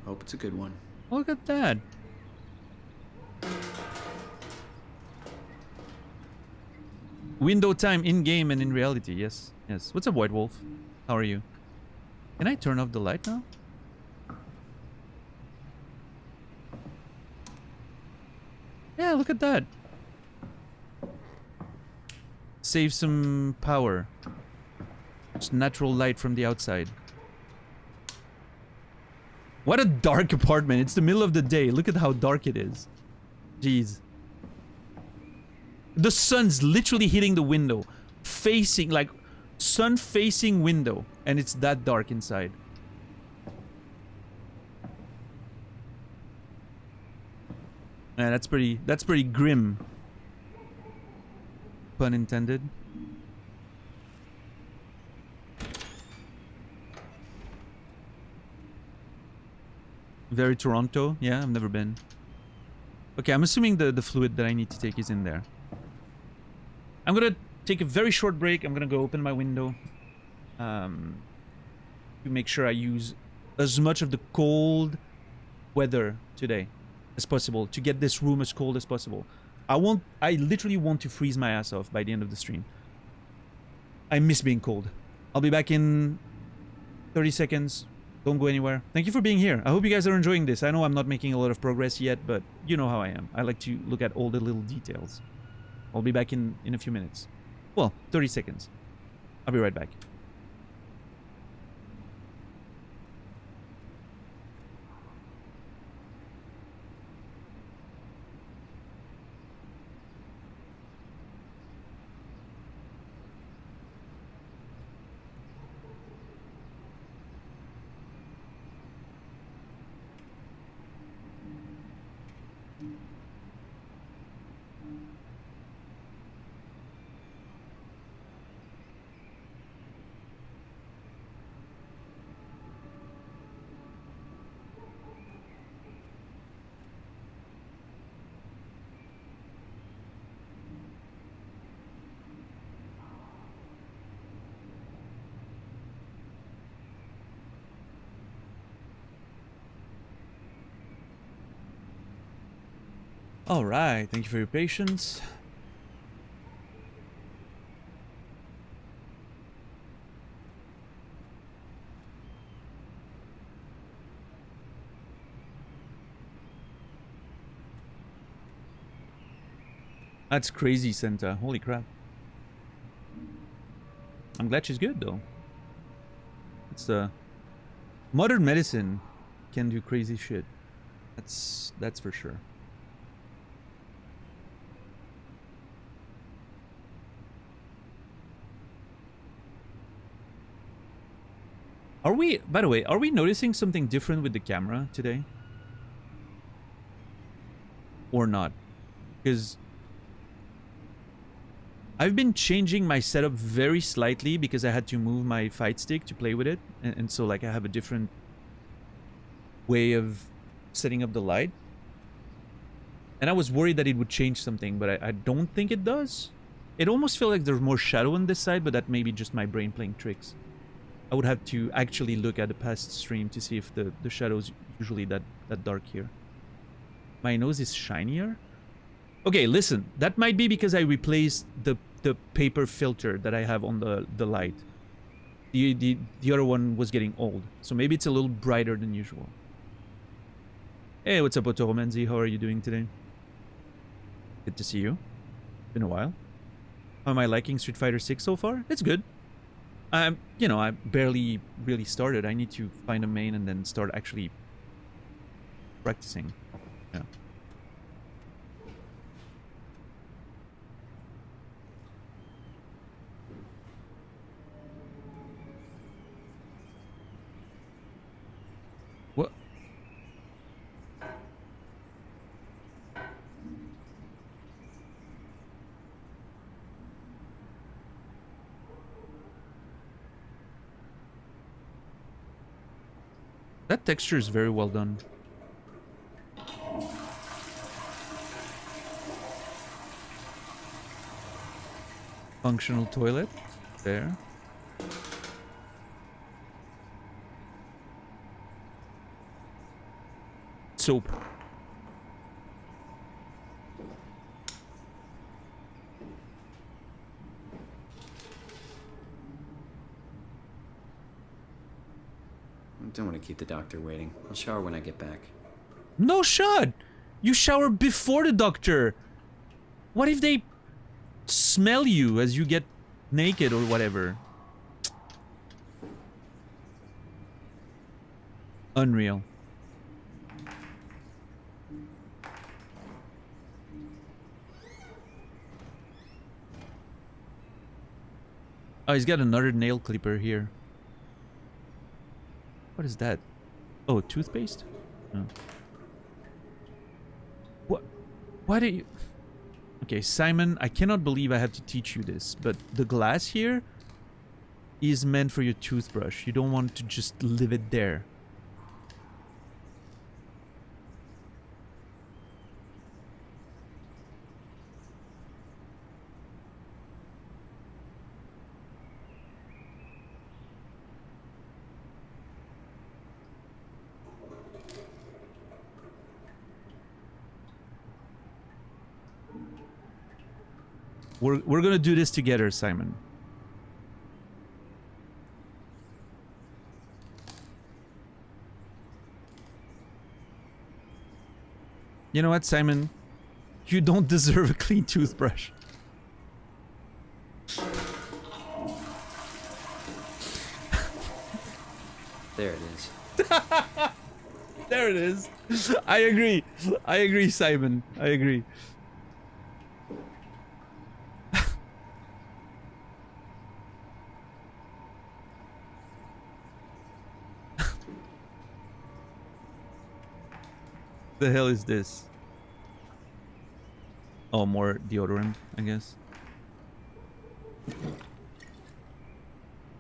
Hope it's a good one. Look at that. Window time in game and in reality. Yes, yes. What's up, White Wolf? How are you? Can I turn off the light now? Yeah, look at that. Save some power. Just natural light from the outside. What a dark apartment. It's the middle of the day. Look at how dark it is. Jeez. The sun's literally hitting the window. Facing, like, sun facing window. And it's that dark inside. Yeah, that's pretty grim. Pun intended. Very Toronto. Yeah, I've never been. Okay, I'm assuming the fluid that I need to take is in there. I'm gonna take a very short break. I'm gonna go open my window. To make sure I use as much of the cold weather today as possible to get this room as cold as possible. I literally want to freeze my ass off by the end of the stream. I miss being cold. I'll be back in 30 seconds. Don't go anywhere. Thank you for being here. I hope you guys are enjoying this. I know I'm not making a lot of progress yet, but you know how I am. I like to look at all the little details. I'll be back in a few minutes. Well, 30 seconds. I'll be right back. All right, thank you for your patience. That's crazy, Senta. Holy crap. I'm glad she's good, though. It's modern medicine can do crazy shit. That's for sure. Are we, by the way, are we noticing something different with the camera today? Or not? Because I've been changing my setup very slightly because I had to move my fight stick to play with it. And so, like, I have a different way of setting up the light. And I was worried that it would change something, but I don't think it does. It almost feels like there's more shadow on this side, but that may be just my brain playing tricks. I would have to actually look at the past stream to see if the shadow's usually that dark here. My nose is shinier? Okay, listen. That might be because I replaced the paper filter that I have on the light. The other one was getting old. So maybe it's a little brighter than usual. Hey, what's up, Otoromenzi? How are you doing today? Good to see you. Been a while. How am I liking Street Fighter 6 so far? It's good. You know, I barely really started. I need to find a main and then start actually practicing. Yeah. What? That texture is very well done. Functional toilet. There. Soap. don't want to keep the doctor waiting. I'll shower when I get back. No shot! You shower before the doctor! What if they smell you as you get naked or whatever? Unreal. Oh, he's got another nail clipper here. What is that? Oh, toothpaste? Oh. What? Why do you... Okay, Simon, I cannot believe I have to teach you this, but the glass here is meant for your toothbrush. You don't want to just leave it there. We're gonna do this together, Simon. You know what, Simon? You don't deserve a clean toothbrush. There it is. There it is. I agree. I agree, Simon. I agree. The hell is this? Oh, more deodorant, I guess.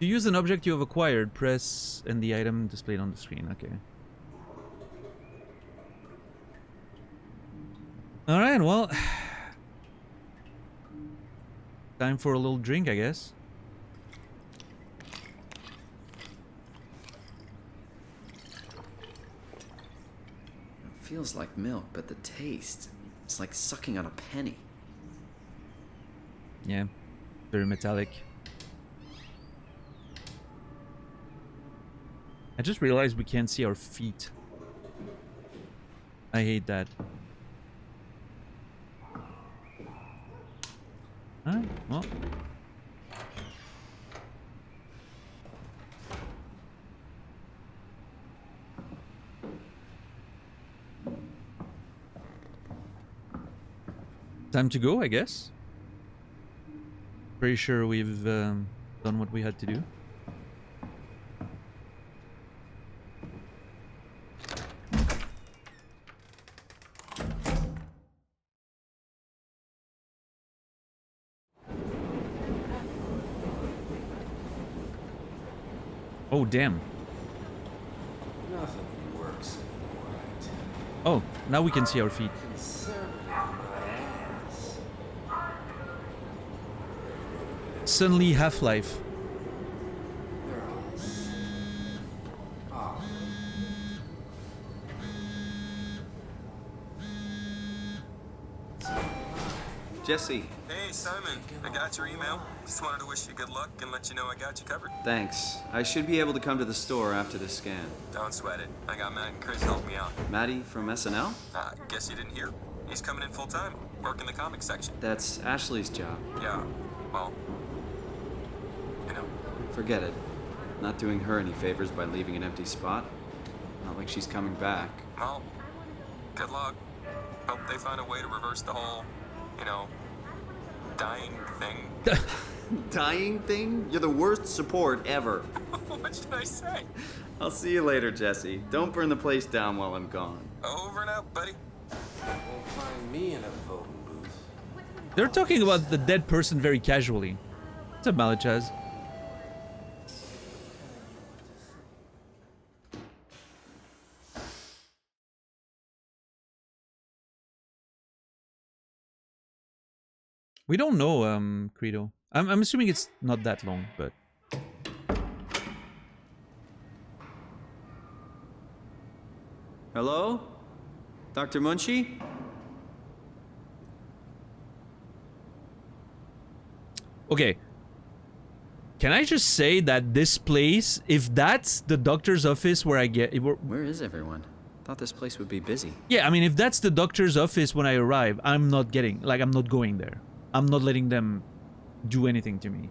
To use an object you have acquired, press and the item displayed on the screen. Okay. Alright, well. Time for a little drink, I guess. Feels like milk, but the taste, it's like sucking on a penny. Yeah, very metallic. I just realized we can't see our feet. I hate that. Alright, well. Time to go, I guess. Pretty sure we've done what we had to do. Oh, damn. Nothing works right. Oh, now we can see our feet. Suddenly Half-Life. Jesse. Hey, Simon. I got your email. Just wanted to wish you good luck and let you know I got you covered. Thanks. I should be able to come to the store after the scan. Don't sweat it. I got Matt and Chris helping me out. Maddie from SNL? Guess you didn't hear? He's coming in full time, working the comics section. That's Ashley's job. Yeah, well, you know. Forget it. Not doing her any favors by leaving an empty spot. Not like she's coming back. Well, good luck. Hope they find a way to reverse the whole, you know, dying thing. Dying thing? You're the worst support ever. What should I say? I'll see you later, Jesse. Don't burn the place down while I'm gone. Over and out, buddy. Won't find me in a voting booth. They're talking about the dead person very casually. What's up, Malachaz? We don't know, Credo. I'm assuming it's not that long, but... Hello? Dr. Munchie? Okay. Can I just say that this place, if that's the doctor's office where I get... Where is everyone? Thought this place would be busy. Yeah, I mean, if that's the doctor's office when I arrive, I'm not getting... Like, I'm not going there. I'm not letting them do anything to me.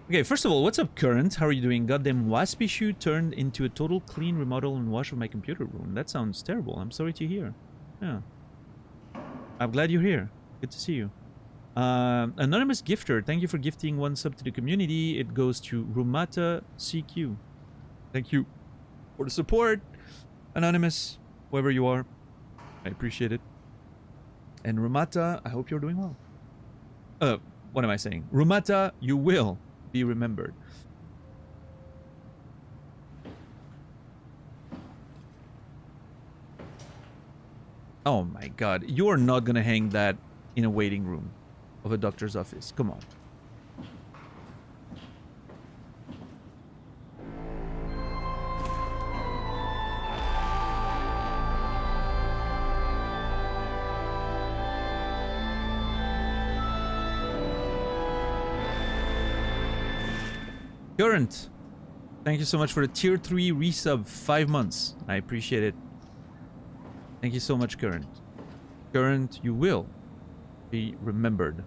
Okay, first of all, what's up, Current? How are you doing? Goddamn wasp issue turned into a total clean remodel and wash of my computer room. That sounds terrible. I'm sorry to hear. Yeah. I'm glad you're here. Good to see you. Anonymous gifter, thank you for gifting one sub to the community. It goes to Rumata CQ. Thank you for the support, Anonymous, whoever you are. I appreciate it. And Rumata, I hope you're doing well. What am I saying? Rumata, you will be remembered. Oh my god, you are not gonna hang that in a waiting room of a doctor's office. Come on. Current, thank you so much for the tier 3 resub, 5 months. I appreciate it. Thank you so much, Current. Current, you will be remembered.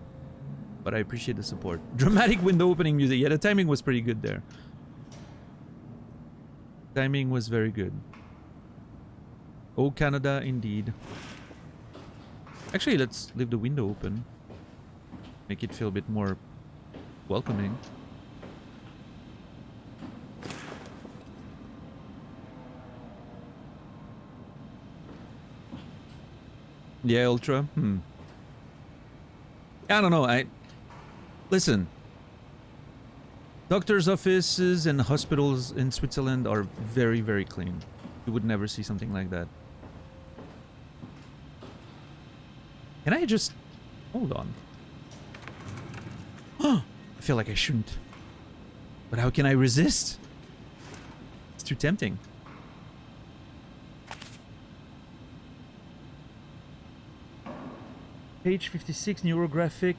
But I appreciate the support. Dramatic window opening music. Yeah, the timing was pretty good there. Timing was very good. Oh, Canada, indeed. Actually, let's leave the window open. Make it feel a bit more welcoming. Yeah, Ultra. I don't know. Listen. Doctors' offices and hospitals in Switzerland are very, very clean. You would never see something like that. Can I just... Hold on. I feel like I shouldn't. But how can I resist? It's too tempting. Page 56, neurographic,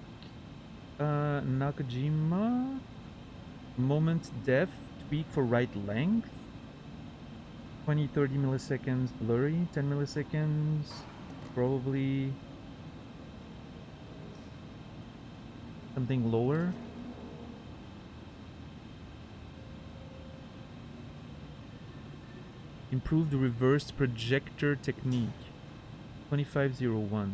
Nakajima, moment depth, tweak for right length, 20-30 milliseconds blurry, 10 milliseconds, probably something lower. Improved reversed projector technique, 2501.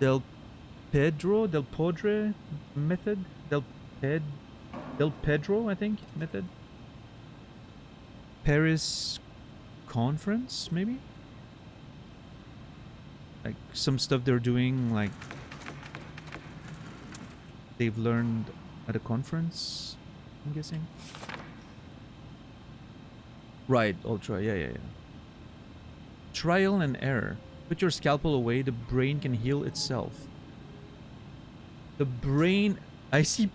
Del Podre method? Del Pedro, I think, method? Paris conference, maybe? Like, some stuff they're doing, like, they've learned at a conference, I'm guessing? Right, Ultra, yeah. Trial and error. Put your scalpel away, the brain can heal itself. The brain... I see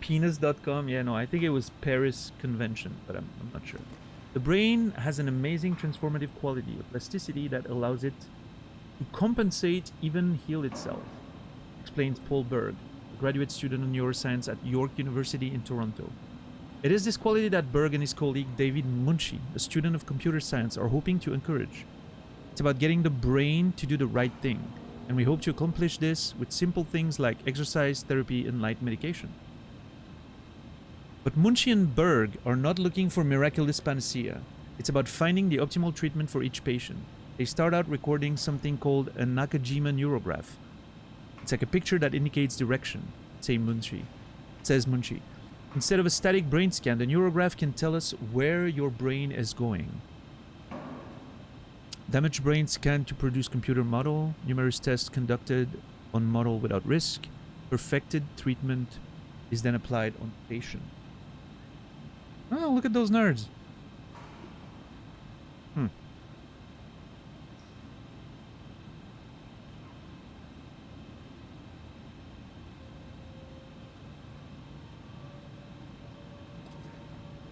penis.com. Yeah, no, I think it was Paris Convention, but I'm not sure. The brain has an amazing transformative quality, a plasticity that allows it to compensate, even heal itself, explains Paul Berg, a graduate student of neuroscience at York University in Toronto. It is this quality that Berg and his colleague David Munshi, a student of computer science, are hoping to encourage. It's about getting the brain to do the right thing, and we hope to accomplish this with simple things like exercise, therapy, and light medication. But Munshi and Berg are not looking for miraculous panacea. It's about finding the optimal treatment for each patient. They start out recording something called a Nakajima neurograph. It's like a picture that indicates direction, says Munshi. Instead of a static brain scan, the neurograph can tell us where your brain is going. Damaged brain scan to produce computer model. Numerous tests conducted on model without risk. Perfected treatment is then applied on patient. Oh, look at those nerds.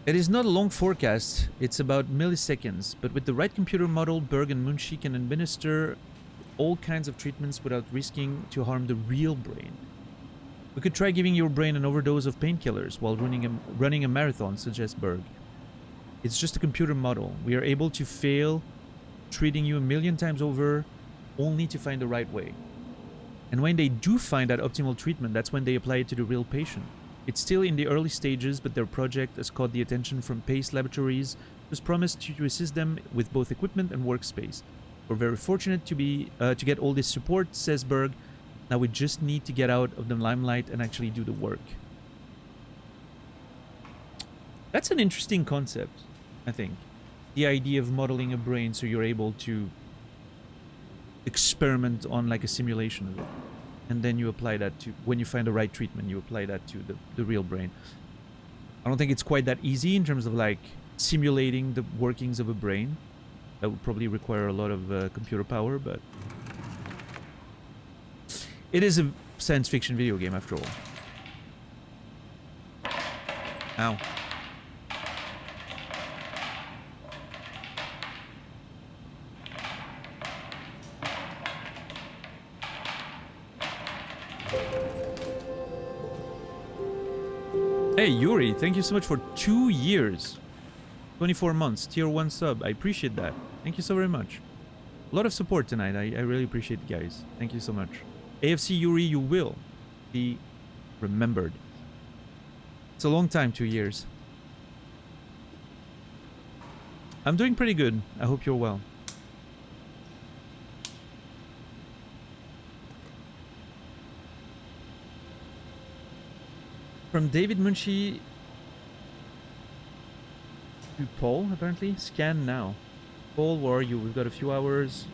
It is not a long forecast, it's about milliseconds, but with the right computer model, Berg and Munshi can administer all kinds of treatments without risking to harm the real brain. We could try giving your brain an overdose of painkillers while running a marathon, suggests Berg. It's just a computer model. We are able to fail treating you a million times over only to find the right way. And when they do find that optimal treatment, that's when they apply it to the real patient. It's still in the early stages, but their project has caught the attention from Pace Laboratories, who's promised to assist them with both equipment and workspace. We're very fortunate to get all this support, says Berg. Now we just need to get out of the limelight and actually do the work. That's an interesting concept, I think. The idea of modeling a brain so you're able to experiment on like a simulation of it. And then you apply that to, when you find the right treatment, you apply that to the real brain. I don't think it's quite that easy in terms of like simulating the workings of a brain. That would probably require a lot of computer power, but it is a science fiction video game after all. Ow. Hey Yuri, thank you so much for 2 years. 24 months, tier 1 sub. I appreciate that. Thank you so very much. A lot of support tonight. I really appreciate it, guys. Thank you so much. AFC Yuri, you will be remembered. It's a long time, 2 years. I'm doing pretty good. I hope you're well. From David Munshi to Paul, apparently. Scan now. Paul, where are you? We've got a few hours.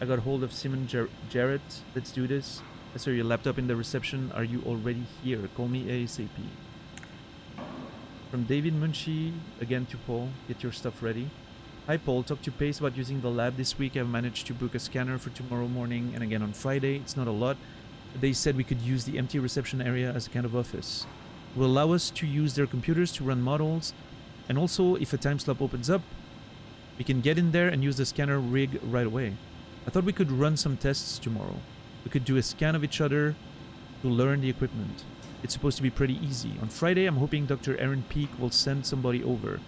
I got hold of Simon Jarrett. Let's do this. I saw your laptop in the reception. Are you already here? Call me ASAP. From David Munshi, again to Paul. Get your stuff ready. Hi Paul, talk to Pace about using the lab this week. I've managed to book a scanner for tomorrow morning and again on Friday. It's not a lot. But they said we could use the empty reception area as a kind of office. It will allow us to use their computers to run models. And also, if a time slot opens up, we can get in there and use the scanner rig right away. I thought we could run some tests tomorrow. We could do a scan of each other to learn the equipment. It's supposed to be pretty easy. On Friday, I'm hoping Dr. Aaron Peak will send somebody over.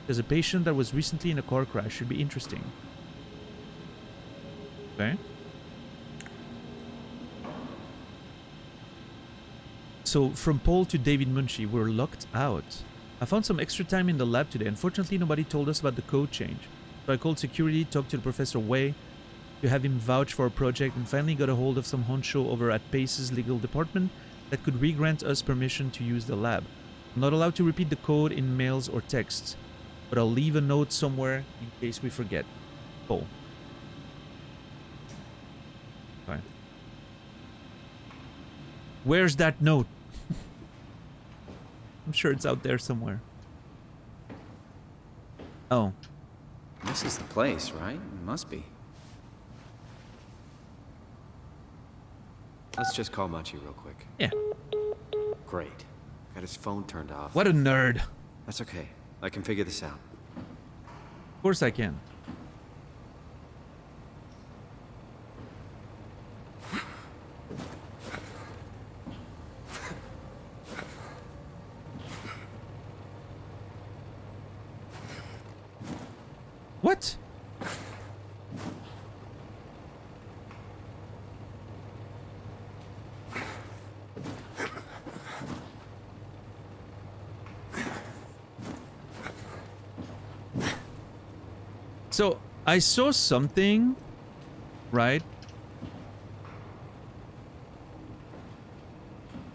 There's a patient that was recently in a car crash. Should be interesting. Okay. So, from Paul to David Munshi, we're locked out. I found some extra time in the lab today. Unfortunately, nobody told us about the code change. So I called security, talked to Professor Wei to have him vouch for our project, and finally got a hold of some honcho over at Pace's legal department that could re-grant us permission to use the lab. I'm not allowed to repeat the code in mails or texts, but I'll leave a note somewhere in case we forget. Paul. Okay. Where's that note? I'm sure it's out there somewhere. Oh. This is the place, right? It must be. Let's just call Machi real quick. Yeah. Great. Got his phone turned off. What a nerd. That's okay. I can figure this out. Of course I can. What? So, I saw something, right?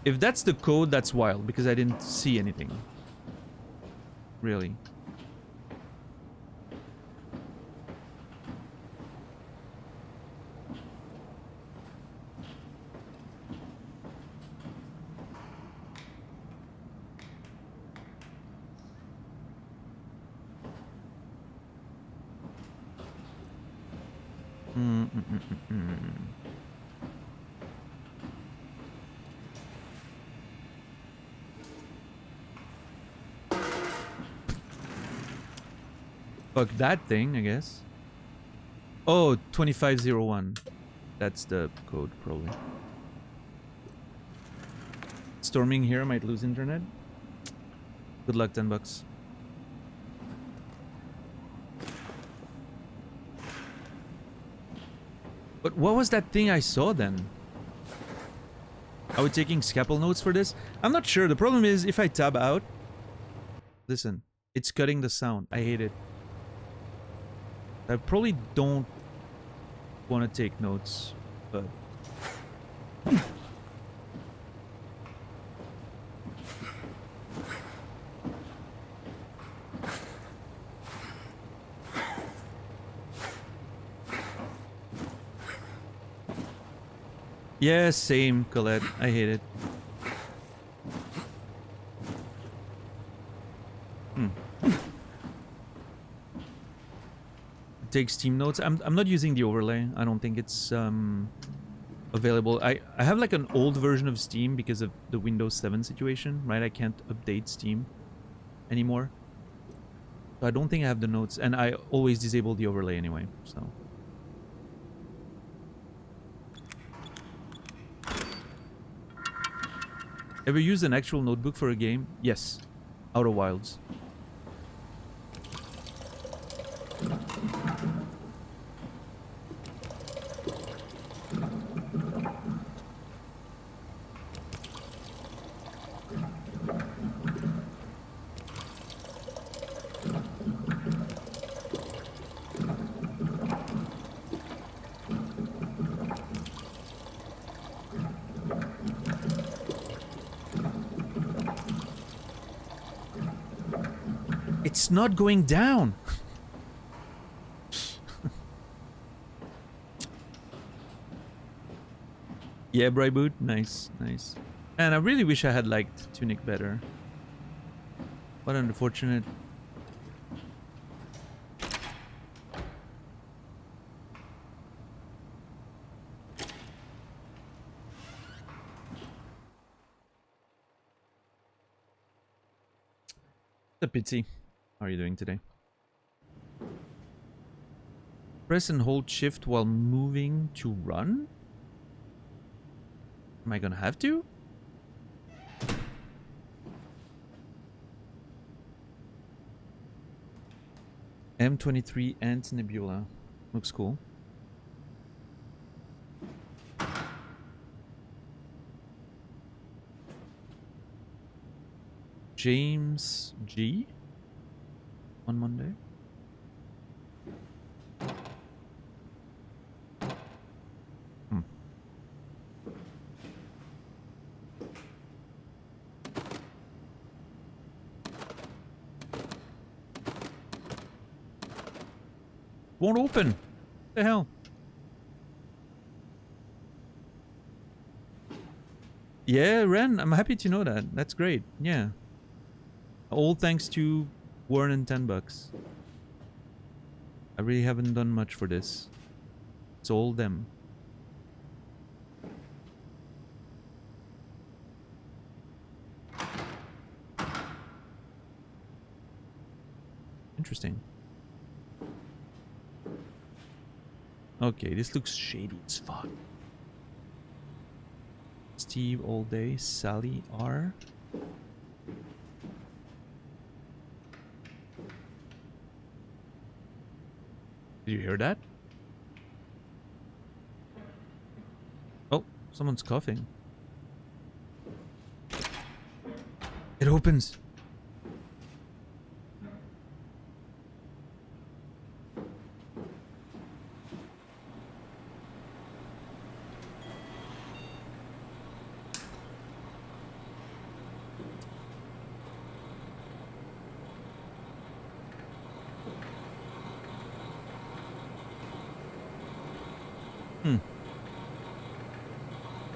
If that's the code, that's wild, because I didn't see anything. Really. Fuck that thing, I guess. Oh, 2501. That's the code, probably. Storming here, might lose internet. Good luck, $10. But what was that thing I saw then? Are we taking scalpel notes for this? I'm not sure. The problem is if I tab out... Listen, it's cutting the sound. I hate it. I probably don't want to take notes, but... Yeah, same, Colette. I hate it. Take Steam notes. I'm not using the overlay. I don't think it's available. I have like an old version of Steam because of the Windows 7 situation, right? I can't update Steam anymore. So I don't think I have the notes, and I always disable the overlay anyway, so... Ever used an actual notebook for a game? Yes. Outer Wilds. It's not going down. Yeah, Bryboot. Nice, nice. And I really wish I had liked Tunic better. What unfortunate. A pity. How are you doing today? Press and hold shift while moving to run? Am I gonna have to? M23 Ant Nebula. Looks cool. James G on Monday. Won't open. What the hell? Yeah, Ren, I'm happy to know that. That's great. Yeah. All thanks to Warren and $10. I really haven't done much for this. It's all them. Interesting. Okay, this looks shady as fuck. Steve all day, Sally R. Did you hear that? Oh, someone's coughing. It opens.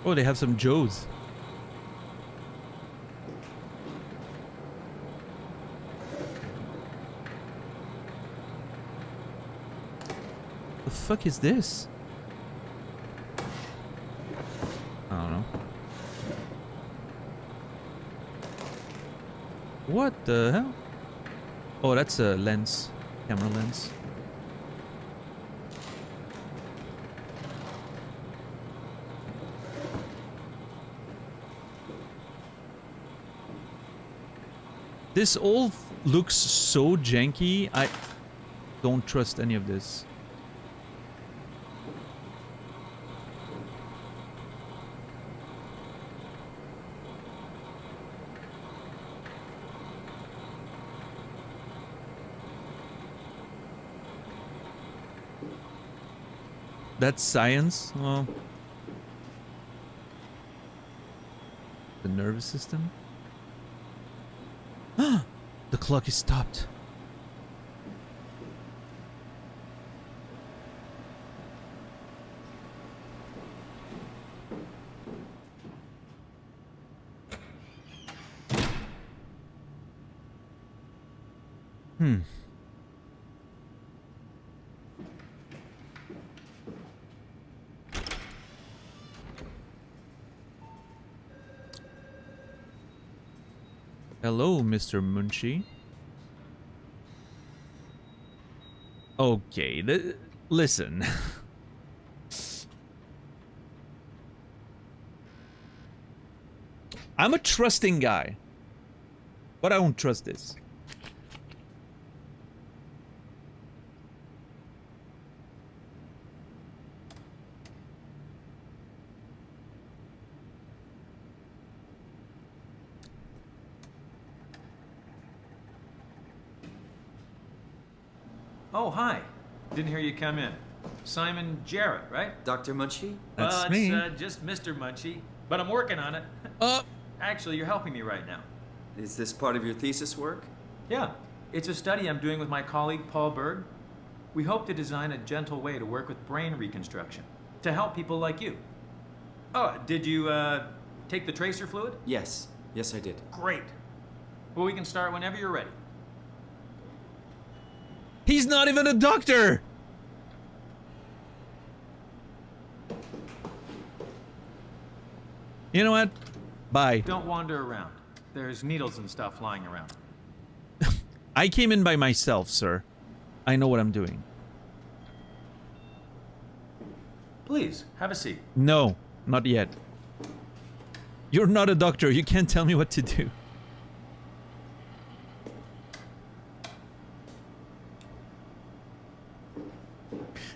Oh, they have some Joes. The fuck is this? I don't know. What the hell? Oh, that's a lens. Camera lens. This all looks so janky. I don't trust any of this. That's science? Well, the nervous system? The clock is stopped. Hello, Mr. Munchie. Okay, listen. I'm a trusting guy, but I don't trust this. Oh, hi. Didn't hear you come in. Simon Jarrett, right? Dr. Munchie? That's me. It's just Mr. Munchie, but I'm working on it. Actually, you're helping me right now. Is this part of your thesis work? Yeah, it's a study I'm doing with my colleague Paul Berg. We hope to design a gentle way to work with brain reconstruction to help people like you. Oh, did you take the tracer fluid? Yes. Yes, I did. Great. Well, we can start whenever you're ready. He's not even a doctor! You know what? Bye. Don't wander around. There's needles and stuff lying around. I came in by myself, sir. I know what I'm doing. Please, have a seat. No, not yet. You're not a doctor. You can't tell me what to do.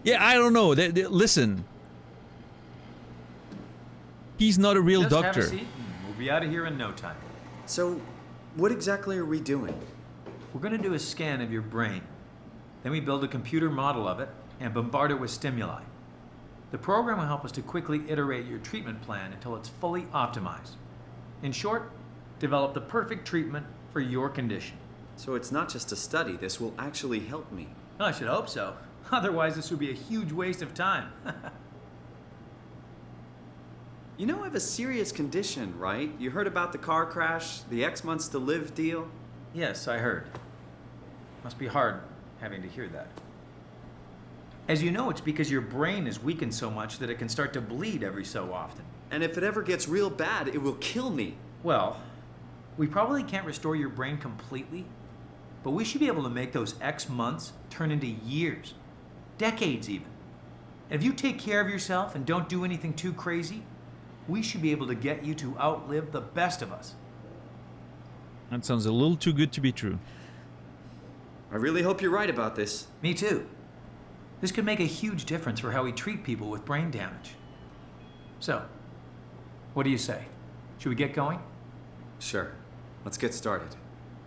Yeah, I don't know. Listen. He's not a real doctor. Just have a seat and we'll be out of here in no time. So, what exactly are we doing? We're going to do a scan of your brain. Then we build a computer model of it and bombard it with stimuli. The program will help us to quickly iterate your treatment plan until it's fully optimized. In short, develop the perfect treatment for your condition. So it's not just a study, this will actually help me. Well, I should hope so. Otherwise, this would be a huge waste of time. You know I have a serious condition, right? You heard about the car crash, the X months to live deal? Yes, I heard. Must be hard having to hear that. As you know, it's because your brain is weakened so much that it can start to bleed every so often. And if it ever gets real bad, it will kill me. Well, we probably can't restore your brain completely, but we should be able to make those X months turn into years, decades even. And if you take care of yourself and don't do anything too crazy, we should be able to get you to outlive the best of us. That sounds a little too good to be true. I really hope you're right about this. Me too. This could make a huge difference for how we treat people with brain damage. So, what do you say? Should we get going? Sure. Let's get started.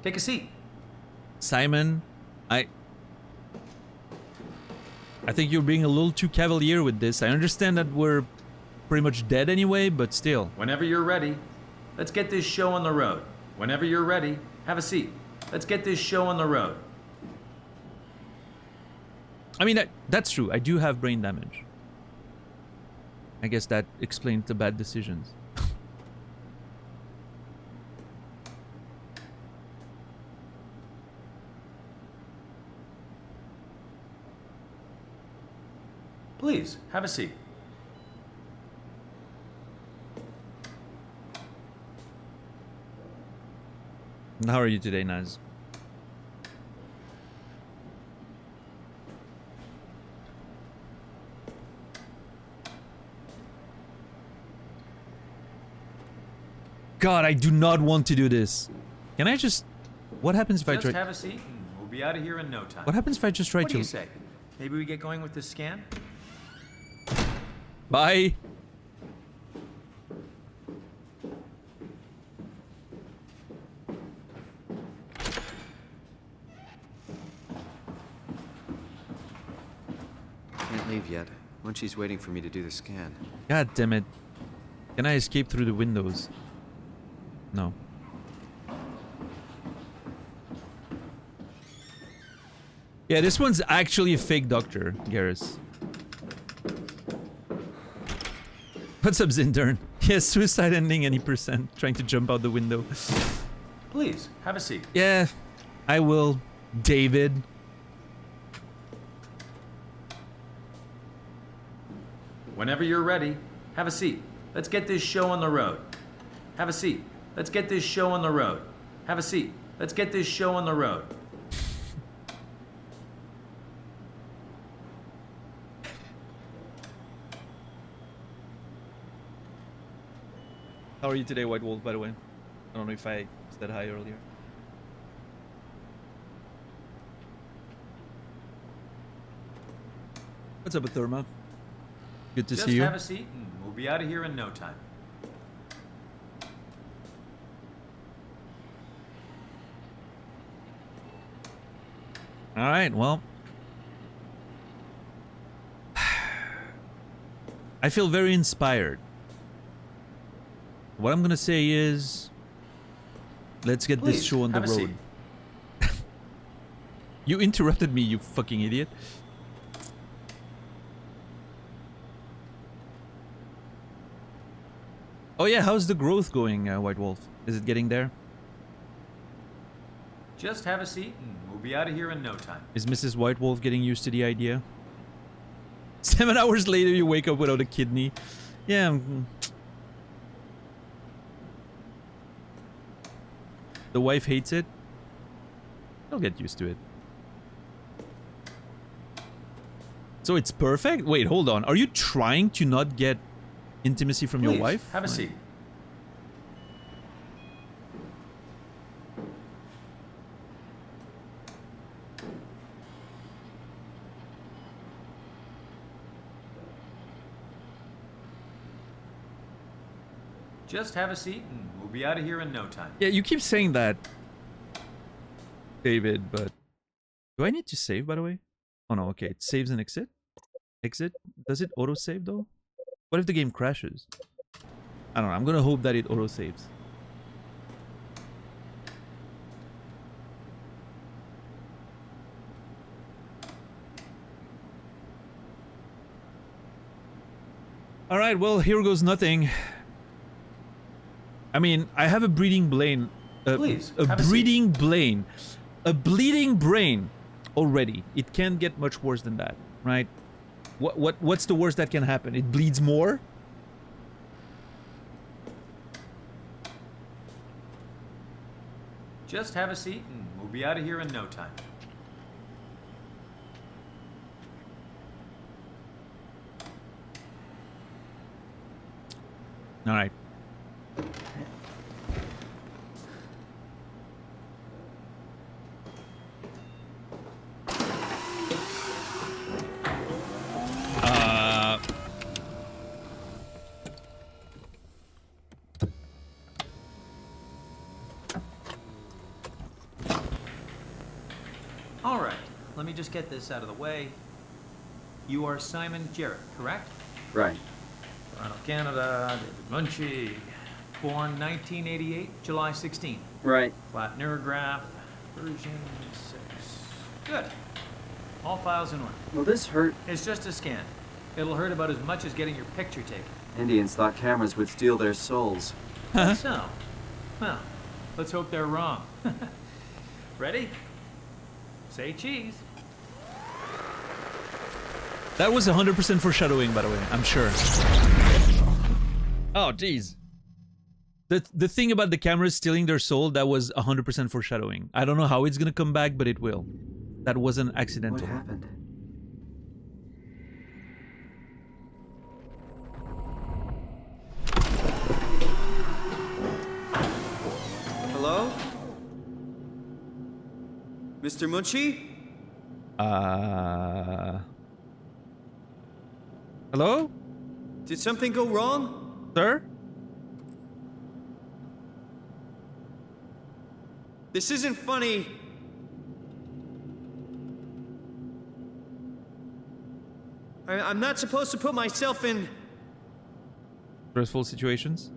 Take a seat. Simon, I think you're being a little too cavalier with this. I understand that we're pretty much dead anyway, but still. Whenever you're ready, let's get this show on the road. Whenever you're ready, have a seat. Let's get this show on the road. I mean, that's true. I do have brain damage. I guess that explains the bad decisions. Please, have a seat. How are you today, Naz? God, I do not want to do this. Can I just... What happens if I Just try... have a seat and we'll be out of here in no time. What happens if I just try What do to... you say? Maybe we get going with this scan? Bye. Can't leave yet. Munchie's waiting for me to do the scan. God damn it. Can I escape through the windows? No. Yeah, this one's actually a fake doctor, Garrus. What's up, Zindern? Yes, suicide ending any percent. Trying to jump out the window. Please, have a seat. Yeah, I will, David. Whenever you're ready, have a seat. Let's get this show on the road. Have a seat. Let's get this show on the road. Have a seat. Let's get this show on the road. How are you today, White Wolf, by the way? I don't know if I said hi earlier. What's up, Atherma? Good to see you. Just have a seat and we'll be out of here in no time. Alright, well. I feel very inspired. What I'm gonna say is... Let's get this Please, show on the have a seat. road. You interrupted me, you fucking idiot. Oh yeah, how's the growth going, White Wolf? Is it getting there? Just have a seat and we'll be out of here in no time. Is Mrs. White Wolf getting used to the idea? 7 hours later, you wake up without a kidney. Yeah. The wife hates it. I'll get used to it. So it's perfect? Wait, hold on. Are you trying to not get intimacy from your Please, wife? have a Like- seat. Just have a seat and we'll be out of here in no time. Yeah, you keep saying that, David, but... Do I need to save, by the way? Oh no, okay. It saves and exit? Exit? Does it auto-save, though? What if the game crashes? I don't know. I'm gonna hope that it auto-saves. Alright, well, here goes nothing. I mean, I have a breeding brain. Please, A have a breeding brain. A bleeding brain already. It can't get much worse than that, right? What's the worst that can happen? It bleeds more? Just have a seat and we'll be out of here in no time. All right. All right, let me just get this out of the way. You are Simon Jarrett, correct? Right. Toronto, Canada, David Munchie. Born 1988, July 16. Right. Flat neurograph, version 6. Good. All files in order. Will this hurt? It's just a scan. It'll hurt about as much as getting your picture taken. Indians thought cameras would steal their souls. So, well, let's hope they're wrong. Ready? Say cheese. That was 100% foreshadowing, by the way. I'm sure. Oh, jeez. The thing about the cameras stealing their soul, that was 100% foreshadowing. I don't know how it's gonna come back, but it will. That wasn't accidental. What happened? Mr. Munchie? Hello? Did something go wrong? Sir? This isn't funny. I'm not supposed to put myself in... Stressful situations?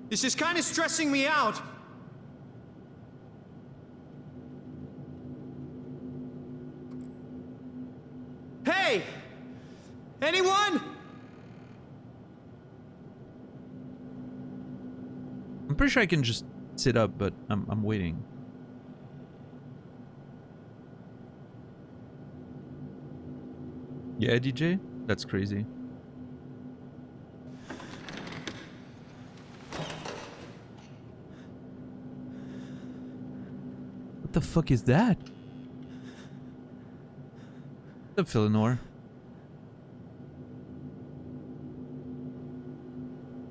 This is kind of stressing me out. Hey! Anyone? I'm pretty sure I can just sit up, but I'm waiting. Yeah, DJ? That's crazy. What the fuck is that? What's up, Philinor?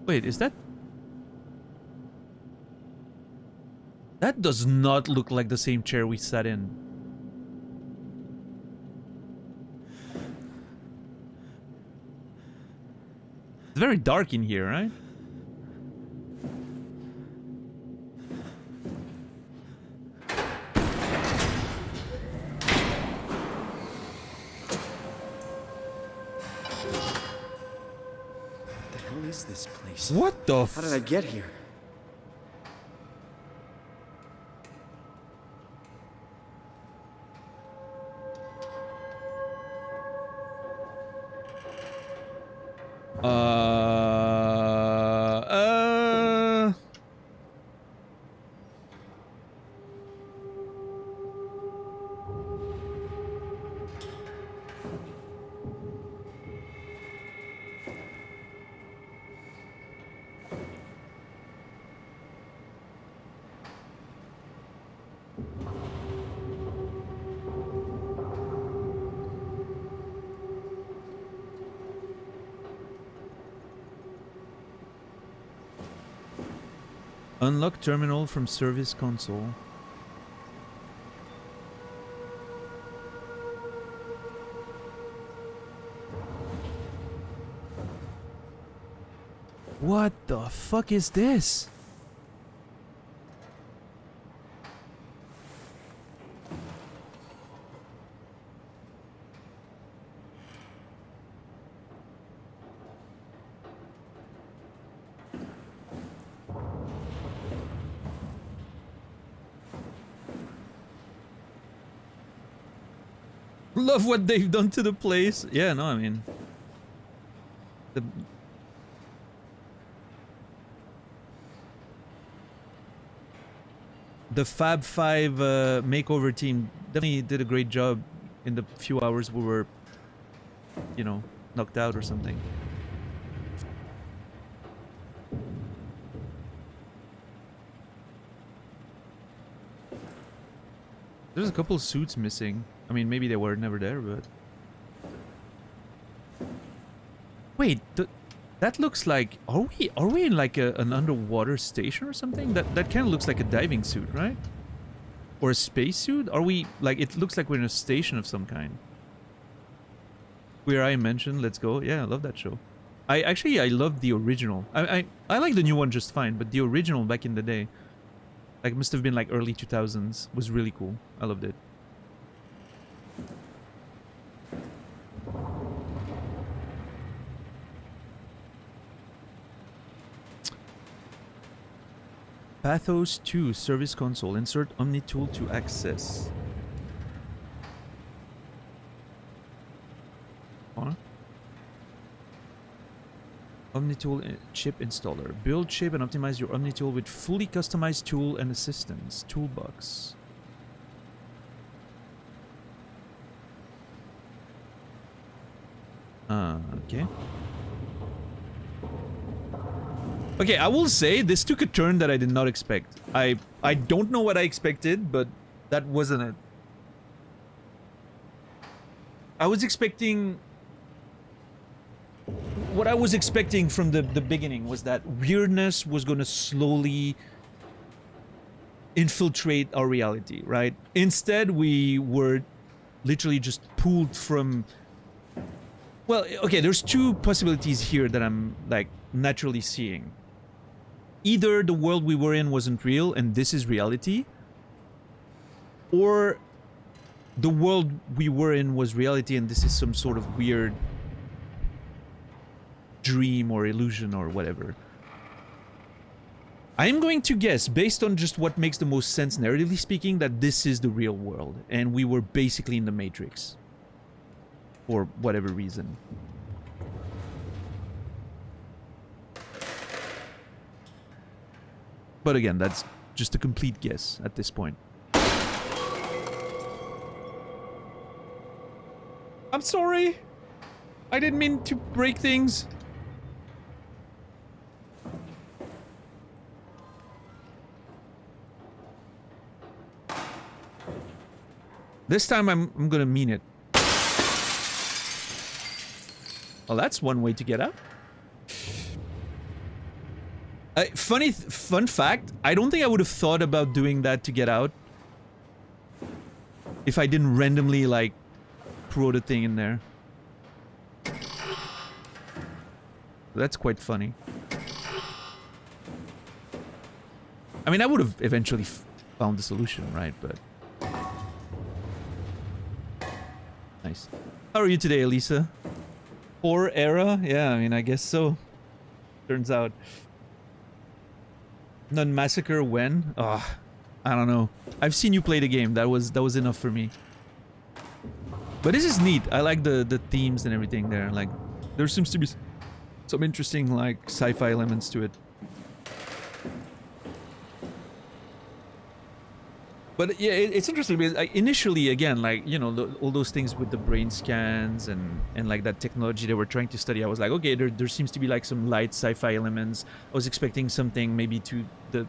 Wait, is that... That does not look like the same chair we sat in. It's very dark in here, right? What the hell is this place? What the How did I get here? Unlock terminal from service console. What the fuck is this? Love what they've done to the place. Yeah, no, I mean... The Fab 5 makeover team definitely did a great job in the few hours we were, you know, knocked out or something. There's a couple suits missing. I mean, maybe they were never there, but... Wait, that looks like... Are we in like an underwater station or something? That kind of looks like a diving suit, right? Or a space suit? Are we... Like, it looks like we're in a station of some kind. Queer Eye mentioned, let's go. Yeah, I love that show. I loved the original. I like the new one just fine, but the original back in the day, like, must have been like early 2000s, was really cool. I loved it. Pathos 2 service console. Insert Omni tool to access. Huh? Omni tool chip installer. Build, shape, and optimize your Omni tool with fully customized tool and assistance. Toolbox. Okay. Okay, I will say this took a turn that I did not expect. I don't know what I expected, but that wasn't it. I was expecting... What I was expecting from the beginning was that weirdness was gonna slowly infiltrate our reality, right? Instead, we were literally just pulled from... Well, okay, there's two possibilities here that I'm, like, naturally seeing. Either the world we were in wasn't real and this is reality, or the world we were in was reality and this is some sort of weird dream or illusion or whatever. I am going to guess, based on just what makes the most sense narratively speaking, that this is the real world and we were basically in the Matrix. For whatever reason. But again, that's just a complete guess at this point. I'm sorry. I didn't mean to break things. This time I'm gonna mean it. Well, that's one way to get out. Fun fact, I don't think I would have thought about doing that to get out if I didn't randomly, like, throw the thing in there. That's quite funny. I mean, I would have eventually found the solution, right? But... Nice. How are you today, Elisa? 4 era? Yeah, I mean, I guess so. Turns out. Nun Massacre when? Ah, I don't know. I've seen you play the game. That was enough for me. But this is neat. I like the themes and everything there. Like, there seems to be some interesting, like, sci-fi elements to it. But yeah, it's interesting because initially, again, like, you know, all those things with the brain scans and like that technology they were trying to study, I was like, okay, there seems to be like some light sci-fi elements. I was expecting something maybe to the,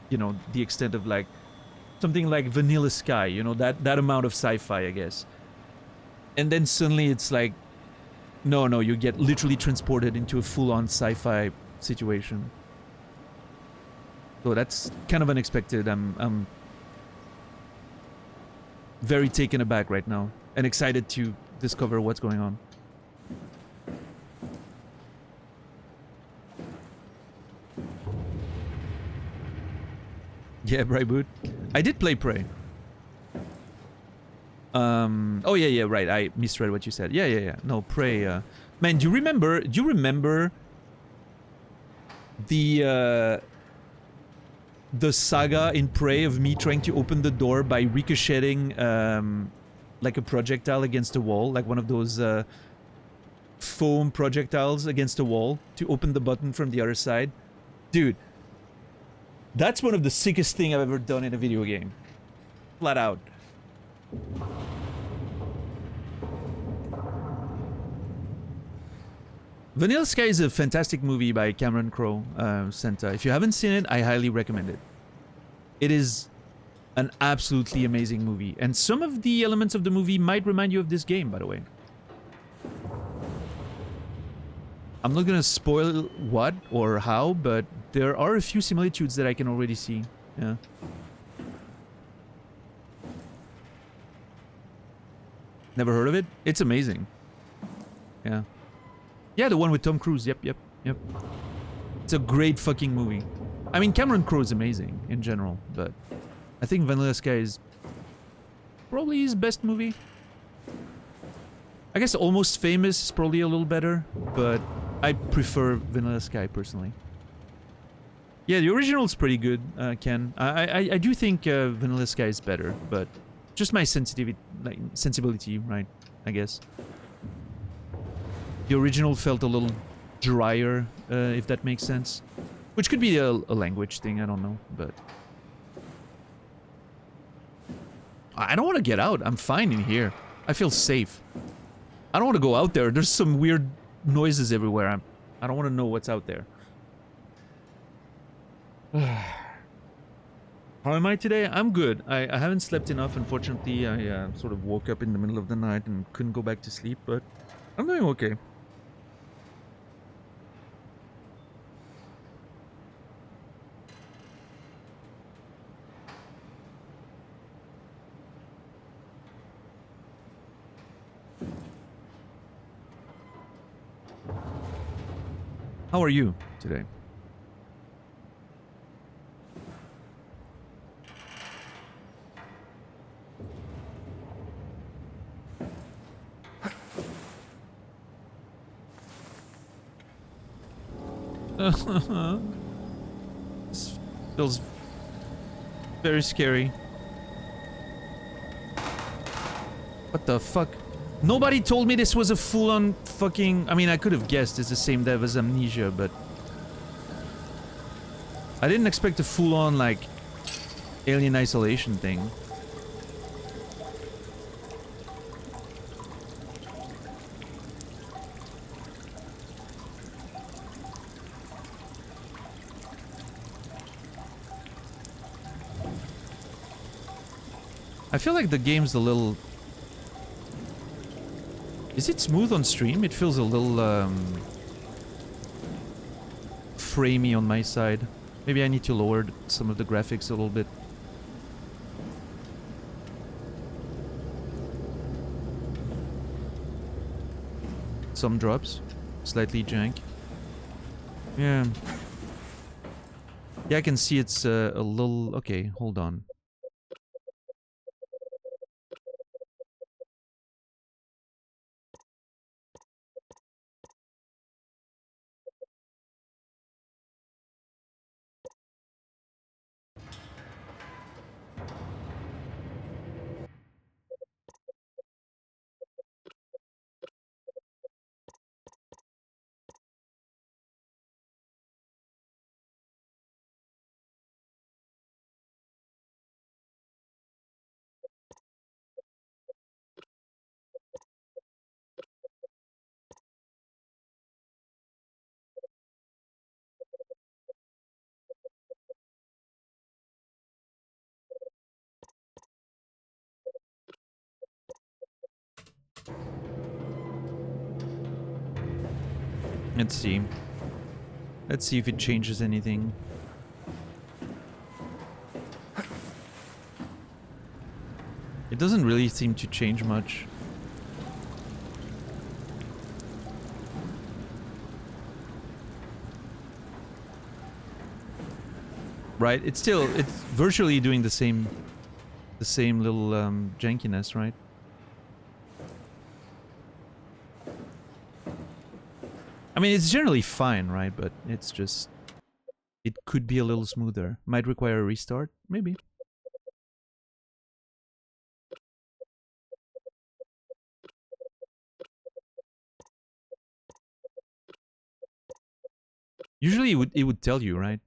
you know, the extent of like something like Vanilla Sky, you know, that amount of sci-fi, I guess. And then suddenly it's like, no, you get literally transported into a full-on sci-fi situation. So that's kind of unexpected. I'm very taken aback right now and excited to discover what's going on. Yeah, Boot. I did play Prey. Oh yeah, right. I misread what you said. Yeah. No, Prey. Man, do you remember the saga in Prey of me trying to open the door by ricocheting like a projectile against a wall, like one of those foam projectiles against a wall to open the button from the other side? Dude, that's one of the sickest thing I've ever done in a video game. Flat out. Vanilla Sky is a fantastic movie by Cameron Crowe, Senta. If you haven't seen it, I highly recommend it. It is an absolutely amazing movie, and some of the elements of the movie might remind you of this game, by the way. I'm not gonna spoil what or how, but there are a few similitudes that I can already see. Yeah. Never heard of it? It's amazing. Yeah. Yeah, the one with Tom Cruise. Yep. It's a great fucking movie. I mean, Cameron Crowe is amazing in general, but I think Vanilla Sky is probably his best movie. I guess Almost Famous is probably a little better, but I prefer Vanilla Sky personally. Yeah, the original's pretty good, Ken. I do think Vanilla Sky is better, but just my sensibility, right? I guess. The original felt a little drier, if that makes sense. Which could be a language thing, I don't know, but... I don't want to get out. I'm fine in here. I feel safe. I don't want to go out there. There's some weird noises everywhere. I don't want to know what's out there. How am I today? I'm good. I haven't slept enough, unfortunately. I sort of woke up in the middle of the night and couldn't go back to sleep, but I'm doing okay. How are you today? This feels very scary. What the fuck? Nobody told me this was a full-on fucking... I mean, I could have guessed it's the same dev as Amnesia, but... I didn't expect a full-on, like, alien isolation thing. I feel like the game's a little... Is it smooth on stream? It feels a little, framey on my side. Maybe I need to lower some of the graphics a little bit. Some drops. Slightly jank. Yeah. Yeah, I can see it's a little... Okay, hold on. Let's see. Let's see if it changes anything. It doesn't really seem to change much. Right, it's virtually doing the same little jankiness, right? I mean, it's generally fine, right? But it's just... It could be a little smoother. Might require a restart, maybe. Usually it would tell you, right?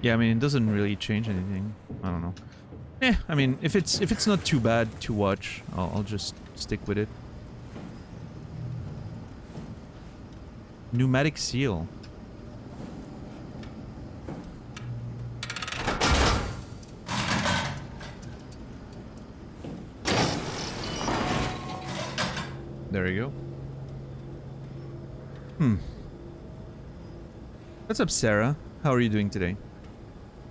Yeah, I mean, it doesn't really change anything. I don't know. I mean, if it's not too bad to watch, I'll just stick with it. Pneumatic seal. There you go. What's up, Sarah? How are you doing today?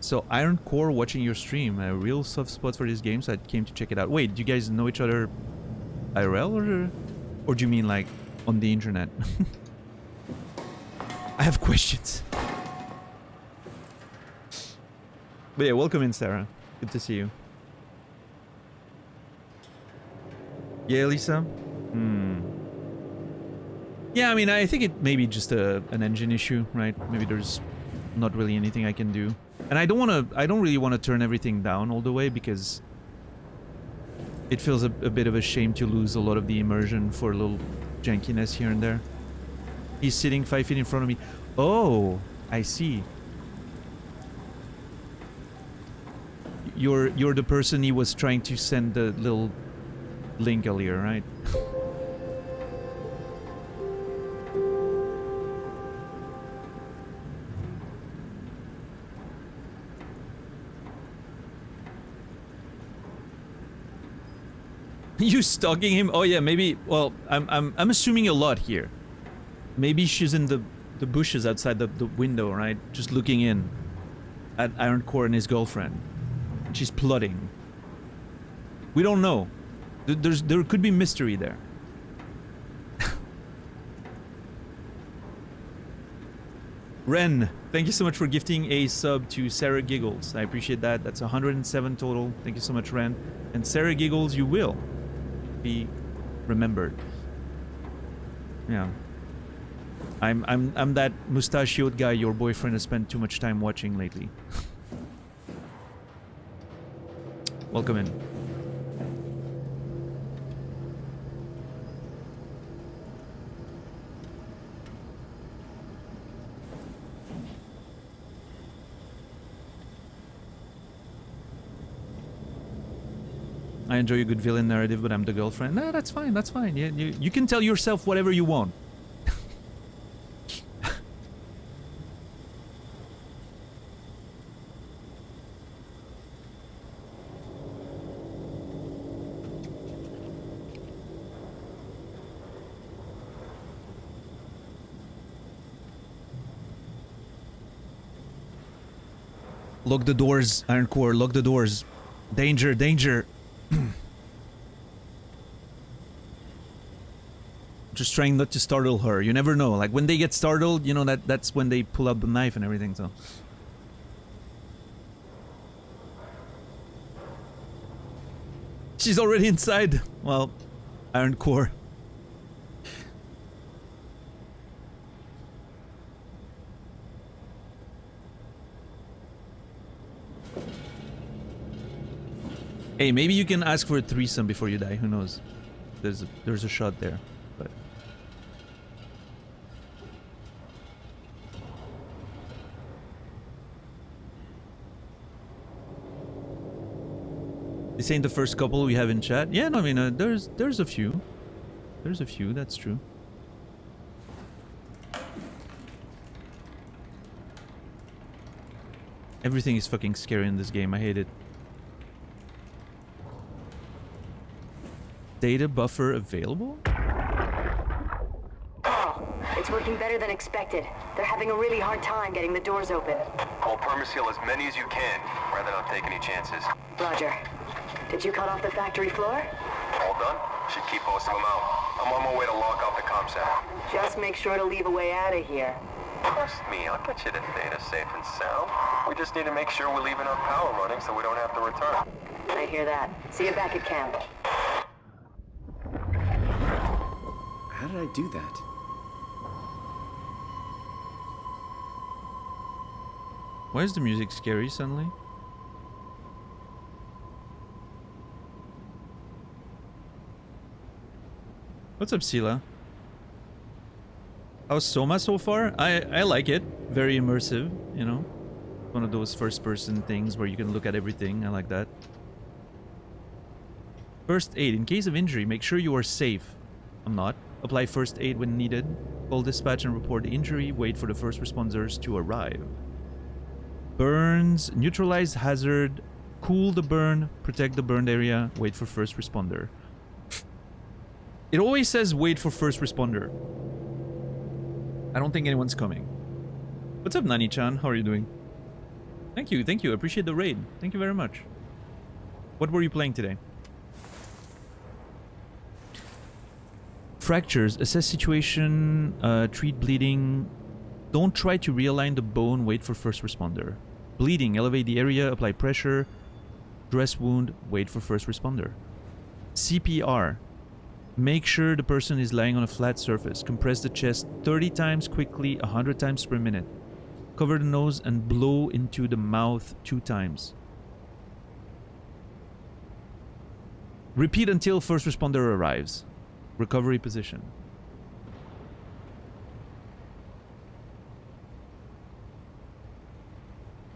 So, Iron Core watching your stream. A real soft spot for this game, so I came to check it out. Wait, do you guys know each other IRL, or do you mean, like, on the internet? I have questions. But yeah, welcome in, Sarah. Good to see you. Yeah, Lisa? Yeah, I mean, I think it may be just an engine issue, right? Maybe there's not really anything I can do. And I don't really want to turn everything down all the way, because it feels a bit of a shame to lose a lot of the immersion for a little jankiness here and there. He's sitting 5 feet in front of me. Oh, I see. You're the person he was trying to send the little link earlier, right? You stalking him? Oh yeah, maybe. Well, I'm assuming a lot here. Maybe she's in the the bushes outside the window, right? Just looking in at Ironcore and his girlfriend. And she's plotting. We don't know. There could be mystery there. Ren, thank you so much for gifting a sub to Sarah Giggles. I appreciate that. That's 107 total. Thank you so much, Ren. And Sarah Giggles, you will be remembered. Yeah. I'm that mustachioed guy your boyfriend has spent too much time watching lately. Welcome in. I enjoy a good villain narrative, but I'm the girlfriend. Nah, that's fine, that's fine. You can tell yourself whatever you want. Lock the doors, Ironcore, lock the doors. Danger, danger. Just trying not to startle her. You never know. Like when they get startled, you know, that's when they pull out the knife and everything, so. She's already inside. Well, Ironcore. Hey, maybe you can ask for a threesome before you die. Who knows? There's a shot there, but this ain't the first couple we have in chat. Yeah, no, I mean, there's a few. There's a few. That's true. Everything is fucking scary in this game. I hate it. Data buffer available? Oh, it's working better than expected. They're having a really hard time getting the doors open. Call Permaseal as many as you can, rather than take any chances. Roger. Did you cut off the factory floor? All done? Should keep most of them out. I'm on my way to lock off the comm center. Just make sure to leave a way out of here. Trust me, I'll get you to data safe and sound. We just need to make sure we're leaving our power running so we don't have to return. I hear that. See you back at camp. How did I do that? Why is the music scary suddenly? What's up, Sela? How's Soma so far? I like it. Very immersive, you know? One of those first-person things where you can look at everything. I like that. First aid. In case of injury, make sure you are safe. I'm not. Apply first aid when needed. Call dispatch and report the injury. Wait for the first responders to arrive. Burns. Neutralize hazard. Cool the burn. Protect the burned area. Wait for first responder. It always says wait for first responder. I don't think anyone's coming. What's up, Nani-chan? How are you doing? Thank you, thank you. I appreciate the raid. Thank you very much. What were you playing today? Fractures. Assess situation. Treat bleeding. Don't try to realign the bone. Wait for first responder. Bleeding. Elevate the area. Apply pressure. Dress wound. Wait for first responder. CPR. Make sure the person is lying on a flat surface. Compress the chest 30 times quickly, 100 times per minute. Cover the nose and blow into the mouth 2 times. Repeat until first responder arrives. Recovery position.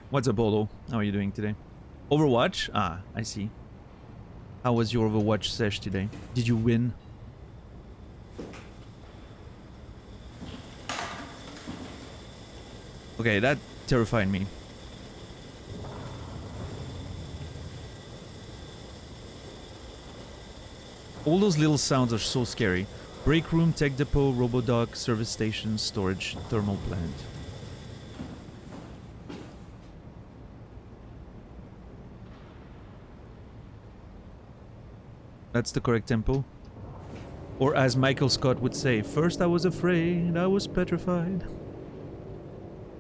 What's up, Bolo? How are you doing today? Overwatch? Ah, I see. How was your Overwatch sesh today? Did you win? Okay, that terrified me. All those little sounds are so scary. Break room, tech depot, robodock, service station, storage, thermal plant. That's the correct tempo. Or as Michael Scott would say, first I was afraid, I was petrified.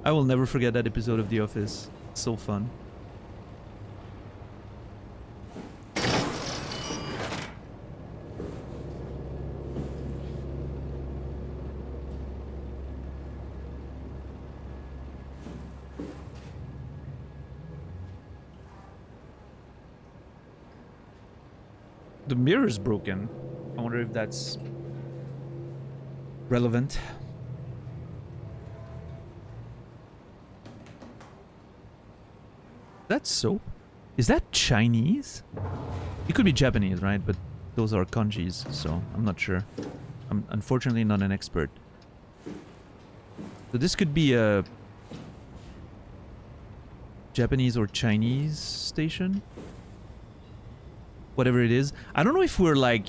I will never forget that episode of The Office. It's so fun. The mirror's broken. I wonder if that's relevant. That's soap? Is that Chinese? It could be Japanese, right? But those are kanjis, so I'm not sure. I'm unfortunately not an expert. So this could be a Japanese or Chinese station? Whatever it is. I don't know if we're like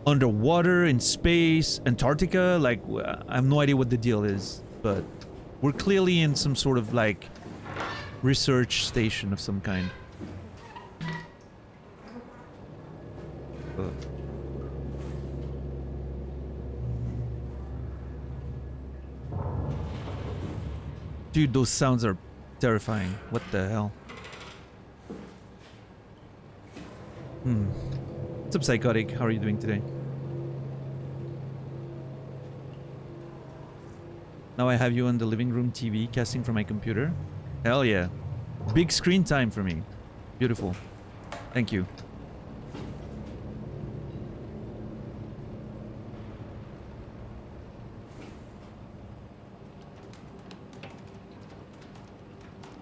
underwater, in space, Antarctica. Like, I have no idea what the deal is. But we're clearly in some sort of like research station of some kind. Dude, those sounds are terrifying. What the hell? What's up, Psychotic? How are you doing today? Now I have you on the living room TV, casting from my computer. Hell yeah. Big screen time for me. Beautiful. Thank you.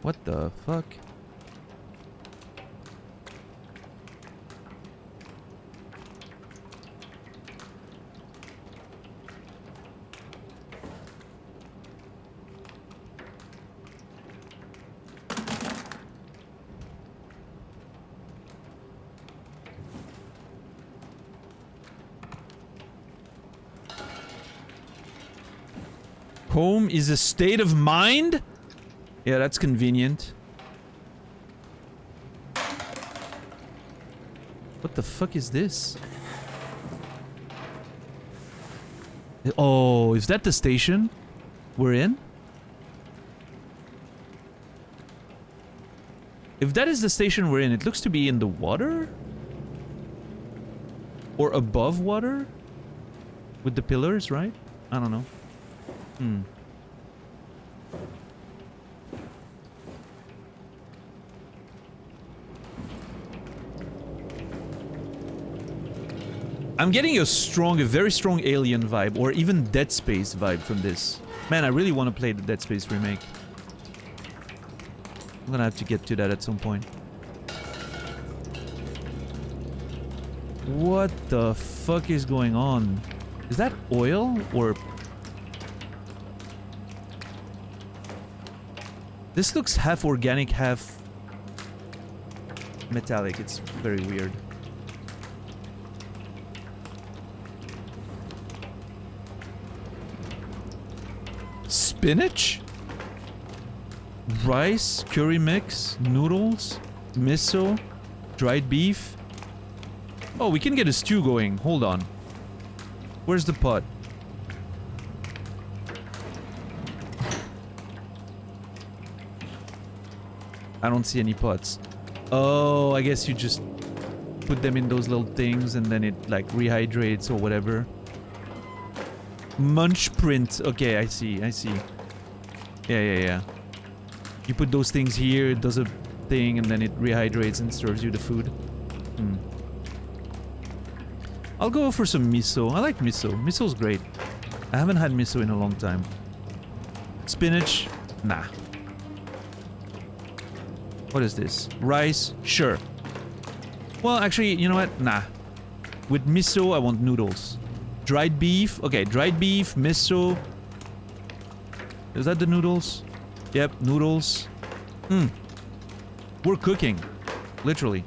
What the fuck? Home is a state of mind? Yeah, that's convenient. What the fuck is this? Oh, is that the station we're in? If that is the station we're in, it looks to be in the water? Or above water? With the pillars, right? I don't know. I'm getting a very strong Alien vibe, or even Dead Space vibe from this. Man, I really want to play the Dead Space remake. I'm gonna have to get to that at some point. What the fuck is going on? Is that oil, or... This looks half organic, half metallic. It's very weird. Spinach? Rice, curry mix, noodles, miso, dried beef. Oh, we can get a stew going. Hold on. Where's the pot? I don't see any pots. Oh, I guess you just put them in those little things and then it like rehydrates or whatever. Munch print. Okay, I see. Yeah. You put those things here, it does a thing, and then it rehydrates and serves you the food. I'll go for some miso. I like miso. Miso's great. I haven't had miso in a long time. Spinach? Nah. What is this? Rice? Sure. Well, actually, you know what? Nah. With miso, I want noodles. Dried beef? Okay, dried beef, miso. Is that the noodles? Yep, noodles. We're cooking. Literally.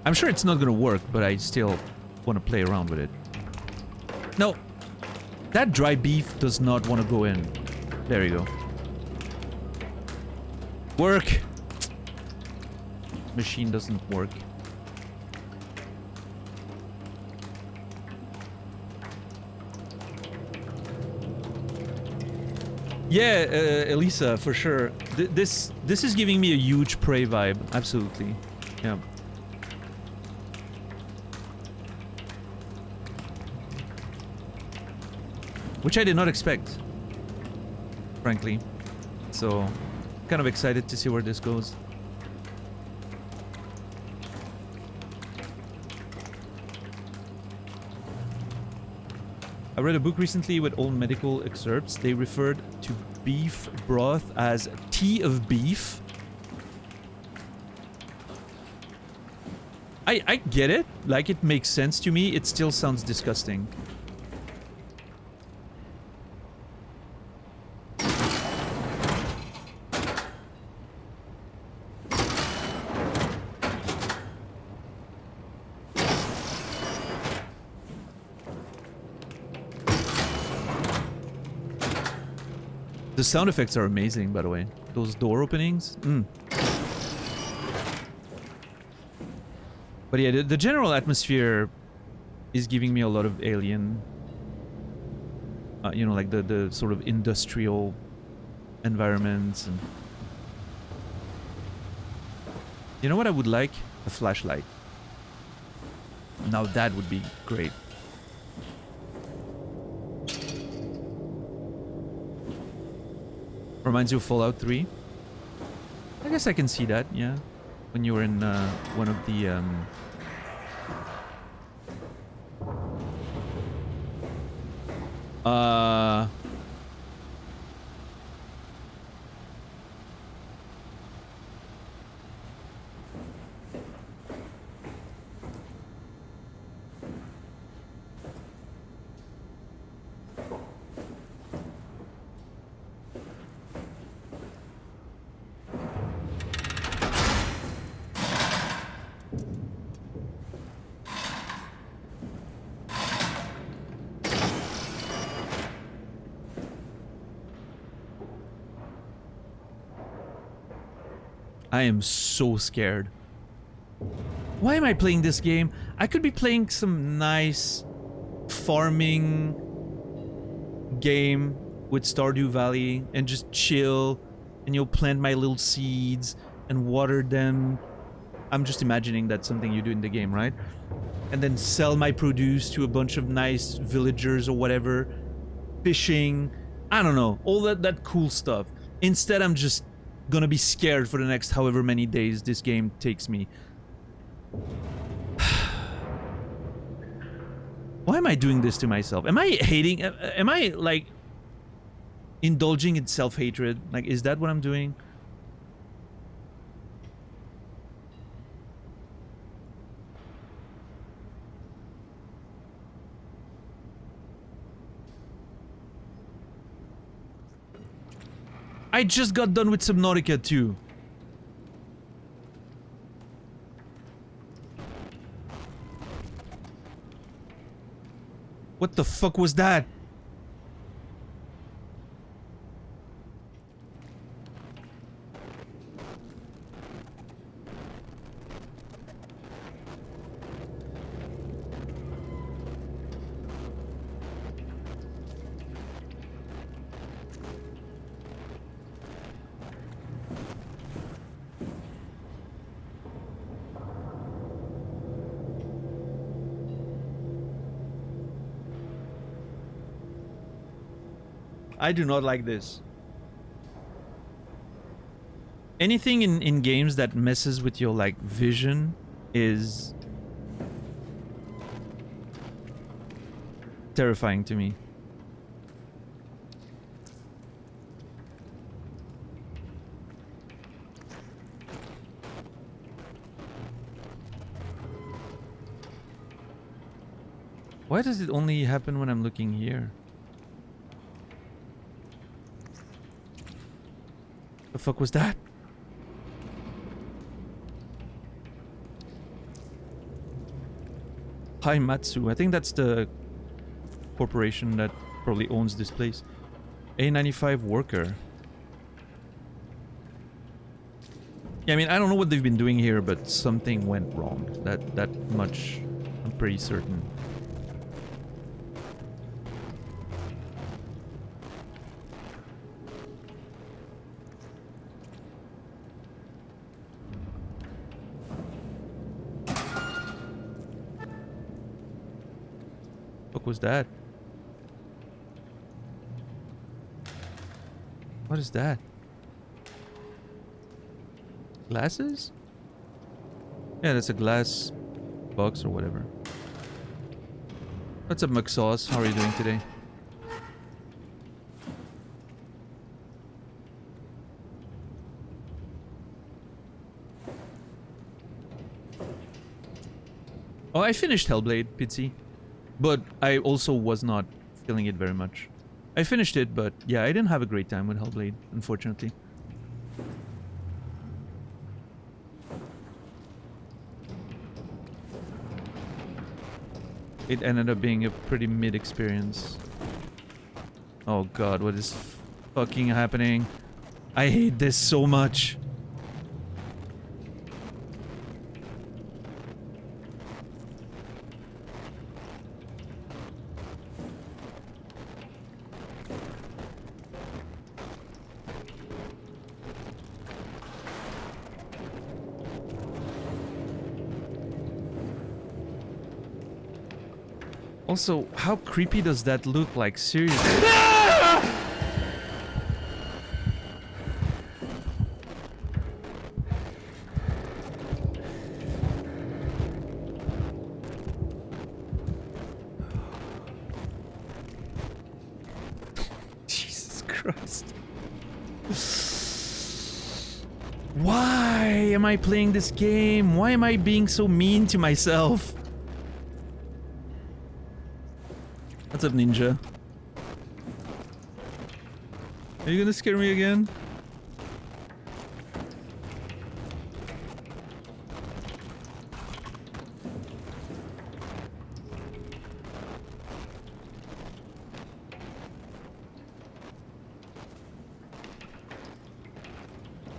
I'm sure it's not gonna work, but I still want to play around with it. No, that dry beef does not want to go in. There you go. Work. Machine doesn't work. Yeah, Elisa, for sure. This is giving me a huge Prey vibe. Absolutely. Yeah. Which I did not expect, frankly. So, kind of excited to see where this goes. I read a book recently with old medical excerpts. They referred to beef broth as tea of beef. I get it. Like, it makes sense to me. It still sounds disgusting. The sound effects are amazing, by the way. Those door openings. But yeah, the general atmosphere is giving me a lot of Alien. You know, like the sort of industrial environments. And you know what I would like? A flashlight. Now that would be great. Reminds you of Fallout 3. I guess I can see that, yeah. When you were in one of the I am so scared. Why am I playing this game? I could be playing some nice farming game with Stardew Valley and just chill, and you'll plant my little seeds and water them. I'm just imagining that's something you do in the game, right? And then sell my produce to a bunch of nice villagers or whatever. Fishing. I don't know. All that cool stuff. Instead, I'm just gonna be scared for the next however many days this game takes me. Why am I doing this to myself? Am I hating? Am I, like, indulging in self-hatred? Like, is that what I'm doing? I just got done with Subnautica 2. What the fuck was that? I do not like this. Anything in games that messes with your, like, vision is terrifying to me. Why does it only happen when I'm looking here? The fuck was that? Haimatsu. I think that's the corporation that probably owns this place. A95 worker. Yeah, I mean, I don't know what they've been doing here, but something went wrong. That much, I'm pretty certain. What was that? What is that? Glasses? Yeah, that's a glass box or whatever. What's up, McSauce? How are you doing today? Oh, I finished Hellblade, Pitsy. But I also was not feeling it very much. I finished it, but yeah, I didn't have a great time with Hellblade, unfortunately. It ended up being a pretty mid experience. Oh god, what is fucking happening? I hate this so much. Also, how creepy does that look like? Seriously. Jesus Christ. Why am I playing this game? Why am I being so mean to myself? What's up, Ninja? Are you gonna scare me again?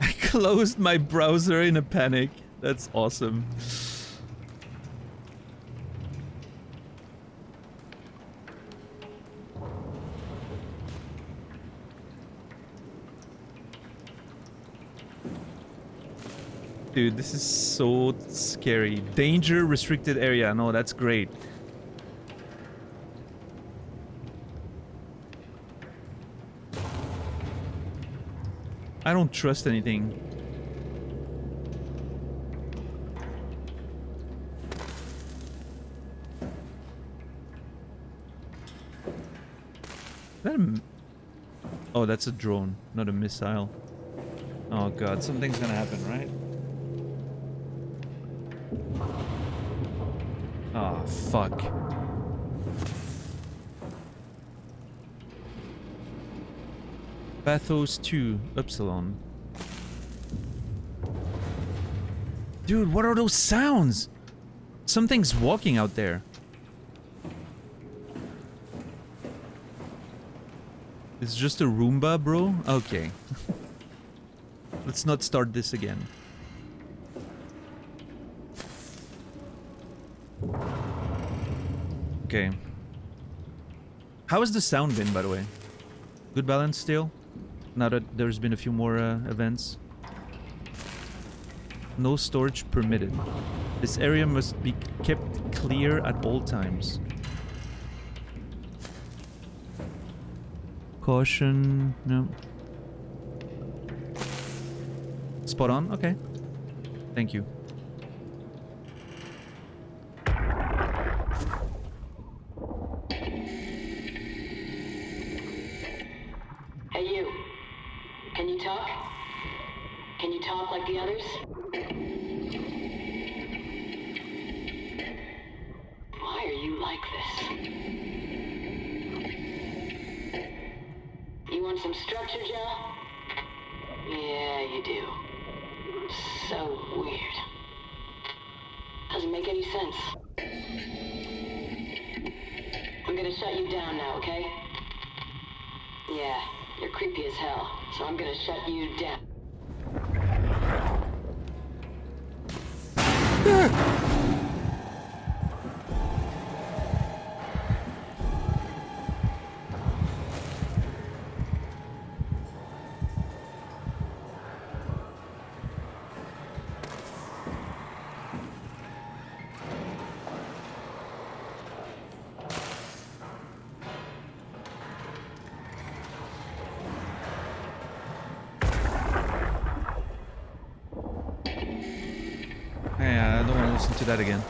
I closed my browser in a panic. That's awesome. Dude, this is so scary. Danger restricted area. No, that's great. I don't trust anything. Is that a... Oh, that's a drone, not a missile. Oh god, something's gonna happen, right? Oh, fuck. Pathos 2, Upsilon. Dude, what are those sounds? Something's walking out there. It's just a Roomba, bro? Okay. Let's not start this again. Okay. How has the sound been, by the way? Good balance still? Now that there's been a few more events. No storage permitted. This area must be kept clear at all times. Caution... no. Spot on? Okay. Thank you. Hey, you. Can you talk? Can you talk like the others? Why are you like this? You want some structure, Joe? Yeah, you do. So weird. Doesn't make any sense. gonna shut you down now, okay? Yeah, you're creepy as hell, so I'm gonna shut you down. Yeah, I don't want to listen to that again.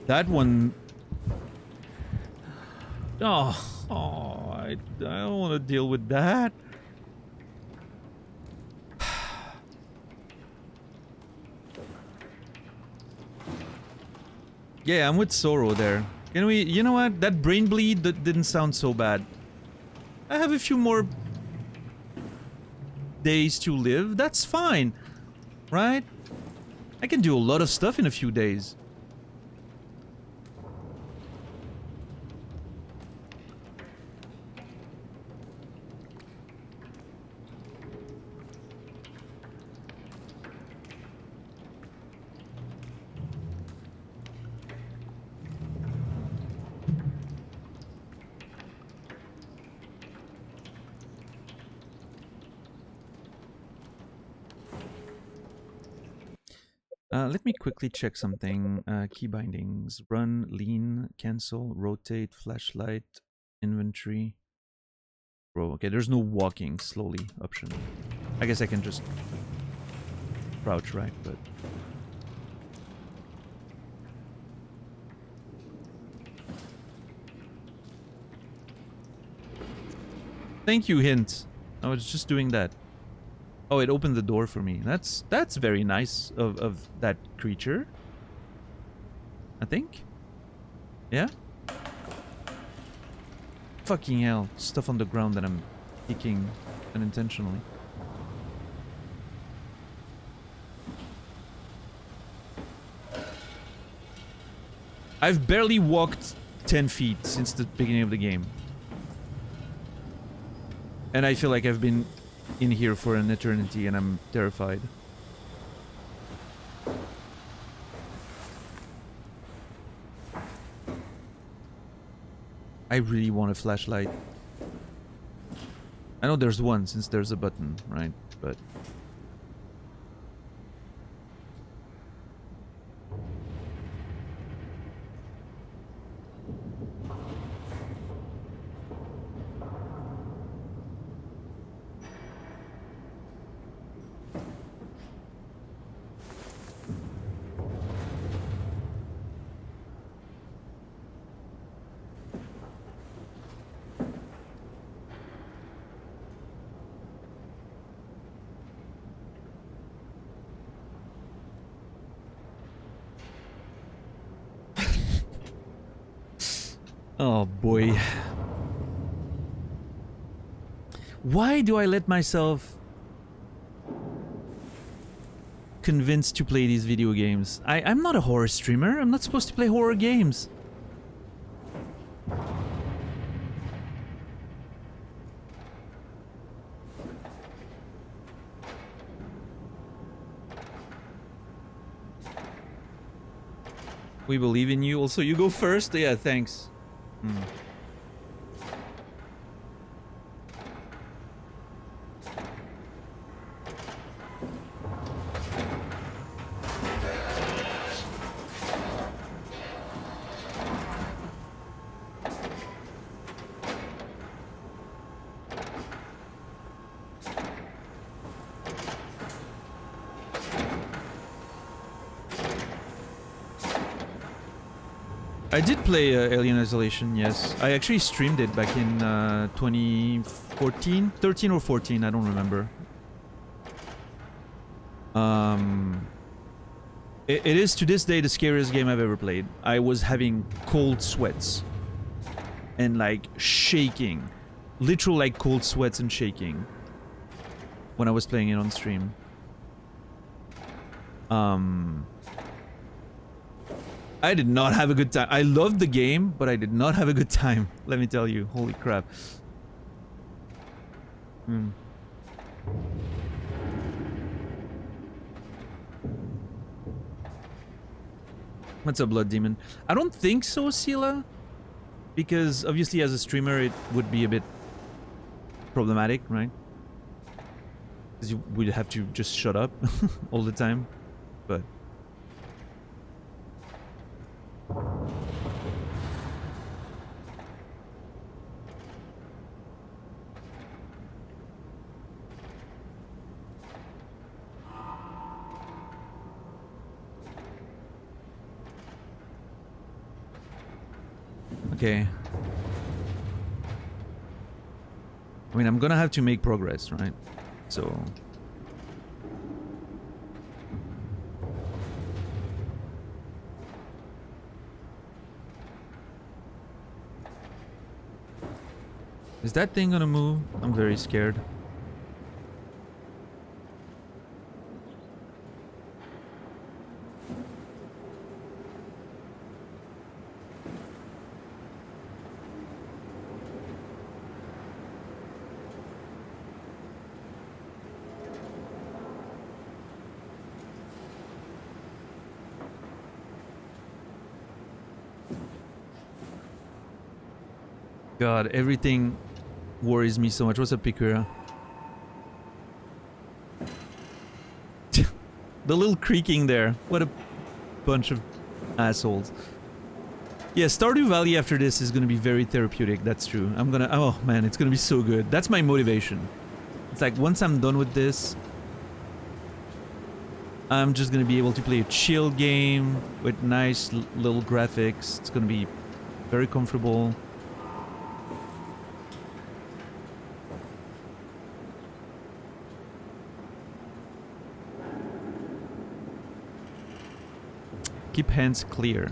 That one... I don't want to deal with that. Yeah, I'm with Sorrow there. Can we... You know what? That brain bleed didn't sound so bad. I have a few more days to live. That's fine. Right? I can do a lot of stuff in a few days. Let me quickly check something. Key bindings. Run, lean, cancel, rotate, flashlight, inventory. Bro, okay, there's no walking slowly option. I guess I can just crouch, right? But... Thank you, hint. I was just doing that. Oh, it opened the door for me. That's very nice of that creature. I think. Yeah? Fucking hell. Stuff on the ground that I'm kicking unintentionally. I've barely walked 10 feet since the beginning of the game. And I feel like I've been in here for an eternity and I'm terrified. I really want a flashlight. I know there's one since there's a button, right? But... Oh boy. Why do I let myself convince to play these video games? I'm not a horror streamer. I'm not supposed to play horror games. We believe in you. Also, you go first. Yeah, thanks. I did play Alien Isolation, yes. I actually streamed it back in 2014, 13 or 14, I don't remember. It is to this day the scariest game I've ever played. I was having cold sweats and like shaking, literal like cold sweats and shaking when I was playing it on stream. I did not have a good time. I loved the game, but I did not have a good time. Let me tell you. Holy crap. What's up, Blood Demon? I don't think so, Sila. Because obviously as a streamer it would be a bit problematic, right? Because you would have to just shut up all the time. But... Okay. I mean, I'm gonna have to make progress, right? So... Is that thing gonna move? I'm very scared. God, everything worries me so much. What's up, Pikura? The little creaking there. What a bunch of assholes. Yeah, Stardew Valley after this is gonna be very therapeutic. That's true. I'm gonna... Oh, man, it's gonna be so good. That's my motivation. It's like, once I'm done with this, I'm just gonna be able to play a chill game with nice little graphics. It's gonna be very comfortable. Keep hands clear.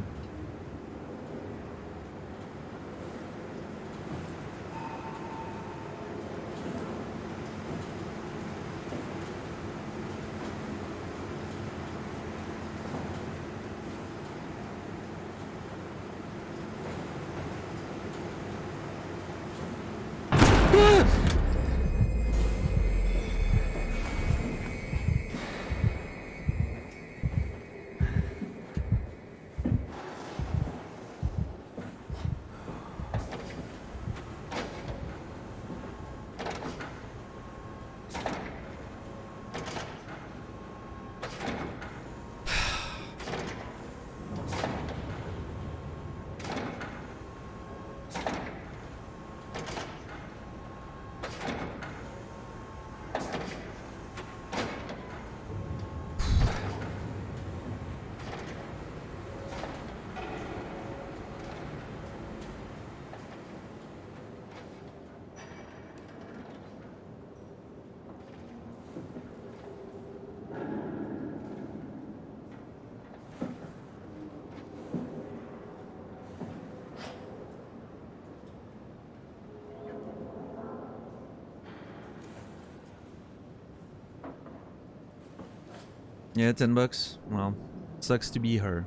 Yeah, $10. Well, sucks to be her,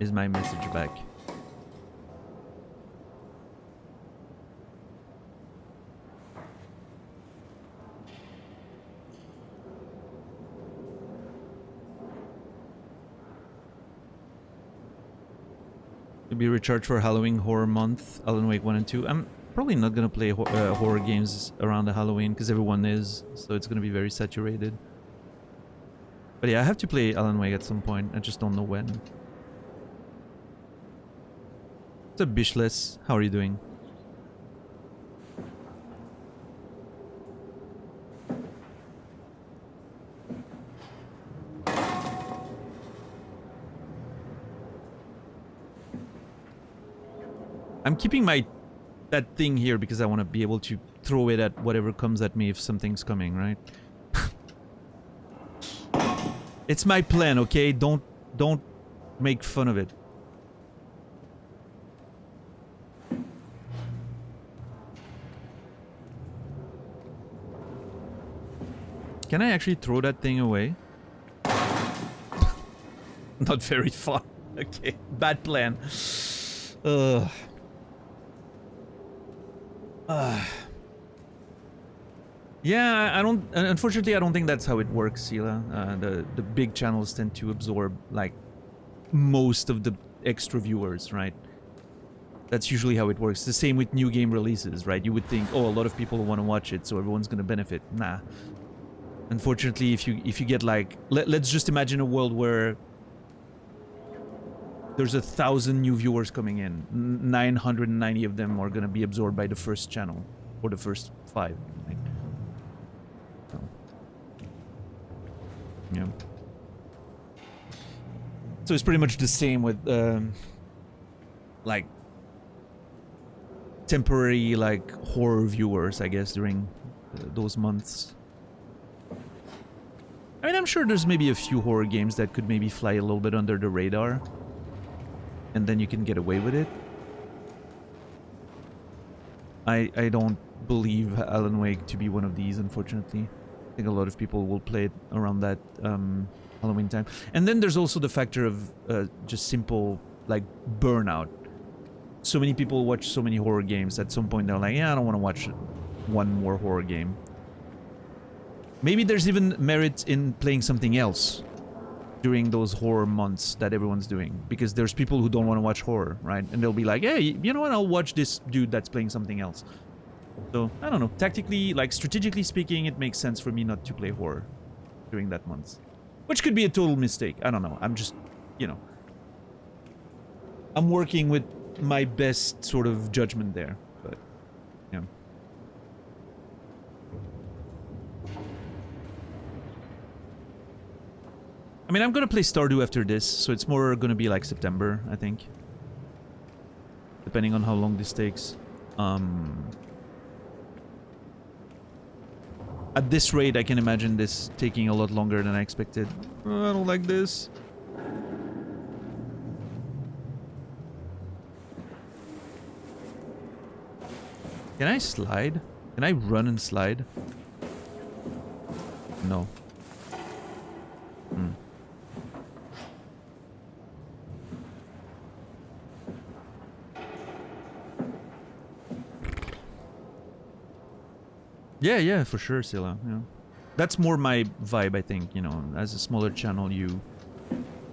is my message back. To be recharged for Halloween Horror Month, Alan Wake 1 and 2. I'm probably not gonna play horror games around the Halloween because everyone is, so it's gonna be very saturated. But yeah, I have to play Alan Wake at some point. I just don't know when. What's up, Bishless? How are you doing? I'm keeping that thing here because I want to be able to throw it at whatever comes at me if something's coming, right? It's my plan, okay? Don't make fun of it. Can I actually throw that thing away? Not very far. Okay, bad plan. Yeah, I don't. Unfortunately, I don't think that's how it works, Sila. The big channels tend to absorb like most of the extra viewers, right? That's usually how it works. The same with new game releases, right? You would think, oh, a lot of people want to watch it, so everyone's gonna benefit. Nah. Unfortunately, if you get like, let's just imagine a world where there's 1,000 new viewers coming in. 990 of them are gonna be absorbed by the first channel or the first 5. Right? So, yeah. So it's pretty much the same with like temporary like horror viewers, I guess, during those months. I mean, I'm sure there's maybe a few horror games that could maybe fly a little bit under the radar, and then you can get away with it. I don't believe Alan Wake to be one of these, unfortunately. I think a lot of people will play it around that Halloween time. And then there's also the factor of just simple, like, burnout. So many people watch so many horror games, at some point they're like, yeah, I don't want to watch one more horror game. Maybe there's even merit in playing something else during those horror months that everyone's doing. Because there's people who don't want to watch horror, right? And they'll be like, hey, you know what, I'll watch this dude that's playing something else. So, I don't know. Tactically, like, strategically speaking, it makes sense for me not to play horror during that month. Which could be a total mistake. I don't know. I'm just, you know. I'm working with my best sort of judgment there. But, yeah. I mean, I'm gonna play Stardew after this, so it's more gonna be like September, I think. Depending on how long this takes. At this rate, I can imagine this taking a lot longer than I expected. Oh, I don't like this. Can I slide? Can I run and slide? No. Hmm. Yeah, for sure, Scylla. Yeah. That's more my vibe, I think, you know. As a smaller channel, you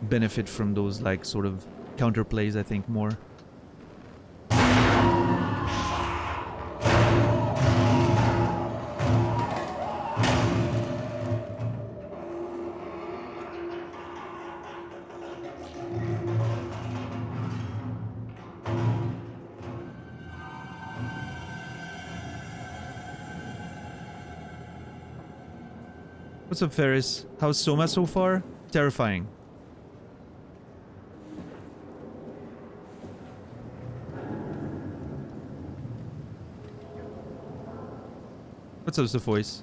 benefit from those, like, sort of counterplays, I think, more. What's up, Ferris? How's Soma so far? Terrifying. What's up, the voice?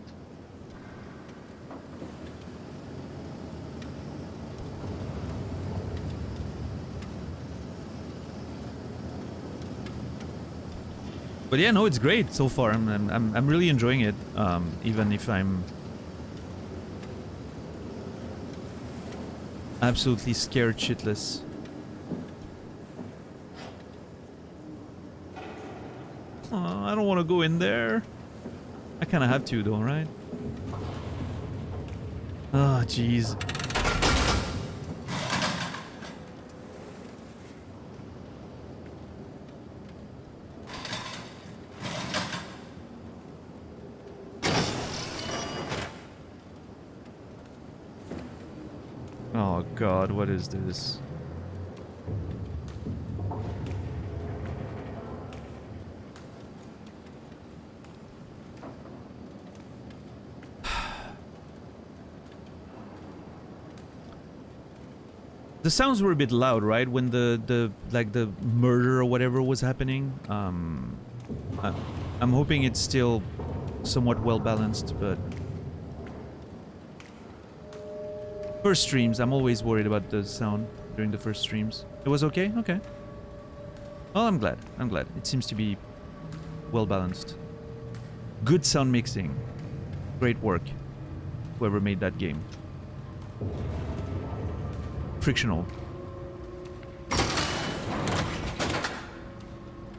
But yeah, no, it's great so far. I'm really enjoying it. Even if I'm absolutely scared shitless. I don't want to go in there. I kind of have to though, right? Oh, jeez. Oh god, what is this? The sounds were a bit loud, right? When the murder or whatever was happening. I'm hoping it's still somewhat well balanced, but first streams, I'm always worried about the sound during the first streams. It was okay? Okay. Well, I'm glad. I'm glad. It seems to be well balanced. Good sound mixing. Great work. Whoever made that game. Frictional.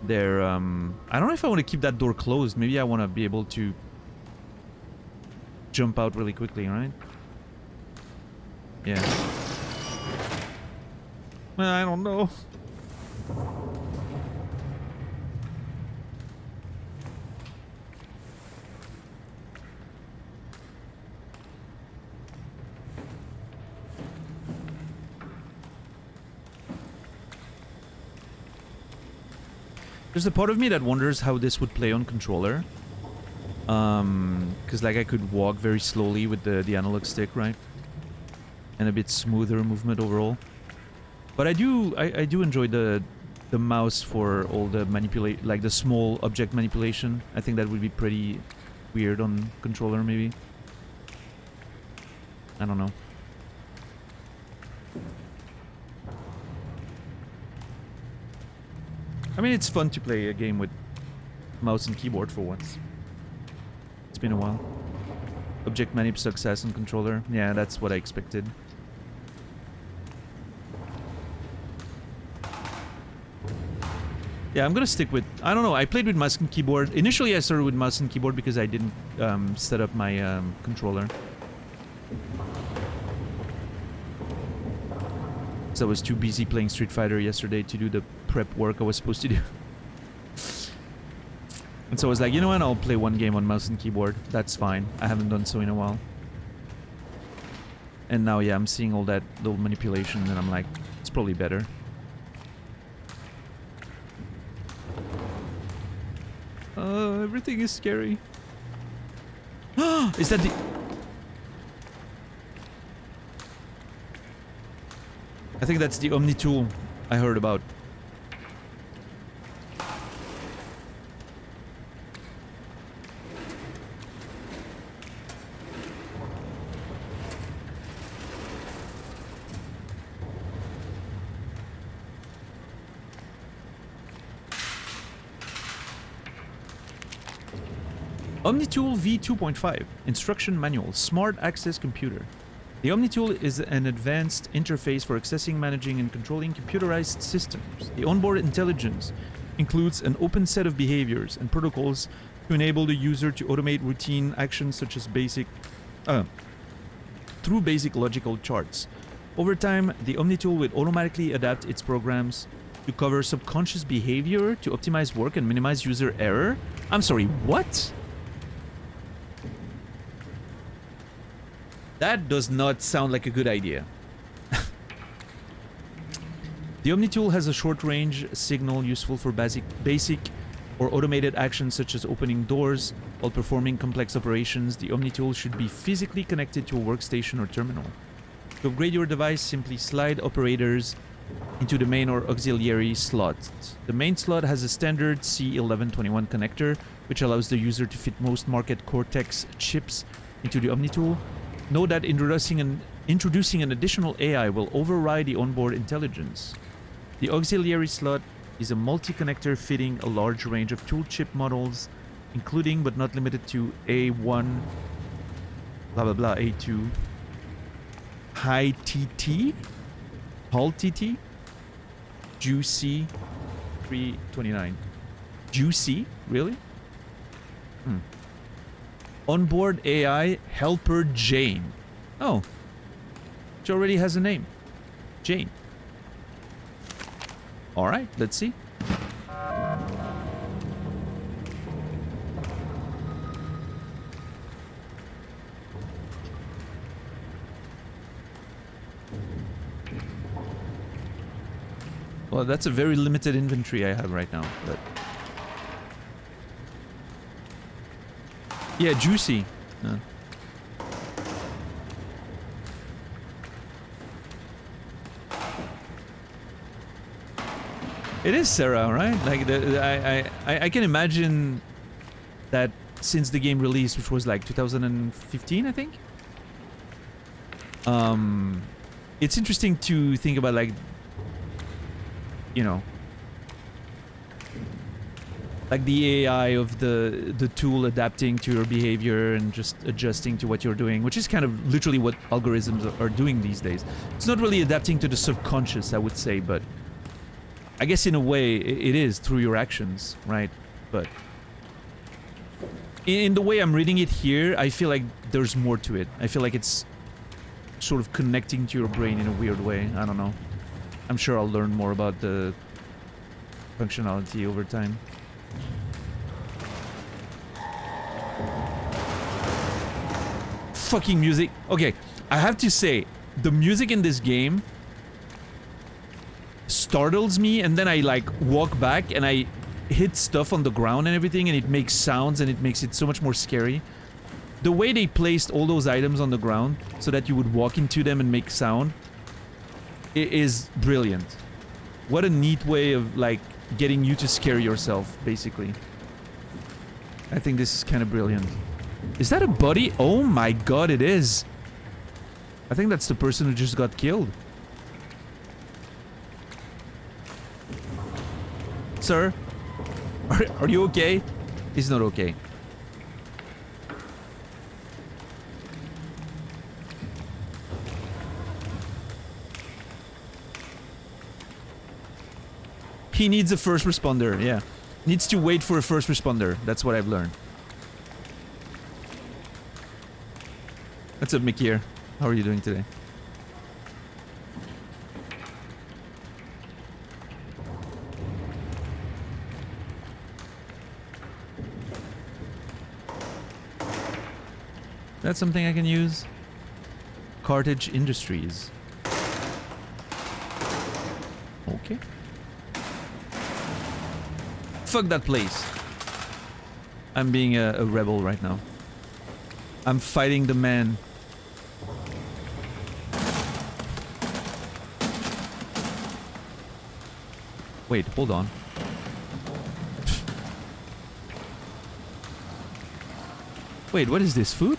There, I don't know if I want to keep that door closed. Maybe I want to be able to jump out really quickly, right? Yeah. Well, I don't know. There's a part of me that wonders how this would play on controller. Because like I could walk very slowly with the analog stick, right? And a bit smoother movement overall. But I do enjoy the mouse for all the like the small object manipulation. I think that would be pretty weird on controller maybe. I don't know. I mean, it's fun to play a game with mouse and keyboard for once. It's been a while. Object manip success on controller. Yeah, that's what I expected. Yeah, I'm gonna stick with... I don't know, I played with mouse and keyboard. Initially, I started with mouse and keyboard because I didn't set up my controller. So I was too busy playing Street Fighter yesterday to do the prep work I was supposed to do. And so I was like, you know what, I'll play one game on mouse and keyboard. That's fine. I haven't done so in a while. And now, yeah, I'm seeing all that little manipulation and I'm like, it's probably better. Everything is scary. Is that the... I think that's the Omni tool I heard about. OmniTool v2.5 Instruction Manual Smart Access Computer. The OmniTool is an advanced interface for accessing, managing, and controlling computerized systems. The onboard intelligence includes an open set of behaviors and protocols to enable the user to automate routine actions such as through basic logical charts. Over time, the OmniTool will automatically adapt its programs to cover subconscious behavior to optimize work and minimize user error. I'm sorry, what? That does not sound like a good idea. The OmniTool has a short-range signal useful for basic or automated actions such as opening doors. While performing complex operations, the OmniTool should be physically connected to a workstation or terminal. To upgrade your device, simply slide operators into the main or auxiliary slot. The main slot has a standard C1121 connector, which allows the user to fit most market Cortex chips into the OmniTool. Note that introducing an additional AI will override the onboard intelligence. The auxiliary slot is a multi-connector fitting a large range of tool chip models, including but not limited to A1, blah blah blah, A2, High TT, Hall TT, Juicy 329. Juicy? Really? Onboard AI Helper Jane. Oh. She already has a name. Jane. Alright, let's see. Well, that's a very limited inventory I have right now, but... Yeah, Juicy. It is Sarah, right? Like I can imagine that since the game released, which was like 2015, I think. It's interesting to think about, like, you know, like the AI of the tool adapting to your behavior and just adjusting to what you're doing, which is kind of literally what algorithms are doing these days. It's not really adapting to the subconscious, I would say, but I guess in a way it is through your actions, right? But in the way I'm reading it here, I feel like there's more to it. I feel like it's sort of connecting to your brain in a weird way. I don't know. I'm sure I'll learn more about the functionality over time. Fucking music. Okay, I have to say, the music in this game startles me, and then I like walk back and I hit stuff on the ground and everything, and it makes sounds and it makes it so much more scary. The way they placed all those items on the ground so that you would walk into them and make sound is brilliant. What a neat way of like getting you to scare yourself, basically. I think this is kind of brilliant. Is that a body? Oh my god, it is. I think that's the person who just got killed. Sir? Are you okay? He's not okay. He needs a first responder, yeah. Needs to wait for a first responder. That's what I've learned. What's up, Mikir? How are you doing today? That's something I can use. Cartage Industries. Okay. Fuck that place. I'm being a rebel right now. I'm fighting the man. Wait, hold on. Wait, what is this? Food?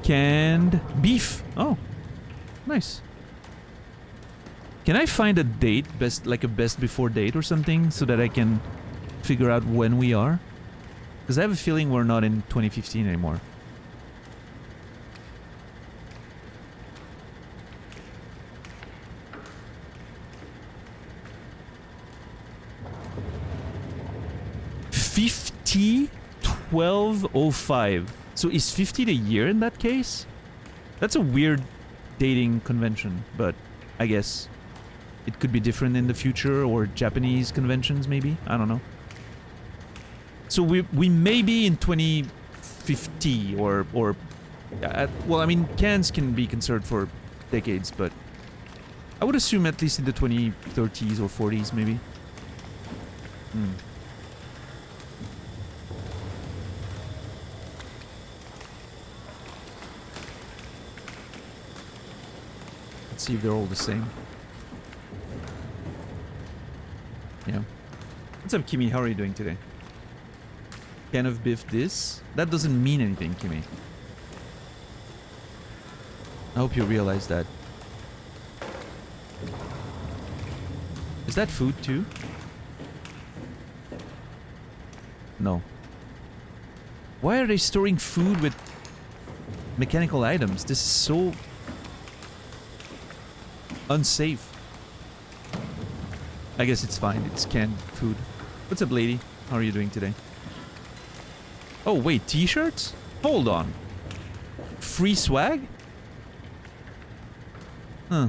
Canned beef. Oh, nice. Can I find a date, like a best before date or something, so that I can figure out when we are? Because I have a feeling we're not in 2015 anymore. $50 1205. So is 50 the year in that case? That's a weird dating convention, but I guess it could be different in the future, or Japanese conventions maybe. I don't know. So we may be in 2050 or well, I mean, cans can be considered for decades, but I would assume at least in the 2030s or 40s maybe. Let's see if they're all the same. Yeah. What's up, Kimmy? How are you doing today? Can of beef this? That doesn't mean anything, Kimmy. I hope you realize that. Is that food too? No. Why are they storing food with mechanical items? This is so unsafe. I guess it's fine. It's canned food. What's up, lady? How are you doing today? Oh, wait. T-shirts? Hold on. Free swag? Huh.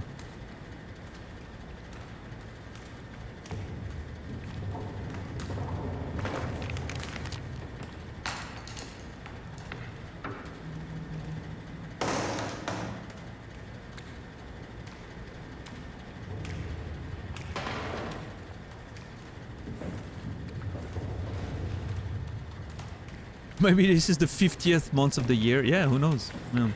Maybe this is the 50th month of the year. Yeah, who knows? Yeah.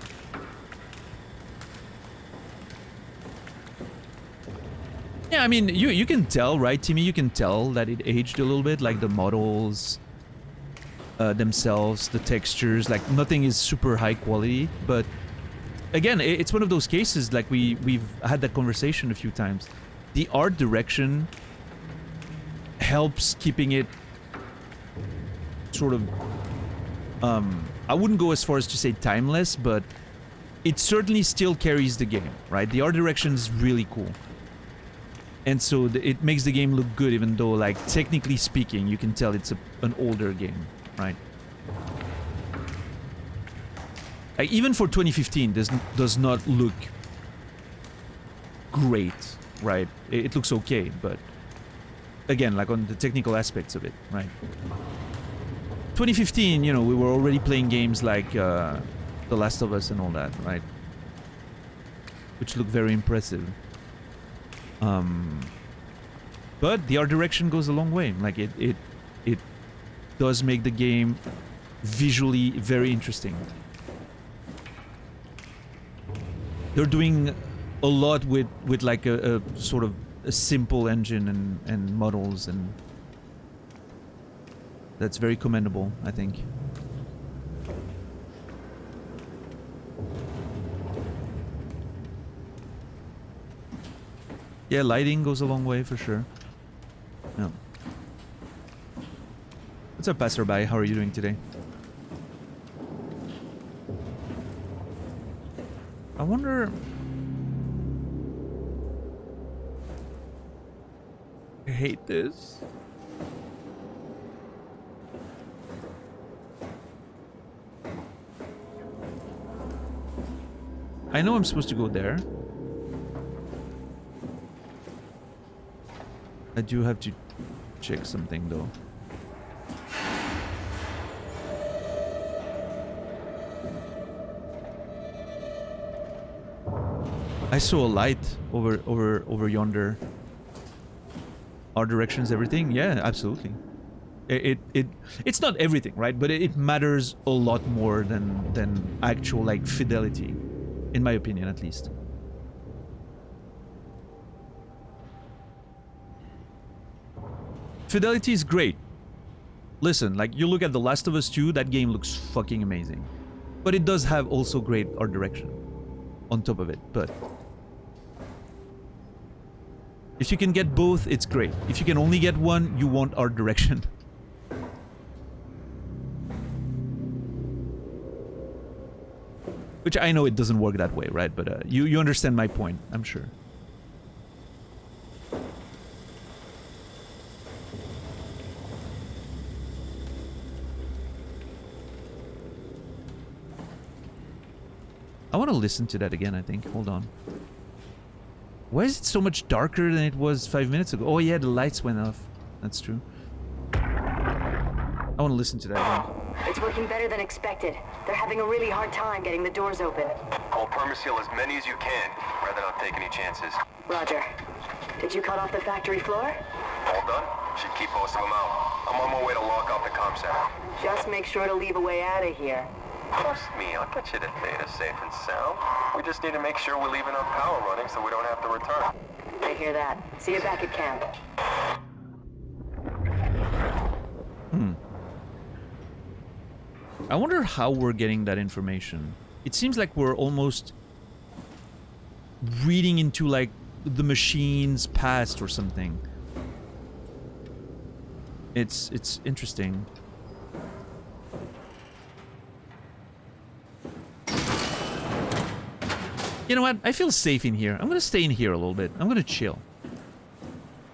Yeah, I mean, you can tell, right, Timmy? You can tell that it aged a little bit, like the models themselves, the textures, like nothing is super high quality, but again, it's one of those cases, like we've had that conversation a few times. The art direction helps keeping it sort of, I wouldn't go as far as to say timeless, but it certainly still carries the game, right? The art direction is really cool. And so it makes the game look good, even though, like, technically speaking, you can tell it's an older game, right? Like, even for 2015, this does not look great, right? It looks okay, but again, like on the technical aspects of it, right? 2015, you know, we were already playing games like The Last of Us and all that, right? Which look very impressive. But the art direction goes a long way. Like it does make the game visually very interesting. They're doing a lot with like a sort of a simple engine and models, and that's very commendable, I think. Yeah, lighting goes a long way for sure. Yeah. What's up, passerby? How are you doing today? I wonder... I hate this. I know I'm supposed to go there. I do have to check something though. I saw a light over yonder. Our directions, everything. Yeah, absolutely. It's not everything, right? But it matters a lot more than actual like fidelity, in my opinion, at least. Fidelity is great. Listen, like, you look at The Last of Us 2, that game looks fucking amazing. But it does have also great art direction on top of it, but... if you can get both, it's great. If you can only get one, you want art direction. Which I know it doesn't work that way, right? But you understand my point, I'm sure. I want to listen to that again, I think. Hold on. Why is it so much darker than it was 5 minutes ago? Oh yeah, the lights went off. That's true. I want to listen to that again. It's working better than expected. They're having a really hard time getting the doors open. I'll permaseal as many as you can, rather not take any chances. Roger. Did you cut off the factory floor? All done? Should keep most of them out. I'm on my way to lock off the comm center. Just make sure to leave a way out of here. Trust me, I'll get you the data safe and sound. We just need to make sure we're leaving our power running so we don't have to return. I hear that. See you back at camp. I wonder how we're getting that information. It seems like we're almost reading into like the machine's past or something. It's interesting. You know what? I feel safe in here. I'm gonna stay in here a little bit. I'm gonna chill.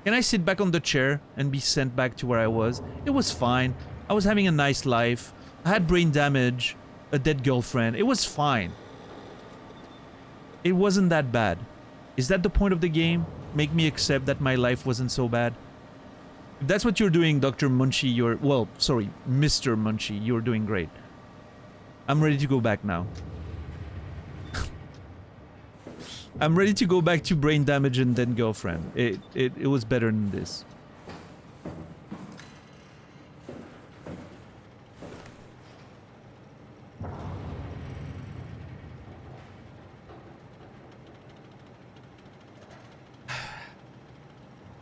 Can I sit back on the chair and be sent back to where I was? It was fine. I was having a nice life. I had brain damage, a dead girlfriend. It was fine. It wasn't that bad. Is that the point of the game? Make me accept that my life wasn't so bad? If that's what you're doing, Dr. Munchie, you're... well, sorry, Mr. Munchie, you're doing great. I'm ready to go back now. I'm ready to go back to brain damage and dead girlfriend. It was better than this.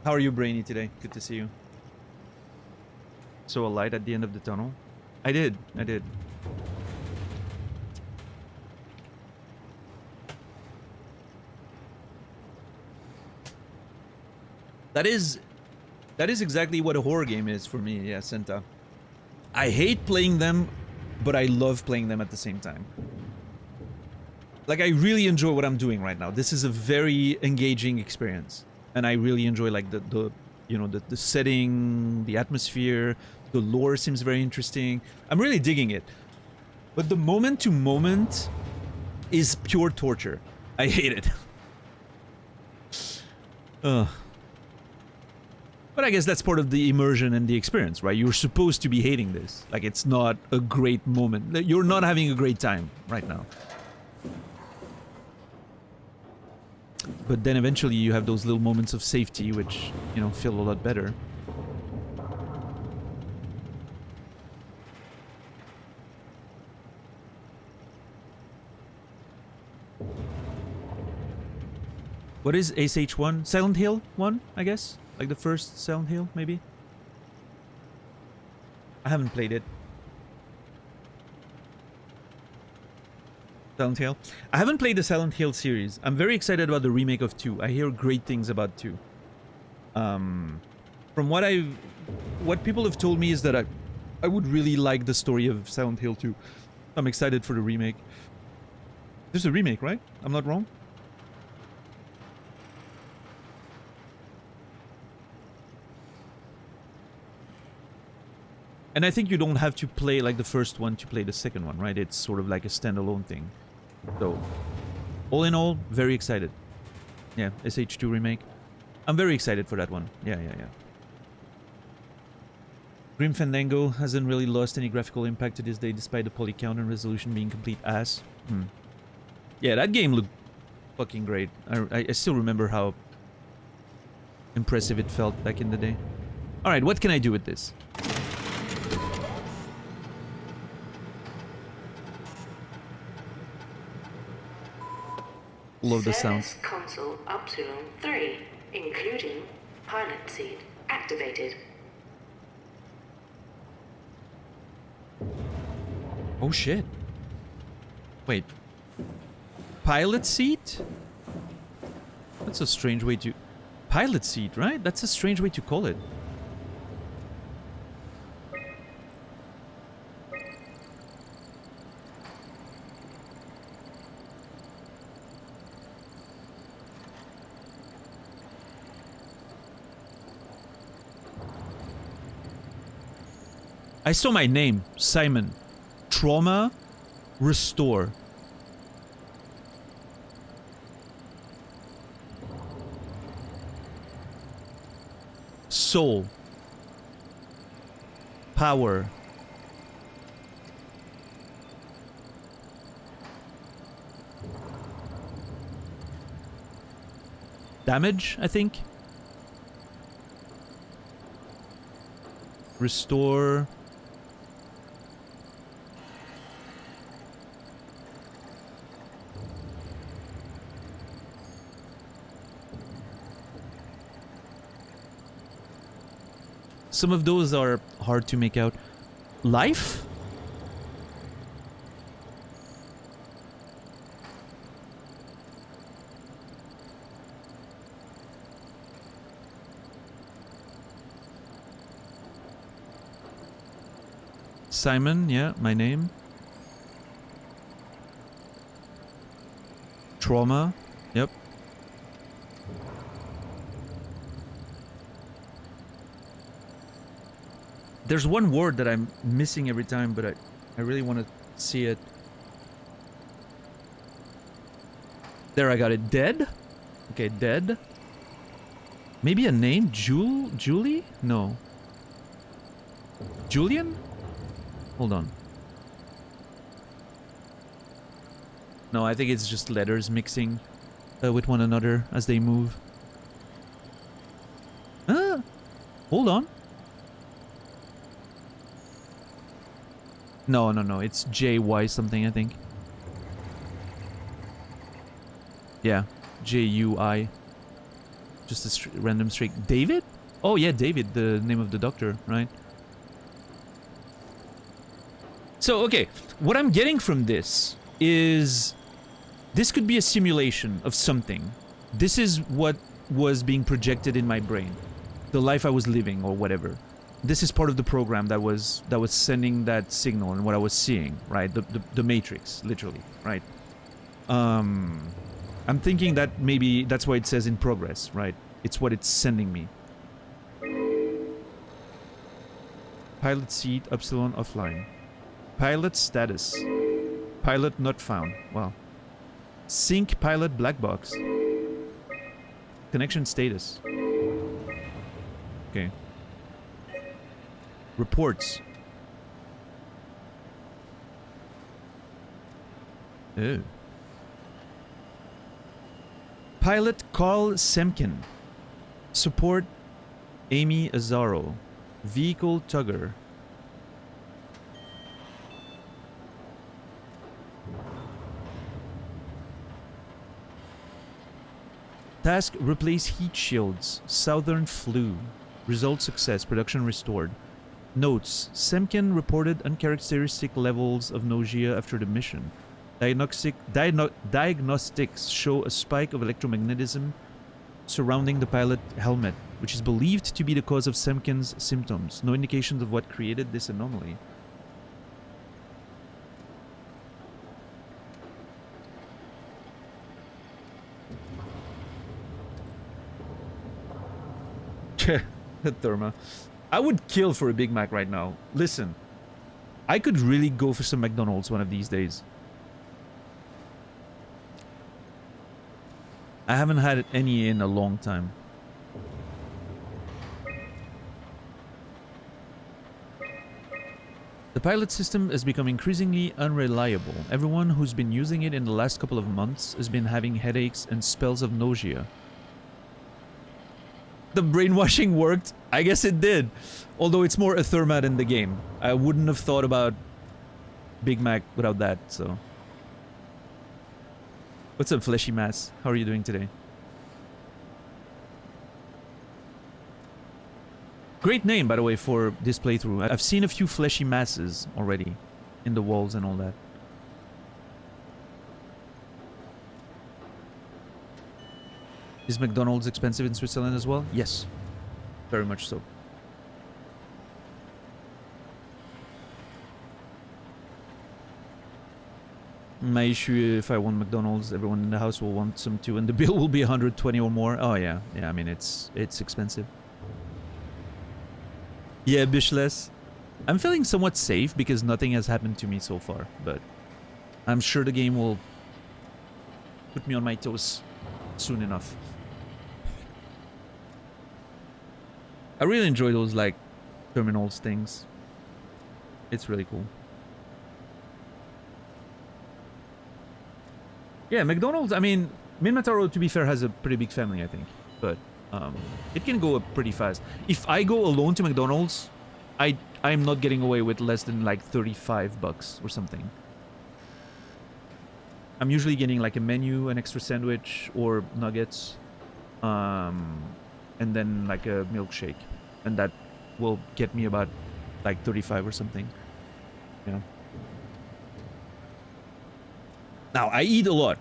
How are you, Brainy, today? Good to see you. So a light at the end of the tunnel? I did. That is exactly what a horror game is for me, yeah, Senta. I hate playing them, but I love playing them at the same time. Like, I really enjoy what I'm doing right now. This is a very engaging experience. And I really enjoy, like, the setting, the atmosphere, the lore seems very interesting. I'm really digging it. But the moment to moment is pure torture. I hate it. But I guess that's part of the immersion and the experience, right? You're supposed to be hating this. Like, it's not a great moment. You're not having a great time right now. But then eventually you have those little moments of safety which, you know, feel a lot better. What is SH1? Silent Hill 1, I guess? Like the first Silent Hill, maybe? I haven't played it. Silent Hill. I haven't played the Silent Hill series. I'm very excited about the remake of 2. I hear great things about 2. From what people have told me is that I would really like the story of Silent Hill 2. I'm excited for the remake. There's a remake, right? I'm not wrong? And I think you don't have to play like the first one to play the second one, right? It's sort of like a standalone thing. So, all in all, very excited. Yeah, SH2 remake. I'm very excited for that one. Yeah. Grim Fandango hasn't really lost any graphical impact to this day, despite the poly count and resolution being complete ass. Yeah, that game looked fucking great. I still remember how impressive it felt back in the day. Alright, what can I do with this? Love the sounds. Service console Upsilon 3, including pilot seat, activated. Oh shit. Wait. Pilot seat? That's a strange way to... Pilot seat, right? That's a strange way to call it. I saw my name, Simon. Trauma, restore. Soul. Power. Damage, I think. Restore. Some of those are hard to make out. Life? Simon, yeah, my name. Trauma, yep. There's one word that I'm missing every time, but I really want to see it. There, I got it. Dead? Okay, dead. Maybe a name? Julie? No. Julian? Hold on. No, I think it's just letters mixing with one another as they move. Ah! Hold on. No. It's JY something, I think. Yeah. JUI. Just a random streak. David? Oh yeah, David, the name of the doctor, right? So, okay, what I'm getting from this is... This could be a simulation of something. This is what was being projected in my brain. The life I was living, or whatever. This is part of the program that was sending that signal and what I was seeing, right? The Matrix, literally, right? I'm thinking that maybe that's why it says in progress, right? It's what it's sending me. Pilot seat, Epsilon offline. Pilot status. Pilot not found. Wow. Sync pilot black box. Connection status. Okay. Reports. Oh. Pilot Carl Semkin. Support Amy Azaro. Vehicle Tugger. Task replace heat shields. Southern flu. Result success. Production restored. Notes. Semkin reported uncharacteristic levels of nausea after the mission. Diagnostics show a spike of electromagnetism surrounding the pilot helmet, which is believed to be the cause of Semkin's symptoms. No indications of what created this anomaly. Therma. I would kill for a Big Mac right now. Listen, I could really go for some McDonald's one of these days. I haven't had any in a long time. The pilot system has become increasingly unreliable. Everyone who's been using it in the last couple of months has been having headaches and spells of nausea. The brainwashing worked. I guess it did. Although it's more a thermat in the game. I wouldn't have thought about Big Mac without that, so... What's up, Fleshy Mass? How are you doing today? Great name, by the way, for this playthrough. I've seen a few Fleshy Masses already in the walls and all that. Is McDonald's expensive in Switzerland as well? Yes. Very much so. My issue, if I want McDonald's, everyone in the house will want some too, and the bill will be 120 or more. Oh yeah, yeah. I mean, it's expensive. Yeah, Bishless. I'm feeling somewhat safe because nothing has happened to me so far, but I'm sure the game will put me on my toes soon enough. I really enjoy those like terminals things. It's really cool. Yeah, McDonald's, I mean, Minmataro, to be fair, has a pretty big family, I think. But it can go up pretty fast. If I go alone to McDonald's, I'm not getting away with less than like 35 bucks or something. I'm usually getting like a menu, an extra sandwich, or nuggets. And then like a milkshake. And that will get me about like 35 or something. Yeah. Now, I eat a lot.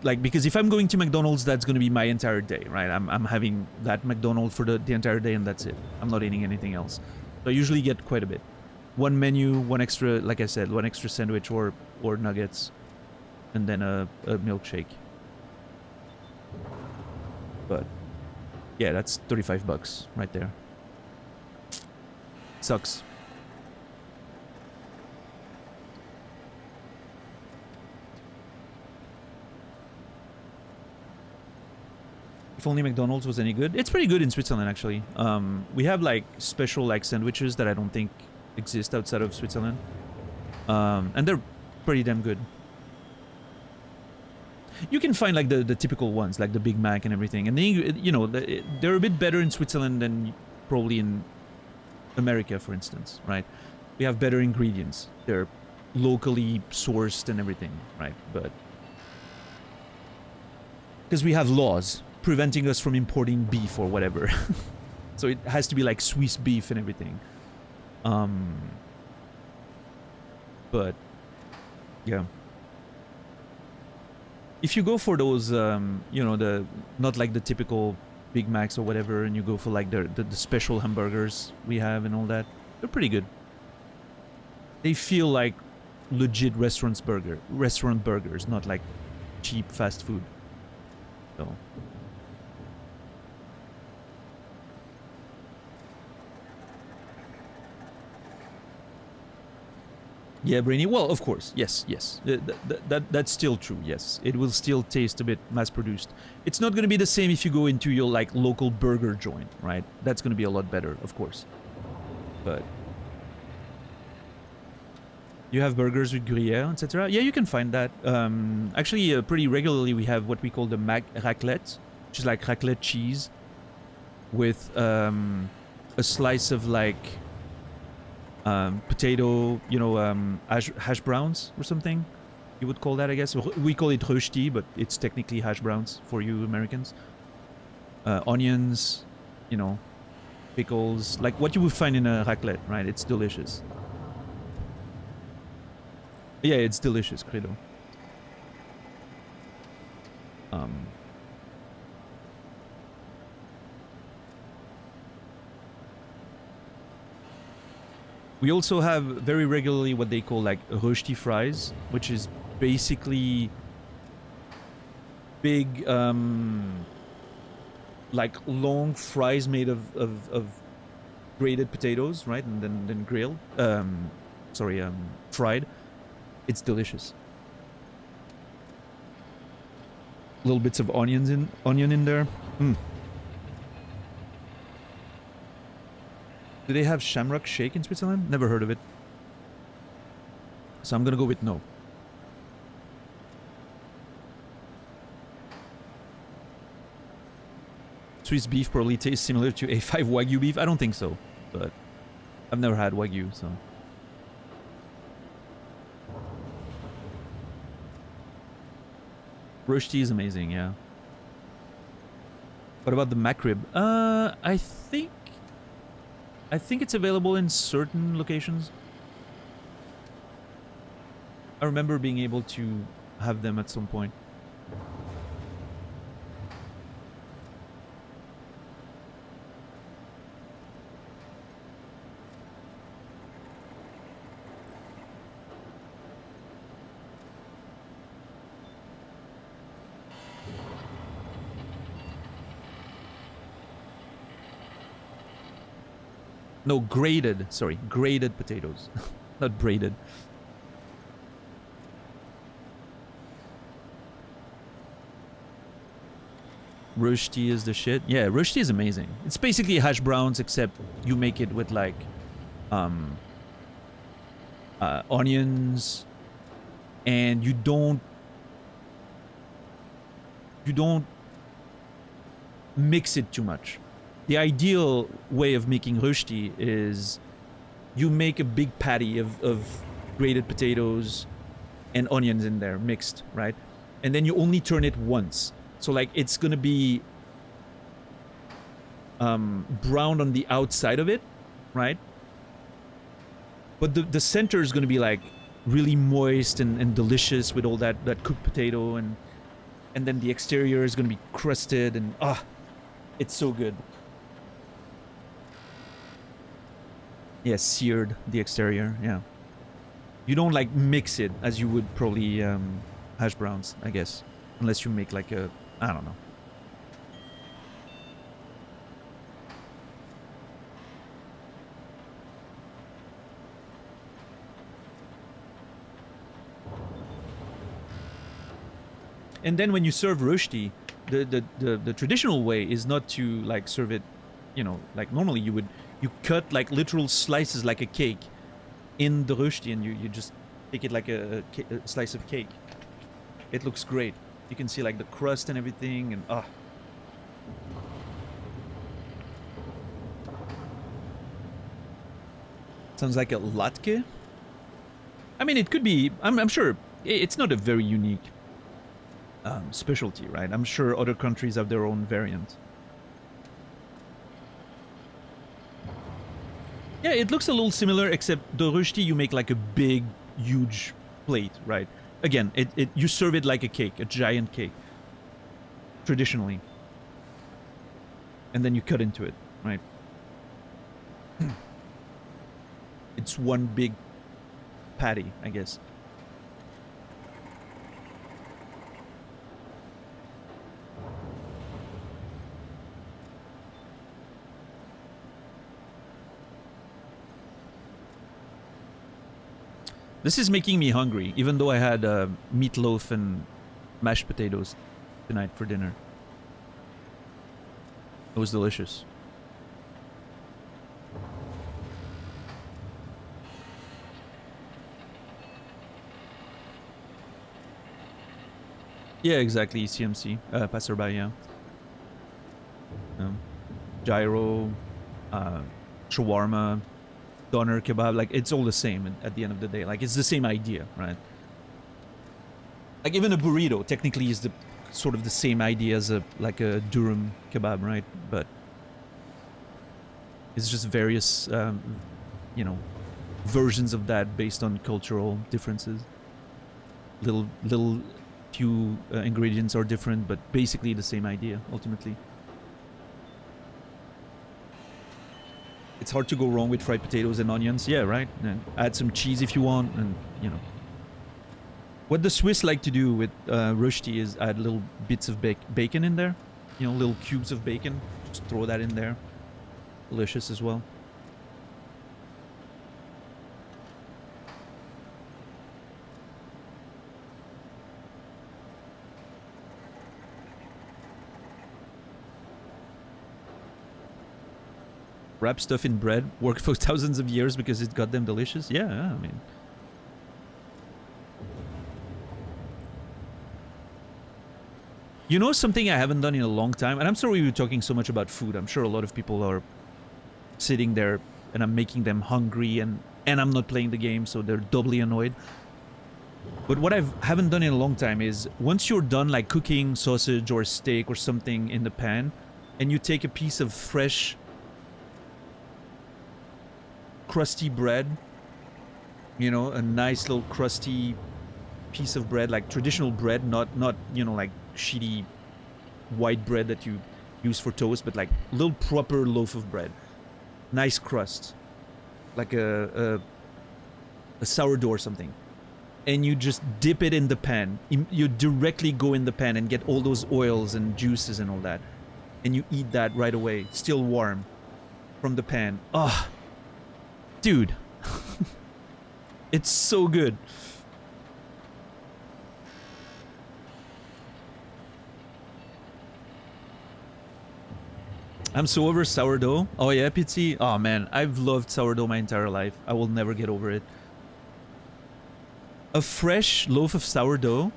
Like, because if I'm going to McDonald's, that's going to be my entire day, right? I'm having that McDonald's for the entire day and that's it. I'm not eating anything else. So I usually get quite a bit. One menu, one extra, like I said, one extra sandwich or nuggets. And then a milkshake. But, yeah, that's 35 bucks right there. Sucks. If only McDonald's was any good. It's pretty good in Switzerland, actually. We have like special like sandwiches that I don't think exist outside of Switzerland, and they're pretty damn good. You can find like the typical ones, like the Big Mac and everything, and then you know they're a bit better in Switzerland than probably in America, for instance, right? We have better ingredients. They're locally sourced and everything, right? But because we have laws. preventing us from importing beef or whatever. So it has to be like Swiss beef and everything. But yeah, if you go for those, you know, the not like the typical Big Macs or whatever, and you go for like the special hamburgers we have and all that, they're pretty good. They feel like legit restaurant burgers, not like cheap fast food. So. Yeah, Brainy. Well, of course, yes. That's still true. Yes, it will still taste a bit mass-produced. It's not going to be the same if you go into your like local burger joint, right? That's going to be a lot better, of course. But you have burgers with gruyere, etc. Yeah, you can find that. Actually, pretty regularly we have what we call the raclette, which is like raclette cheese with a slice of like potato, you know, hash browns or something. You would call that, I guess. We call it rösti, but it's technically hash browns for you Americans. Onions, you know, pickles, like what you would find in a raclette, right? It's delicious. Yeah, it's delicious, Credo. We also have very regularly what they call like rösti fries, which is basically big, like long fries made of grated potatoes, right? And then grilled, fried. It's delicious. Little bits of onion in there. Do they have shamrock shake in Switzerland? Never heard of it. So I'm gonna go with no. Swiss beef probably tastes similar to A5 Wagyu beef. I don't think so, but I've never had Wagyu, so. Rösti is amazing, yeah. What about the McRib? I think it's available in certain locations. I remember being able to have them at some point. No, grated. Sorry, grated potatoes. Not braided. Rösti is the shit. Yeah, rösti is amazing. It's basically hash browns, except you make it with like onions, and you don't mix it too much. The ideal way of making rösti is you make a big patty of grated potatoes and onions in there mixed, right? And then you only turn it once. So like it's gonna be browned on the outside of it, right? But the center is gonna be like really moist and delicious with all that cooked potato, and then the exterior is gonna be crusted, and it's so good. Yeah, seared, the exterior, yeah. You don't like mix it as you would probably hash browns, I guess. Unless you make like a, I don't know. And then when you serve rösti, the traditional way is not to like serve it, you know, like normally you cut like literal slices like a cake in the rösti, and you just take it like a slice of cake. It looks great. You can see like the crust and everything, and sounds like a latke. I mean, it could be. I'm sure it's not a very unique specialty, right? I'm sure other countries have their own variant. Yeah, it looks a little similar, except the rösti you make like a big, huge plate, right? Again, you serve it like a cake, a giant cake, traditionally. And then you cut into it, right? It's one big patty, I guess. This is making me hungry, even though I had meatloaf and mashed potatoes tonight for dinner. It was delicious. Yeah, exactly. CMC, passerby, yeah. Gyro, shawarma, doner kebab, like it's all the same at the end of the day. Like it's the same idea, right? Like even a burrito technically is the sort of the same idea as a durum kebab, right? But it's just various, you know, versions of that based on cultural differences. Little few ingredients are different, but basically the same idea ultimately. It's hard to go wrong with fried potatoes and onions. Yeah, right? And add some cheese if you want, and, you know. What the Swiss like to do with rösti is add little bits of bacon in there. You know, little cubes of bacon. Just throw that in there. Delicious as well. Wrap stuff in bread, worked for thousands of years because it got them delicious. Yeah, I mean. You know something I haven't done in a long time? And I'm sorry we're talking so much about food. I'm sure a lot of people are sitting there and I'm making them hungry and I'm not playing the game, so they're doubly annoyed. But what I haven't done in a long time is once you're done like cooking sausage or steak or something in the pan and you take a piece of fresh crusty bread, you know, a nice little crusty piece of bread, like traditional bread, not you know, like shitty white bread that you use for toast, but like a little proper loaf of bread, nice crust, like a sourdough or something, and you just dip it in the pan. You directly go in the pan and get all those oils and juices and all that, and you eat that right away, still warm from the pan. Ah, dude. It's so good. I'm so over sourdough. Oh yeah, Pitsy. Oh man, I've loved sourdough my entire life. I will never get over it. A fresh loaf of sourdough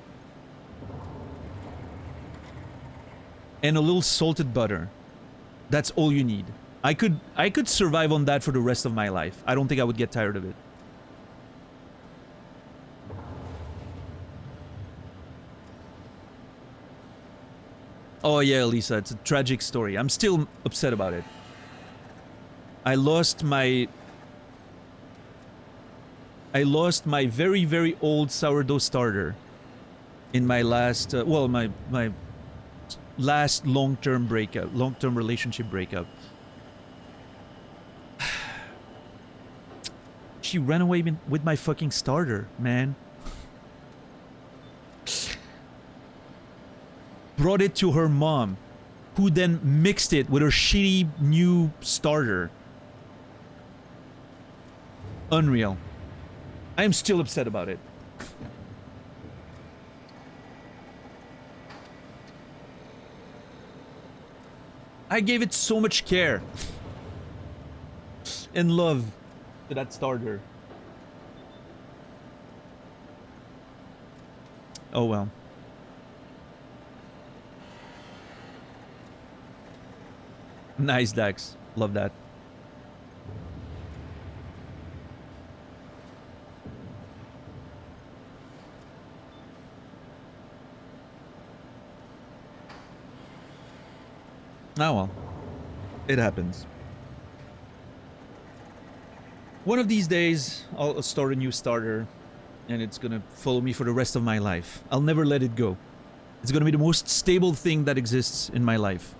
and a little salted butter. That's all you need. I could survive on that for the rest of my life. I don't think I would get tired of it. Oh yeah, Lisa, it's a tragic story. I'm still upset about it. I lost my very, very old sourdough starter in my last, my last long-term relationship breakup. She ran away with my fucking starter, man. Brought it to her mom, who then mixed it with her shitty new starter. Unreal. I am still upset about it. I gave it so much care and love to that starter. Oh well. Nice, Dax. Love that. Oh well. It happens. One of these days, I'll start a new starter, and it's gonna follow me for the rest of my life. I'll never let it go. It's gonna be the most stable thing that exists in my life.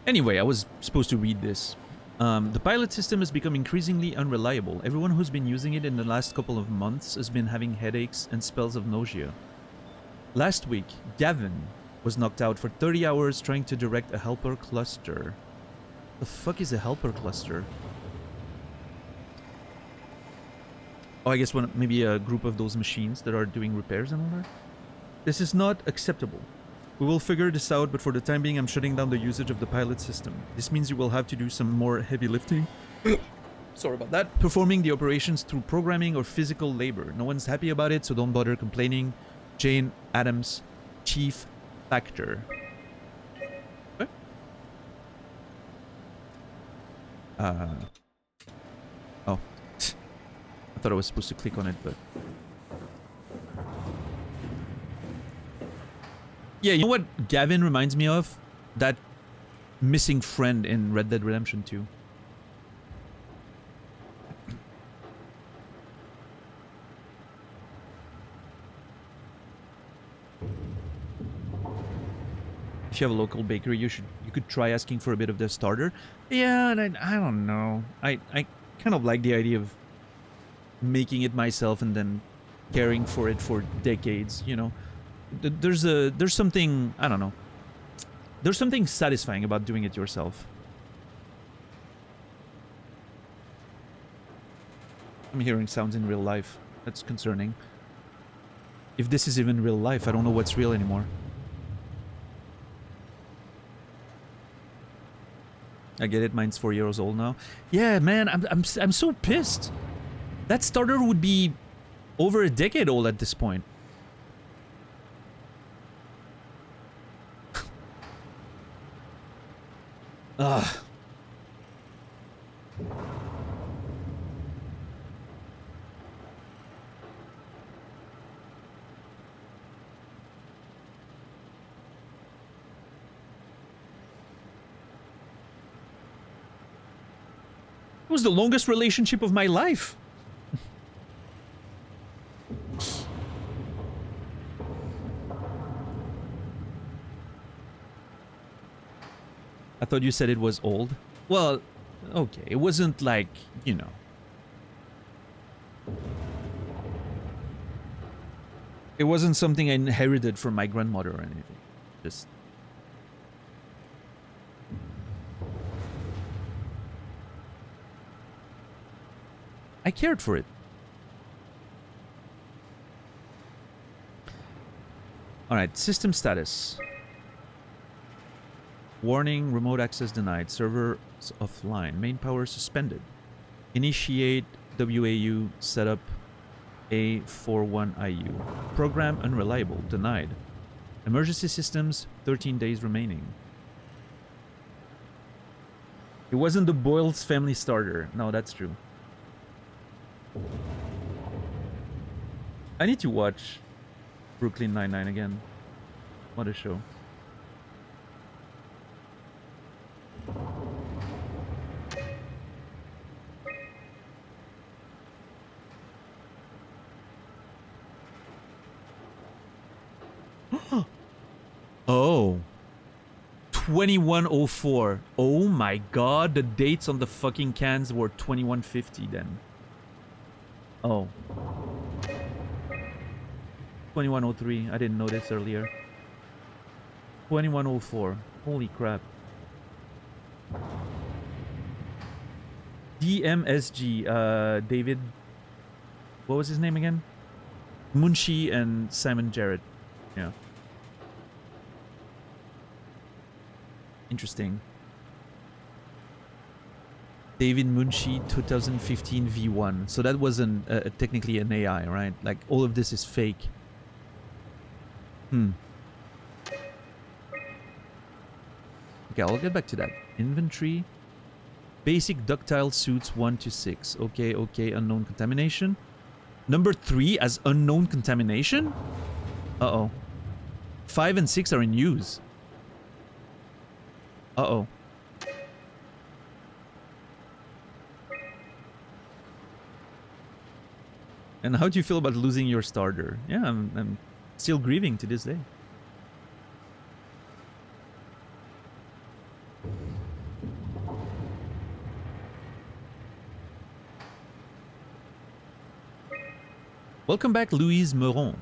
Anyway, I was supposed to read this. The pilot system has become increasingly unreliable. Everyone who's been using it in the last couple of months has been having headaches and spells of nausea. Last week, Gavin was knocked out for 30 hours trying to direct a helper cluster. The fuck is a helper cluster? Oh, I guess maybe a group of those machines that are doing repairs and all that? This is not acceptable. We will figure this out, but for the time being, I'm shutting down the usage of the pilot system. This means you will have to do some more heavy lifting. Sorry about that. Performing the operations through programming or physical labor. No one's happy about it, so don't bother complaining. Jane Adams, Chief Factor. What? Oh. I thought I was supposed to click on it, but... Yeah, you know what Gavin reminds me of? That missing friend in Red Dead Redemption 2. If you have a local bakery, you could try asking for a bit of the starter. Yeah, and I don't know. I kind of like the idea of making it myself and then caring for it for decades, you know. There's something, I don't know. There's something satisfying about doing it yourself. I'm hearing sounds in real life. That's concerning. If this is even real life, I don't know what's real anymore. I get it, mine's 4 years old now. Yeah, man, I'm so pissed. That starter would be over a decade old at this point. Ugh. It was the longest relationship of my life. I thought you said it was old. Well, okay, it wasn't like, you know. It wasn't something I inherited from my grandmother or anything. Just... I cared for it. Alright, system status. Warning, remote access denied. Server offline. Main power suspended. Initiate WAU setup A41IU. Program unreliable. Denied. Emergency systems, 13 days remaining. It wasn't the Boyle's family starter. No, that's true. I need to watch Brooklyn Nine-Nine again. What a show. Oh. 2104. Oh my god, the dates on the fucking cans were 2150 then. Oh. 2103. I didn't notice earlier. 2104. Holy crap. DMSG. David. What was his name again? Munshi and Simon Jarrett. Yeah. Interesting. David Munshi 2015 V1. So that wasn't technically an AI, right? Like all of this is fake. Okay, I'll get back to that. Inventory. Basic ductile suits 1 to 6. Okay, okay, unknown contamination. Number 3 as unknown contamination? Uh-oh. 5 and 6 are in use. Uh-oh. And how do you feel about losing your starter? Yeah, I'm still grieving to this day. Welcome back, Louise Meron.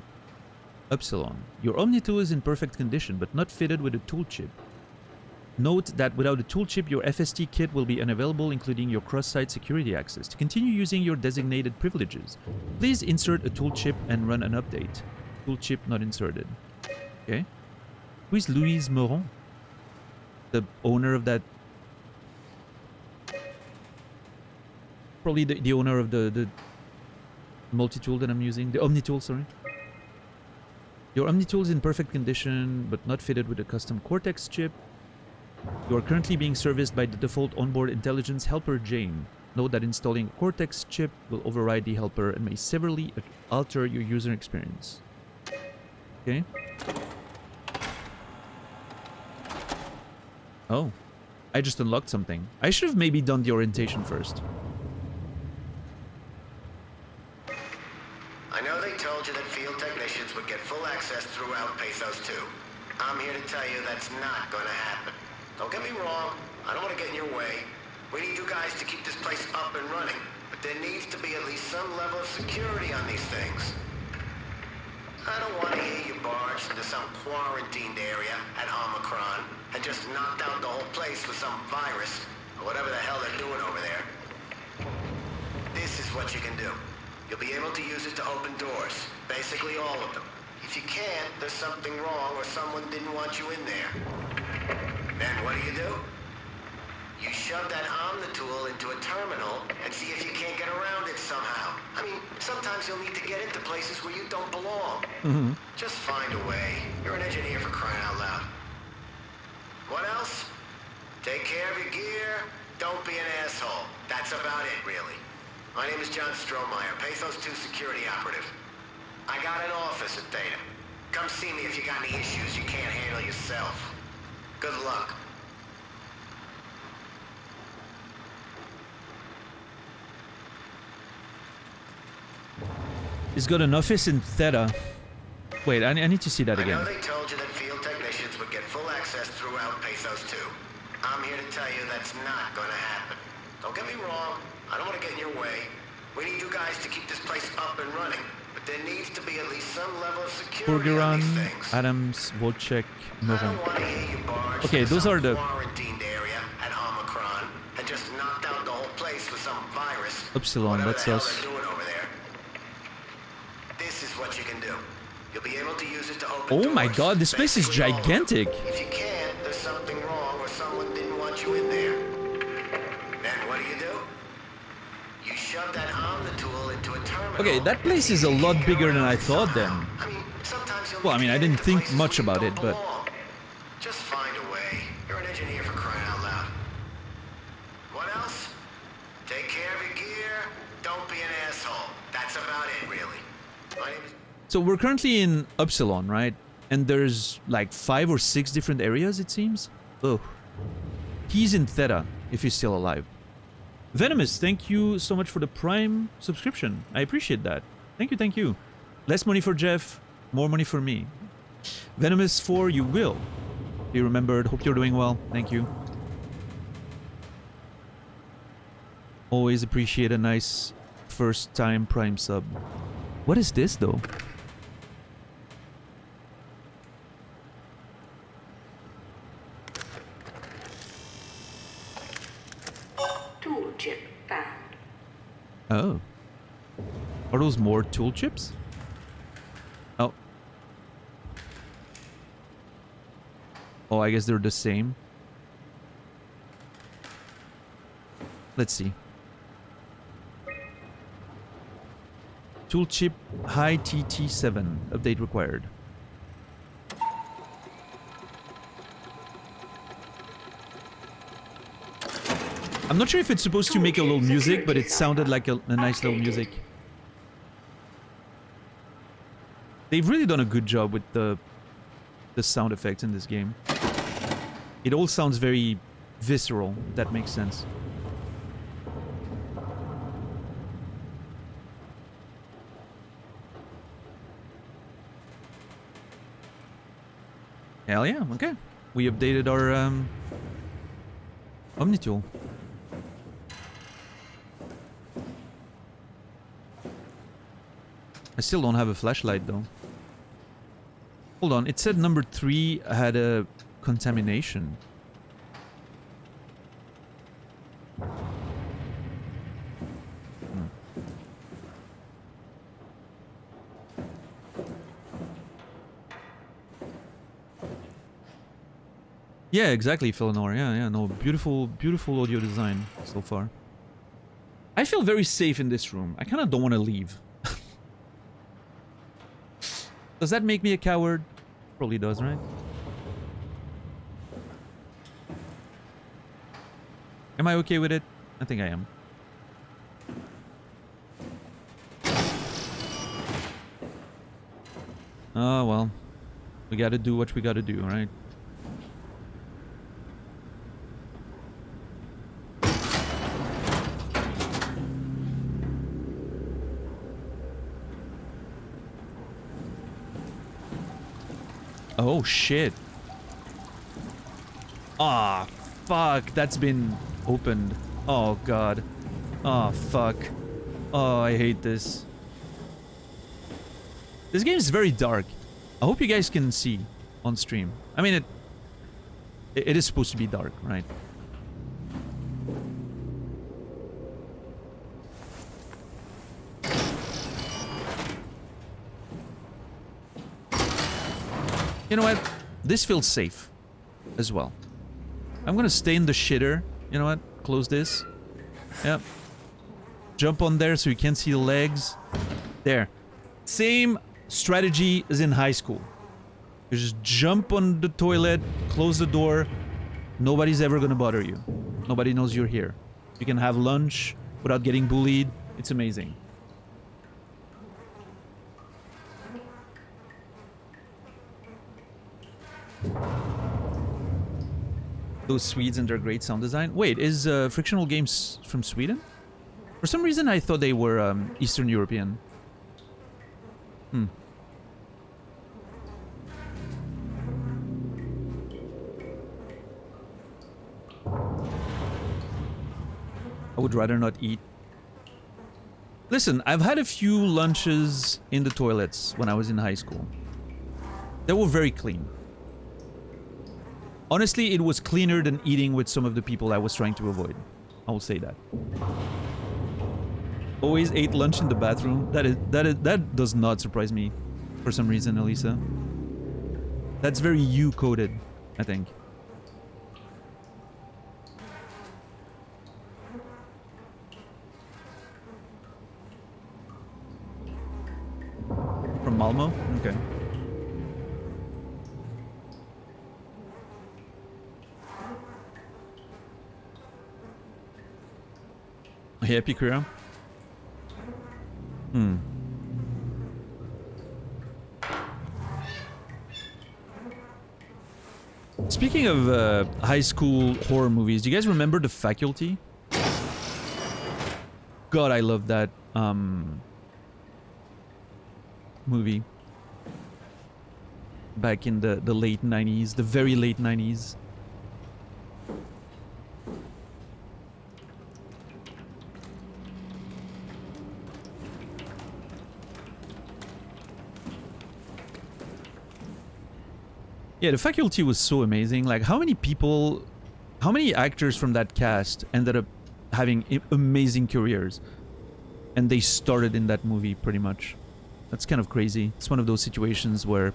Upsilon. Your Omnitool is in perfect condition, but not fitted with a tool chip. Note that without a tool chip, your FST kit will be unavailable, including your cross-site security access. To continue using your designated privileges, please insert a tool chip and run an update. Tool chip not inserted. Okay. Who is Louise Meron? The owner of that... Probably the owner of the multi-tool that I'm using. The Omnitool, sorry. Your Omnitool is in perfect condition, but not fitted with a custom Cortex chip. You are currently being serviced by the default onboard intelligence helper Jane. Note that installing a Cortex chip will override the helper and may severely alter your user experience. Okay. Oh. I just unlocked something. I should have maybe done the orientation first. I know they told you that field technicians would get full access throughout Pathos 2. I'm here to tell you that's not going to happen. Don't get me wrong, I don't want to get in your way. We need you guys to keep this place up and running, but there needs to be at least some level of security on these things. I don't want to hear you barge into some quarantined area at Omicron and just knock down the whole place with some virus, or whatever the hell they're doing over there. This is what you can do. You'll be able to use it to open doors, basically all of them. If you can't, there's something wrong or someone didn't want you in there. Then what do? You shove that Omnitool into a terminal and see if you can't get around it somehow. I mean, sometimes you'll need to get into places where you don't belong. Just find a way. You're an engineer, for crying out loud. What else? Take care of your gear. Don't be an asshole. That's about it, really. My name is John Strohmeyer, Pathos 2 security operative. I got an office at Theta. Come see me if you got any issues you can't handle yourself. Good luck. He's got an office in Theta. Wait, I need to see that again. I know they told you that field technicians would get full access throughout Pathos 2. I'm here to tell you that's not going to happen. Don't get me wrong, I don't want to get in your way. We need you guys to keep this place up and running, but there needs to be at least some level of security on these things. Adams, Wojcik, Moron. I don't want to hear you barge Okay, those are the quarantined area at Omicron and just knock down the whole place with some virus. Upsilon, that's us. They're doing over there. This is what you can do. You'll be able to use it to open Oh my doors, god, this place is basically all of them. gigantic. If you can't, there's something wrong or someone didn't want you in there. Then what do? You shove that Omnitool into a terminal. Okay, that place is a lot bigger than I thought then. I mean, sometimes you'll Well, I mean, I didn't think much about it, but... Just find a way. You're an engineer, for crying out loud. What else? Take care of your gear. Don't be an asshole. That's about it, really. My name is... So we're currently in Upsilon, right? And there's like 5 or 6 different areas, it seems. Oh. He's in Theta, if he's still alive. Venomous, thank you so much for the Prime subscription. I appreciate that. Thank you, thank you. Less money for Jeff, more money for me. Venomous 4, you will. You remembered. Hope you're doing well. Thank you. Always appreciate a nice first-time Prime sub. What is this, though? Tool chip found. Oh. Are those more tool chips? Oh. Oh, I guess they're the same. Let's see. Tool chip high TT7. Update required. I'm not sure if it's supposed to make a little music, but it sounded like a nice little music. They've really done a good job with the sound effects in this game. It all sounds very visceral, if that makes sense. Hell yeah, okay. We updated our Omnitool. I still don't have a flashlight though. Hold on, it said number 3 had a contamination. Yeah, exactly, Philanor. Yeah, no, beautiful, beautiful audio design so far. I feel very safe in this room. I kind of don't want to leave. Does that make me a coward? Probably does, right? Am I okay with it? I think I am. Oh, well. We gotta do what we gotta do, right? Oh, shit. Ah, fuck. That's been opened. Oh, God. Oh, fuck. Oh, I hate this. This game is very dark. I hope you guys can see on stream. I mean, it is supposed to be dark, right? You know what? This feels safe as well. I'm gonna stay in the shitter. You know what? Close this. Yep. Jump on there so you can't see the legs. There. Same strategy as in high school. You just jump on the toilet, close the door. Nobody's ever gonna bother you. Nobody knows you're here. You can have lunch without getting bullied. It's amazing. Those Swedes and their great sound design. Wait, is Frictional Games from Sweden? For some reason I thought they were Eastern European. Hmm. I would rather not eat. Listen, I've had a few lunches in the toilets when I was in high school. They were very clean. Honestly, it was cleaner than eating with some of the people I was trying to avoid. I will say that. Always ate lunch in the bathroom. That does not surprise me for some reason, Elisa. That's very you-coded, I think. From Malmo? Okay. Happy Kira? Hmm. Speaking of high school horror movies, do you guys remember The Faculty? God, I love that movie. Back in the late 90s, the very late 90s. Yeah, The Faculty was so amazing. Like, how many people, how many actors from that cast ended up having amazing careers? And they started in that movie, pretty much. That's kind of crazy. It's one of those situations where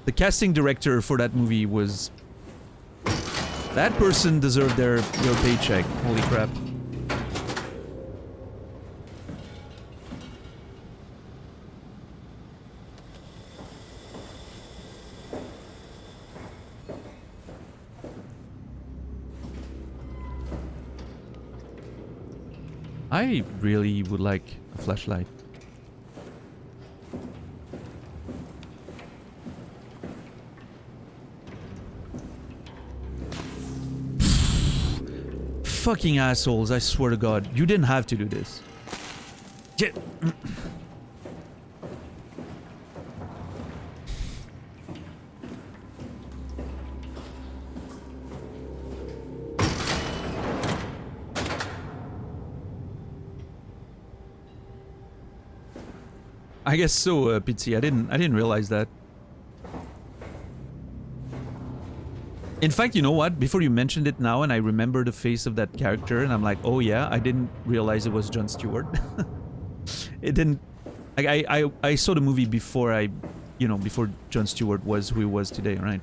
the casting director for that movie was... That person deserved their paycheck. Holy crap. I really would like a flashlight. Fucking assholes, I swear to God. You didn't have to do this. Get... I guess so, Pitsy. I didn't realize that. In fact, you know what? Before you mentioned it now, and I remember the face of that character, and I'm like, oh yeah, I didn't realize it was Jon Stewart. It didn't. Like, I saw the movie before before Jon Stewart was who he was today, right?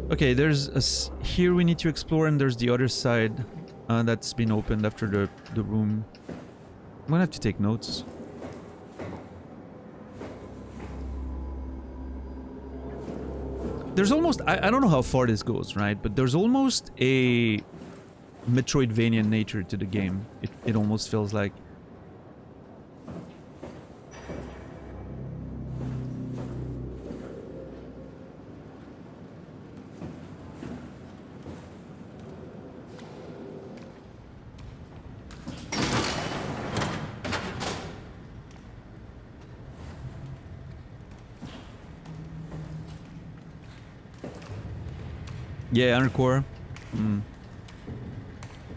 Okay, there's here we need to explore, and there's the other side that's been opened after the room. I'm gonna have to take notes. There's almost, I don't know how far this goes, right? But there's almost a Metroidvania nature to the game. It almost feels like. Yeah, Undercore.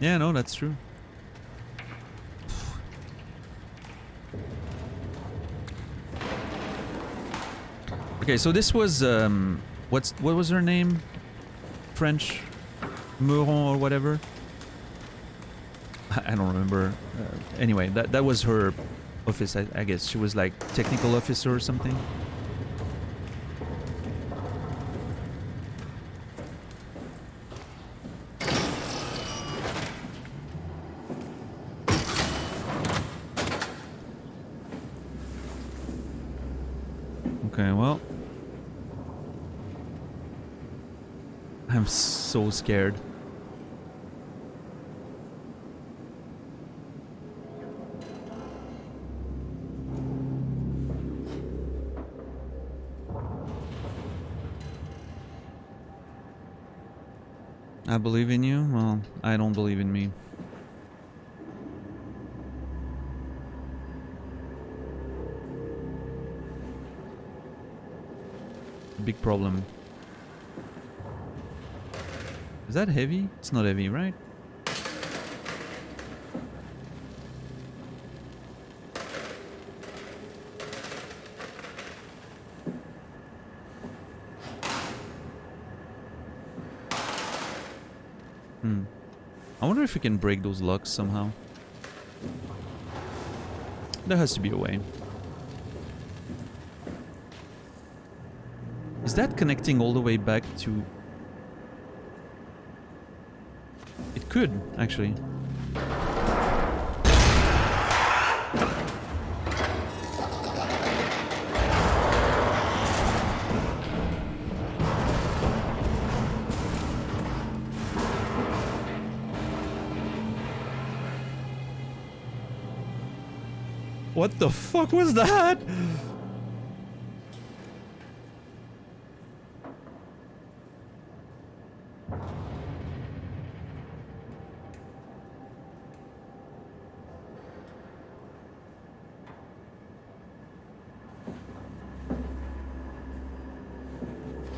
Yeah, no, that's true. Okay, so this was what was her name? French Meuron or whatever. I don't remember. Anyway, that was her office. I guess she was like technical officer or something. Okay, well, I'm so scared. I believe in you? Well, I don't believe in me. Big problem. Is that heavy? It's not heavy, right? I wonder if we can break those locks somehow. There has to be a way. Is that connecting all the way back to... It could, actually. What the fuck was that?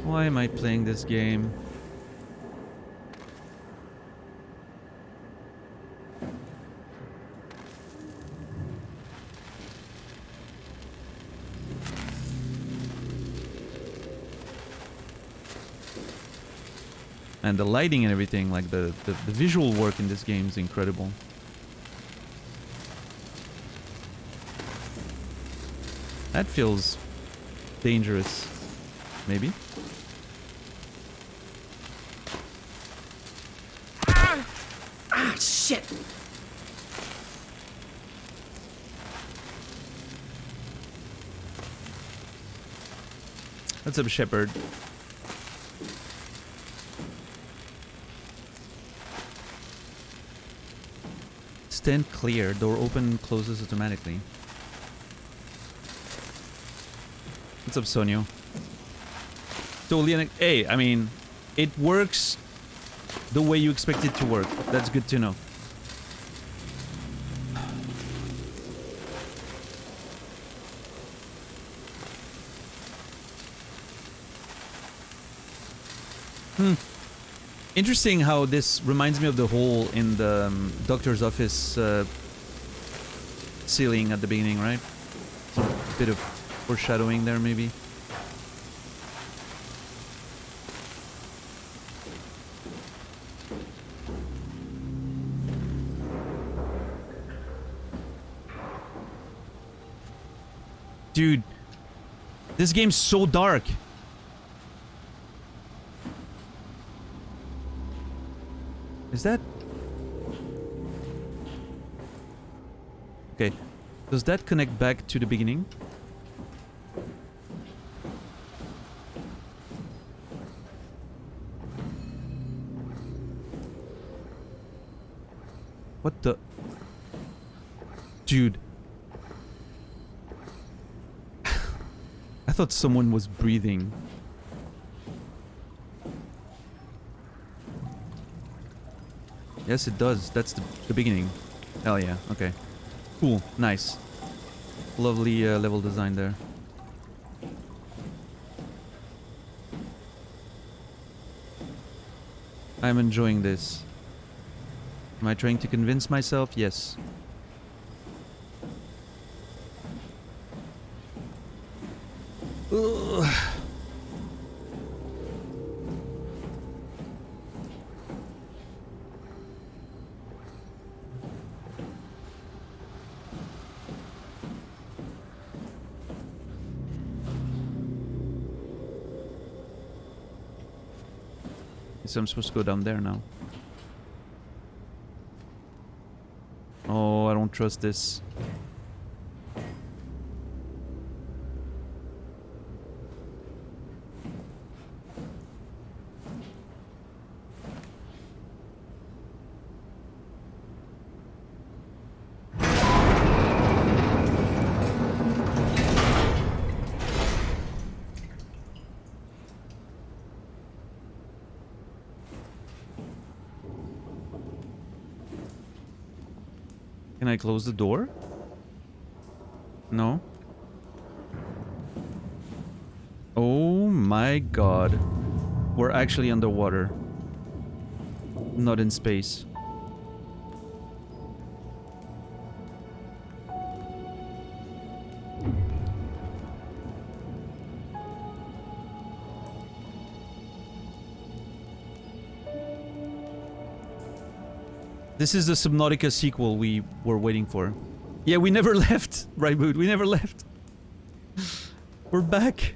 Why am I playing this game? And the lighting and everything, like the visual work in this game is incredible. That feels dangerous. Maybe? Ah, shit! What's up, Shepard? Stand clear. Door open closes automatically. What's up, Sonyo? Totally. Hey, I mean, it works the way you expect it to work. That's good to know. Interesting how this reminds me of the hole in the doctor's office ceiling at the beginning, right? Some bit of foreshadowing there, maybe. Dude, this game's so dark. Is that... Okay. Does that connect back to the beginning? What the... Dude. I thought someone was breathing. Yes, it does. That's the beginning. Hell yeah. Okay. Cool. Nice. Lovely level design there. I'm enjoying this. Am I trying to convince myself? Yes. Ugh. So I'm supposed to go down there now. Oh, I don't trust this. Can I close the door? No. Oh my god. We're actually underwater. Not in space. This is the Subnautica sequel we were waiting for. Yeah, we never left, right, Mood? We never left. We're back.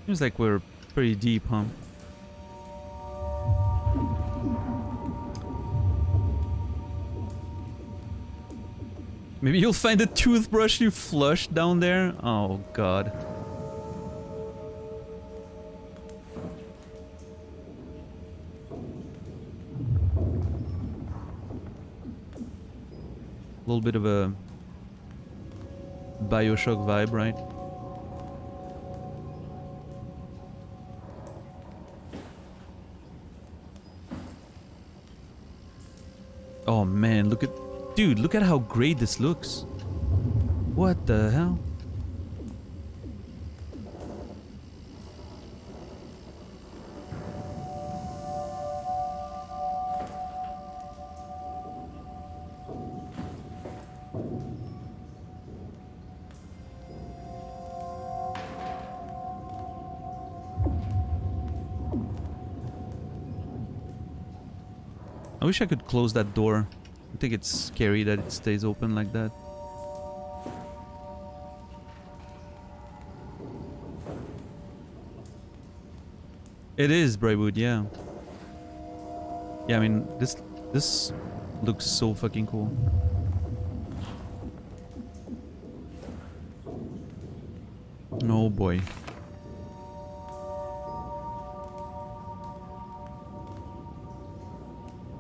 Seems like we're pretty deep, huh? Maybe you'll find a toothbrush you flushed down there? Oh, God. A little bit of a Bioshock vibe, right? Oh man, look at... Dude, look at how great this looks. What the hell? I wish I could close that door. I think it's scary that it stays open like that. It is Braywood, yeah. Yeah, I mean, this looks so fucking cool. Oh boy.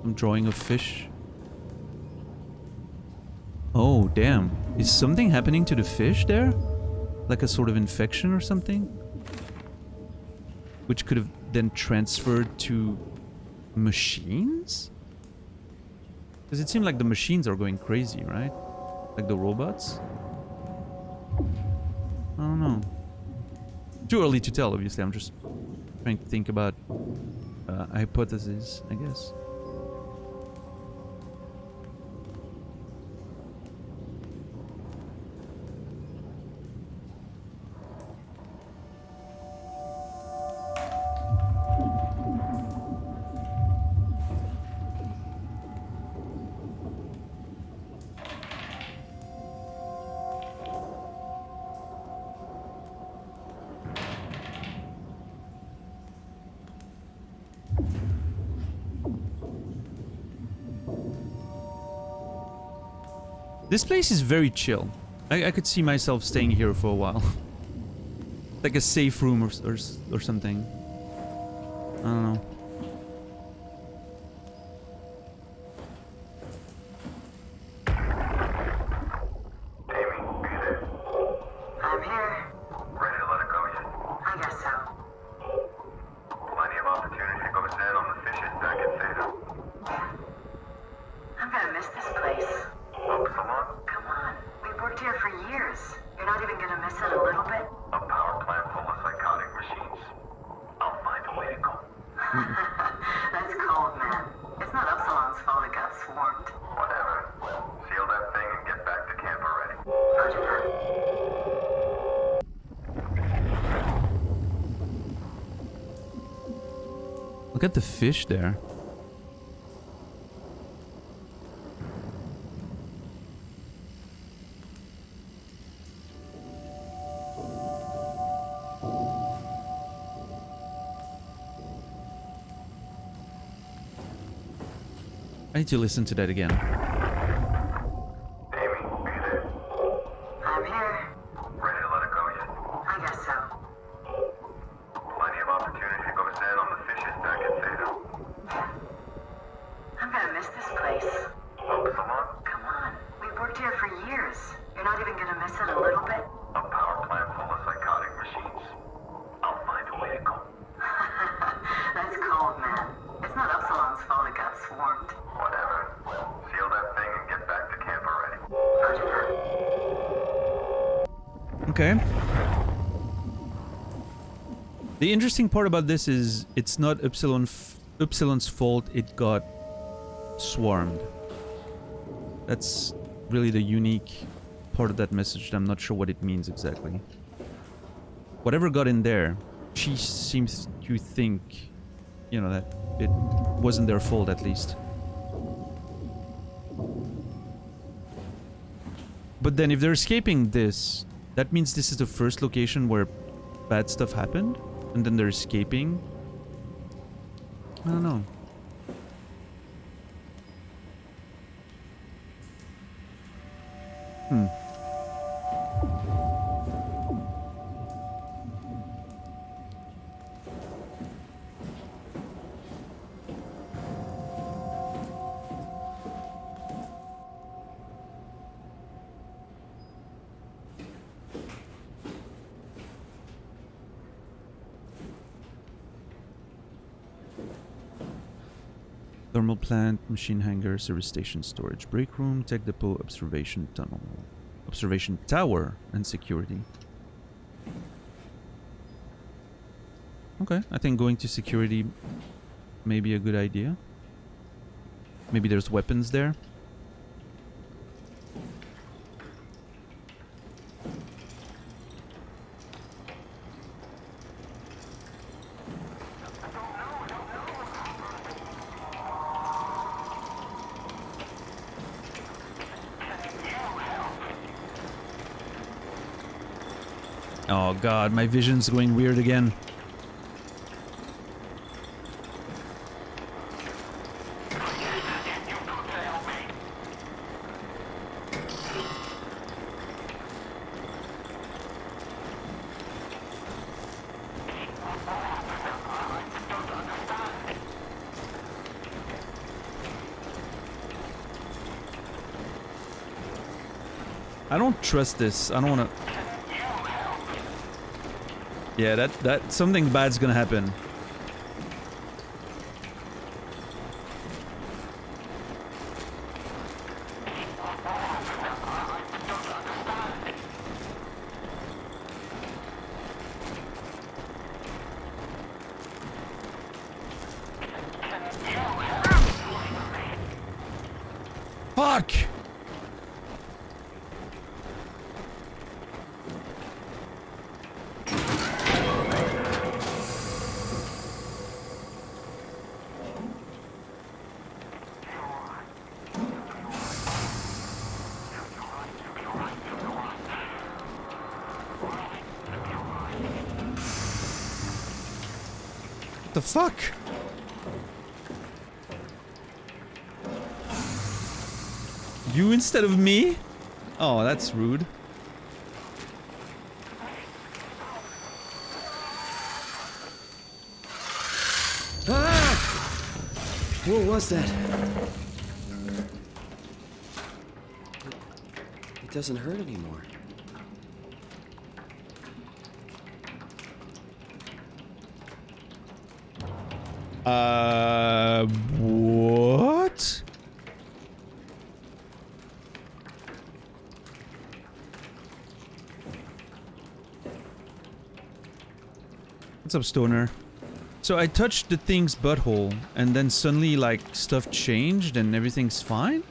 I'm drawing a fish. Oh, damn. Is something happening to the fish there? Like a sort of infection or something? Which could have then transferred to machines? Because it seemed like the machines are going crazy, right? Like the robots? I don't know. Too early to tell, obviously. I'm just trying to think about hypotheses, I guess. This place is very chill. I could see myself staying here for a while. Like a safe room or something. I don't know. I'm here. Ready to let it go yet? I guess so. Plenty of opportunity to go zen on the fishes back at Theta. I'm gonna miss this place. Upsilon? Come on. We've worked here for years. You're not even gonna miss it a little bit? A power plant full of psychotic machines. I'll find a way to go. That's cold, man. It's not Upsilon's fault it got swarmed. Whatever. Seal that thing and get back to camp already. Roger that. Look at the fish there. I need to listen to that again. Amy, are you there? I'm here. Ready to let it go yet? I guess so. Plenty of opportunity to go zen on the fishes back at Theta. I'm gonna miss this place. Upsilon? Come on. We've worked here for years. You're not even gonna miss it a little bit? A power plant full of psychotic machines. I'll find a way to go. That's cold, man. It's not Upsilon's fault it got swarmed. Whatever. Seal that thing and get back to camp already. Roger that. Okay. The interesting part about this is it's not Upsilon's fault it got swarmed. That's really the unique part of that message. I'm not sure what it means exactly. Whatever got in there, she seems to think, you know, that it wasn't their fault at least. But then if they're escaping this, that means this is the first location where bad stuff happened, and then they're escaping. I don't know. Thermal plant, machine hangar, service station, storage, break room, tech depot, observation tunnel. Observation tower and security. Okay, I think going to security may be a good idea. Maybe there's weapons there. Oh god, my vision's going weird again. I don't trust this. I don't want to... Yeah, that something bad's gonna happen. Fuck! What the fuck? You instead of me? Oh, that's rude. Ah! What was that? It doesn't hurt anymore. What? What's up, Stoner? So I touched the thing's butthole, and then suddenly, like, stuff changed and everything's fine?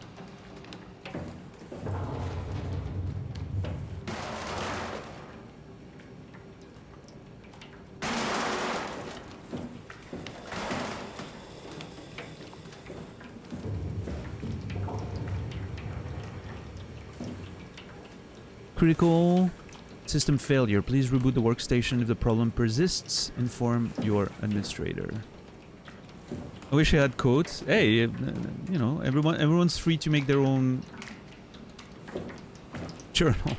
Critical system failure. Please reboot the workstation if the problem persists. Inform your administrator. I wish I had codes. Hey, you know, everyone's free to make their own journal.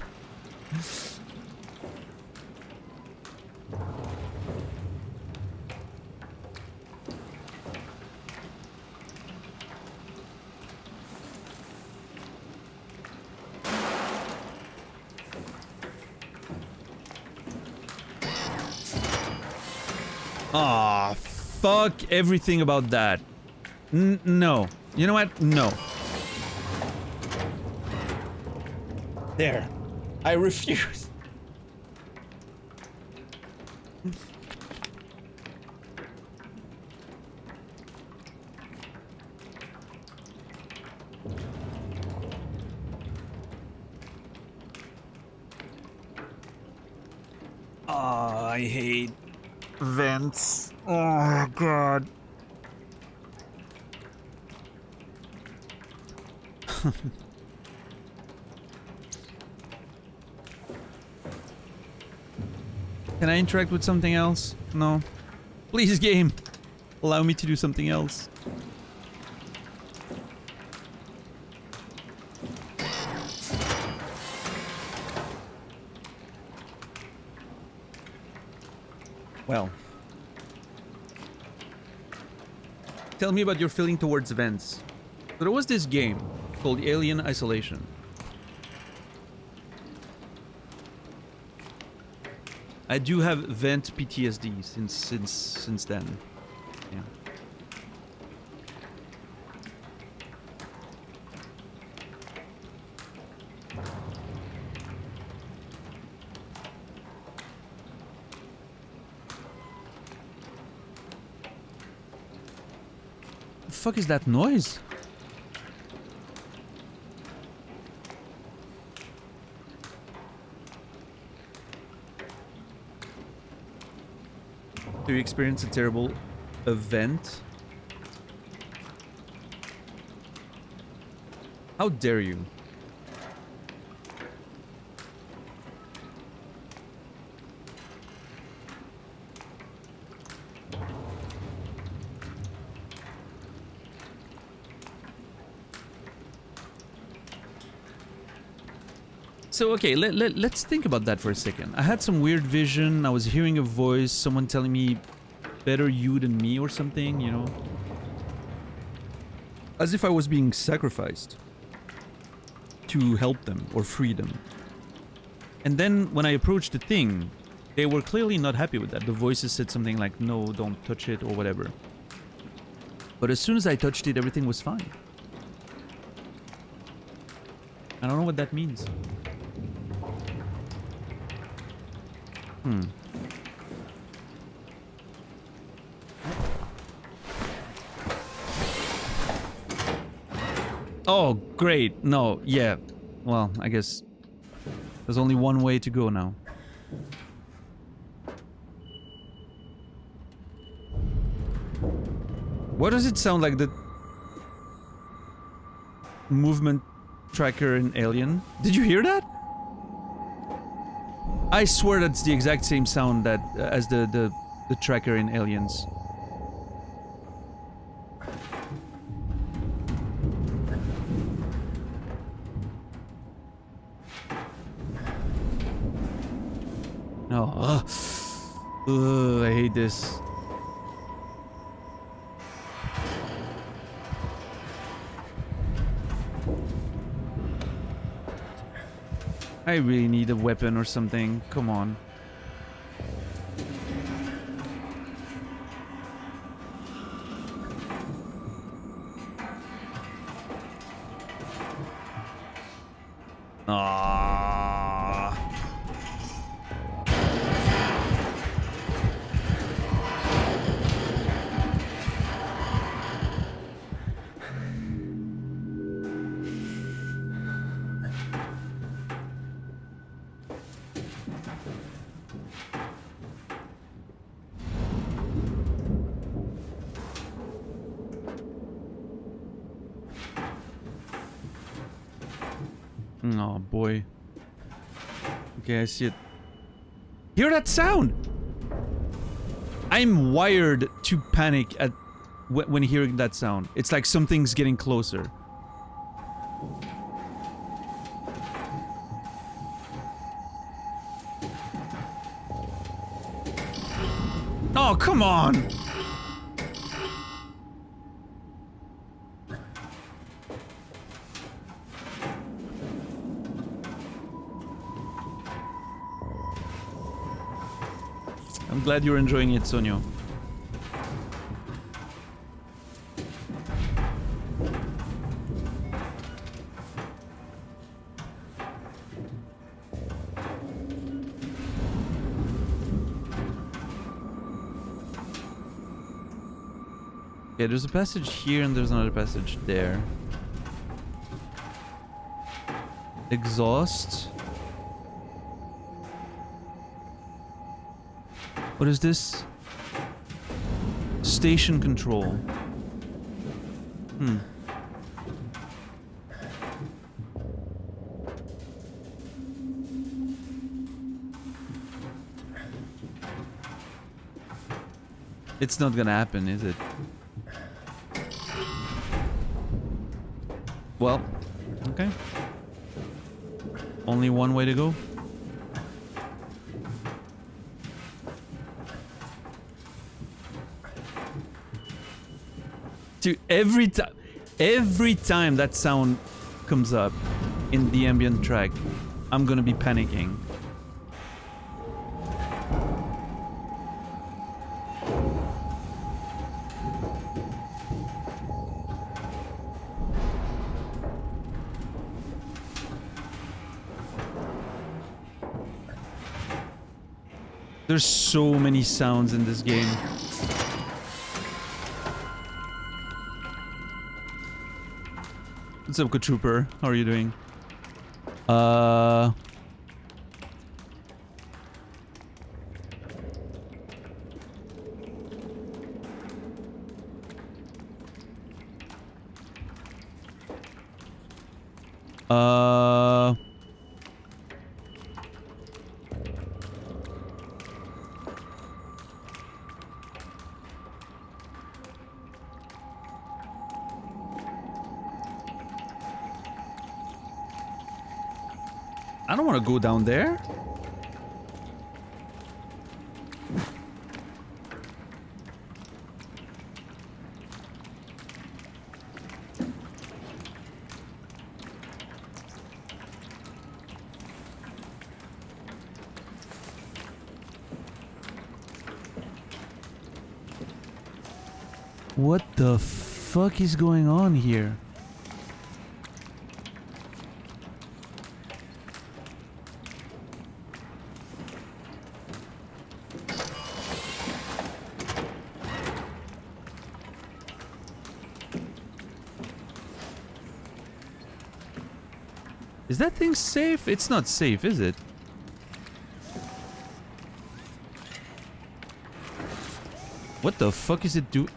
Aw, fuck everything about that. No. You know what? No. There. I refuse. I hate vents. Oh god. Can I interact with something else? No. Please, game. Allow me to do something else. Well. Tell me about your feeling towards vents. So there was this game called Alien Isolation. I do have vent PTSD since then. Yeah. fuck is that noise? Do you experience a terrible event? How dare you? So, okay, let's think about that for a second. I had some weird vision. I was hearing a voice, someone telling me, better you than me or something, you know? As if I was being sacrificed to help them or free them. And then when I approached the thing, they were clearly not happy with that. The voices said something like, no, don't touch it or whatever. But as soon as I touched it, everything was fine. I don't know what that means. Oh, great. No, yeah. Well, I guess there's only one way to go now. What does it sound like, the movement tracker in Alien? Did you hear that? I swear that's the exact same sound that as the tracker in Aliens. No, I hate this. I really need a weapon or something. Come on. Ah. Oh boy. Okay, I see it. Hear that sound? I'm wired to panic at when hearing that sound. It's like something's getting closer. Oh, come on! I'm glad you're enjoying it, Sonyo. Okay, there's a passage here and there's another passage there. Exhaust. What is this? Station control. Hmm. It's not gonna happen, is it? Well, okay. Only one way to go. Dude, every time that sound comes up in the ambient track, I'm gonna be panicking. There's so many sounds in this game. What's up, good trooper? How are you doing? I don't want to go down there. What the fuck is going on here? Is that thing safe? It's not safe, is it? What the fuck is it do?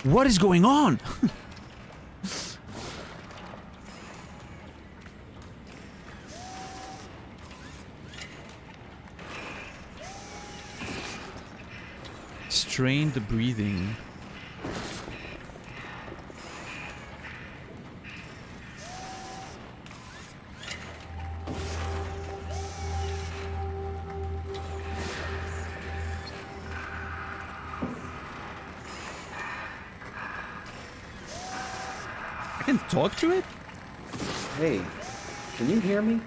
What is going on? Strain the breathing. Talk to it? Hey, can you hear me?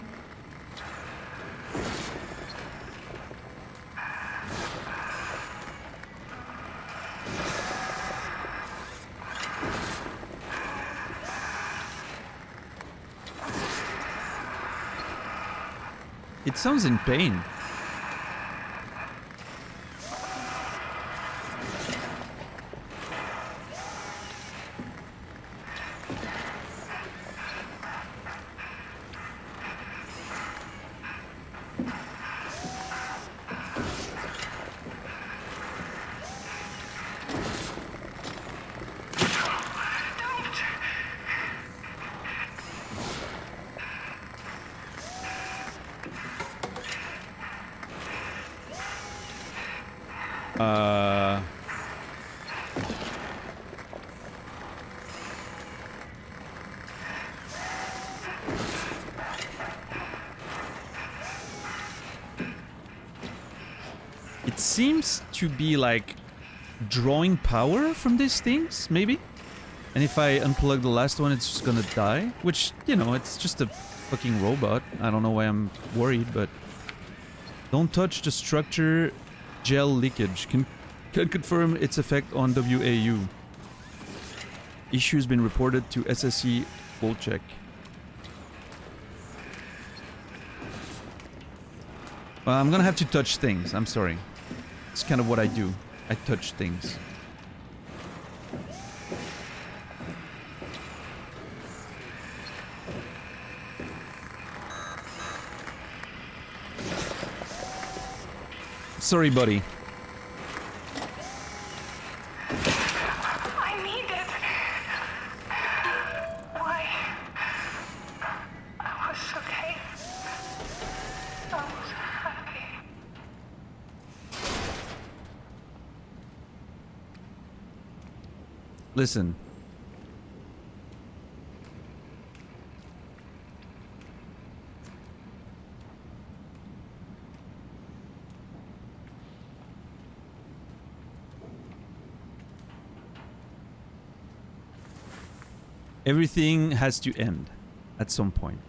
It sounds in pain. It seems to be like drawing power from these things, maybe? And if I unplug the last one, it's just gonna die? Which, you know, it's just a fucking robot. I don't know why I'm worried, but... Don't touch the structure. Gel leakage. Can confirm its effect on WAU. Issue's been reported to SSE. Full check. Well, I'm gonna have to touch things. I'm sorry. It's kind of what I do. I touch things. Sorry, buddy. I need it. Why? I was okay. I was happy. Listen. Everything has to end at some point.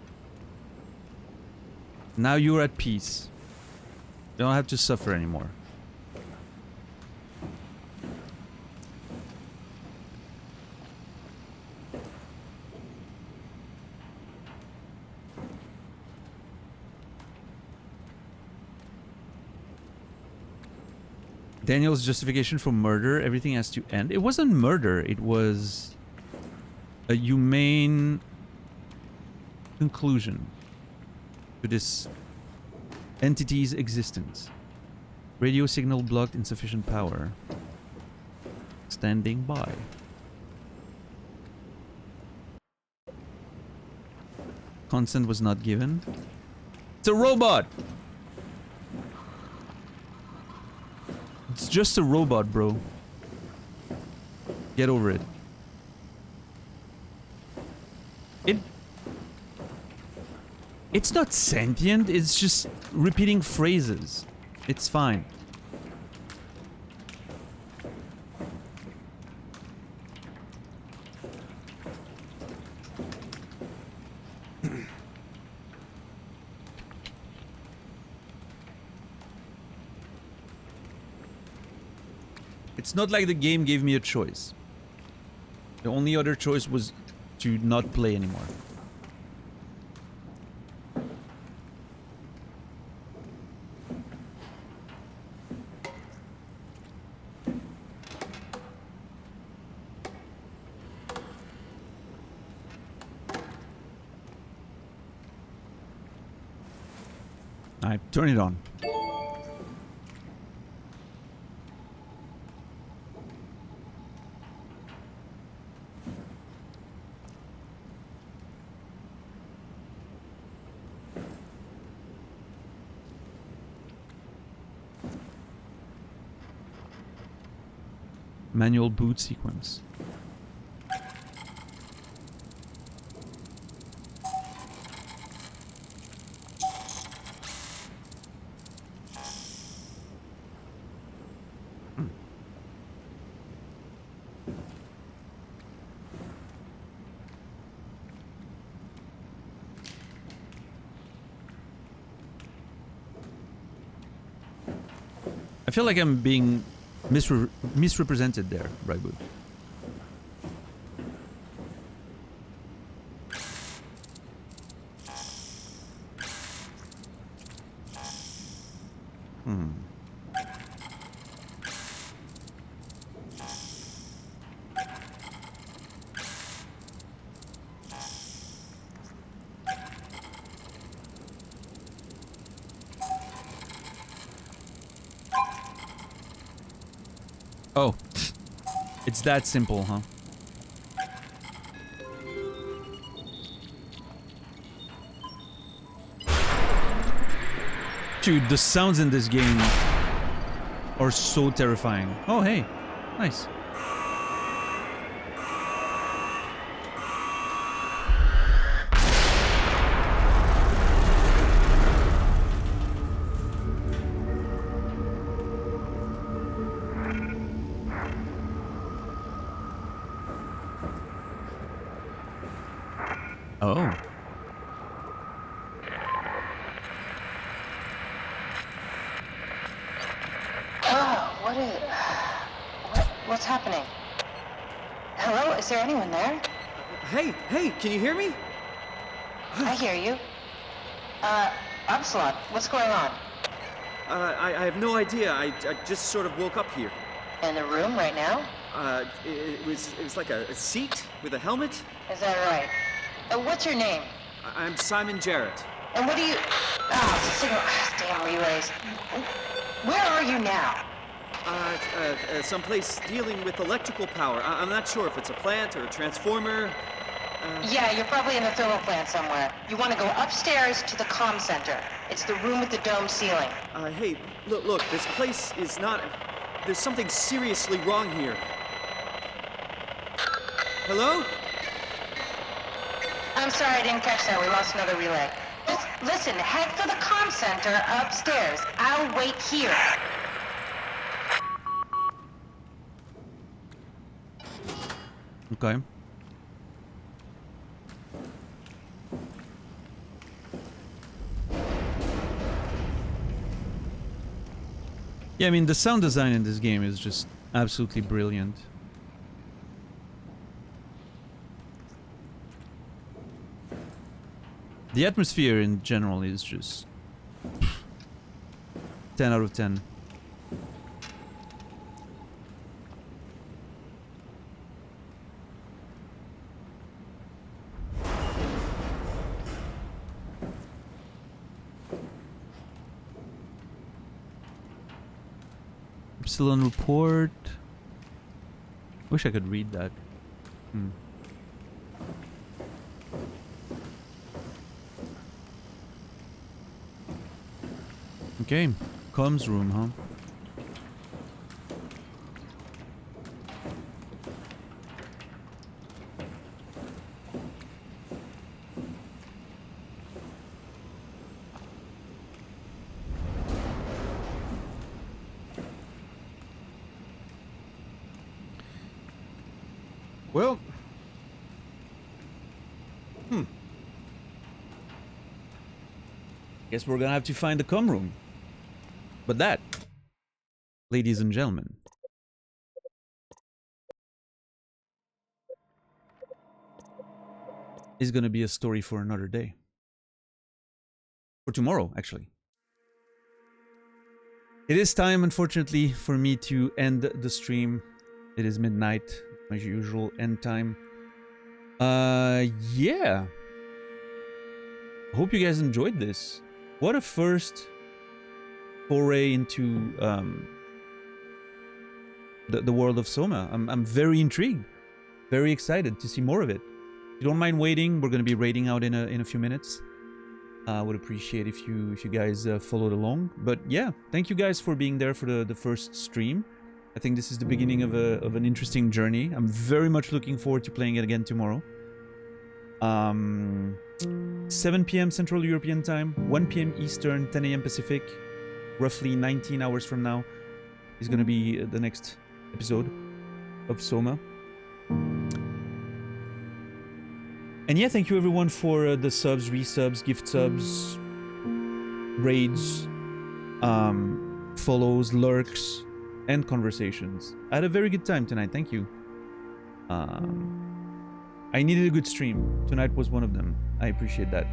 Now you're at peace. You don't have to suffer anymore. Daniel's justification for murder, everything has to end. It wasn't murder, it was a humane conclusion to this entity's existence. Radio signal blocked, insufficient power. Standing by. Consent was not given. It's a robot! It's just a robot, bro. Get over it. It's not sentient, it's just repeating phrases. It's fine. It's not like the game gave me a choice. The only other choice was to not play anymore. I turn it on. Manual boot sequence. I feel like I'm being misrepresented there, right, Boot? Oh, it's that simple, huh? Dude, the sounds in this game are so terrifying. Oh, hey, nice. Oh. What's happening? Hello? Is there anyone there? Hey, can you hear me? I hear you. Absalon, what's going on? I have no idea. I just sort of woke up here. In the room right now? It was like a seat with a helmet. Is that right? What's your name? I'm Simon Jarrett. And what do you... signal... damn relays. Where are you now? Someplace dealing with electrical power. I'm not sure if it's a plant or a transformer. Yeah, you're probably in the thermal plant somewhere. You want to go upstairs to the comm center. It's the room with the dome ceiling. Hey, look, this place is not... There's something seriously wrong here. Hello? I'm sorry, I didn't catch that. We lost another relay. Listen, head for the comm center upstairs. I'll wait here. Okay. Yeah, I mean, the sound design in this game is just absolutely brilliant. The atmosphere in general is just 10 out of 10. Epsilon report. Wish I could read that. Okay, comms room, huh? Well, Guess we're gonna have to find the comm room. But that, ladies and gentlemen, is gonna be a story for another day. For tomorrow, actually. It is time, unfortunately, for me to end the stream. It is midnight, my usual end time. Yeah. Hope you guys enjoyed this. What a first foray into the world of Soma. I'm very intrigued, very excited to see more of it. If you don't mind waiting, we're gonna be raiding out in a few minutes. I would appreciate if you guys followed along. But yeah, thank you guys for being there for the first stream. I think this is the beginning of an interesting journey. I'm very much looking forward to playing it again tomorrow. 7 p.m. Central European Time, 1 p.m. Eastern, 10 a.m. Pacific. Roughly 19 hours from now is going to be the next episode of Soma. And yeah, thank you everyone for the subs, resubs, gift subs, raids, follows, lurks, and conversations. I had a very good time tonight, thank you. I needed a good stream. Tonight was one of them. I appreciate that.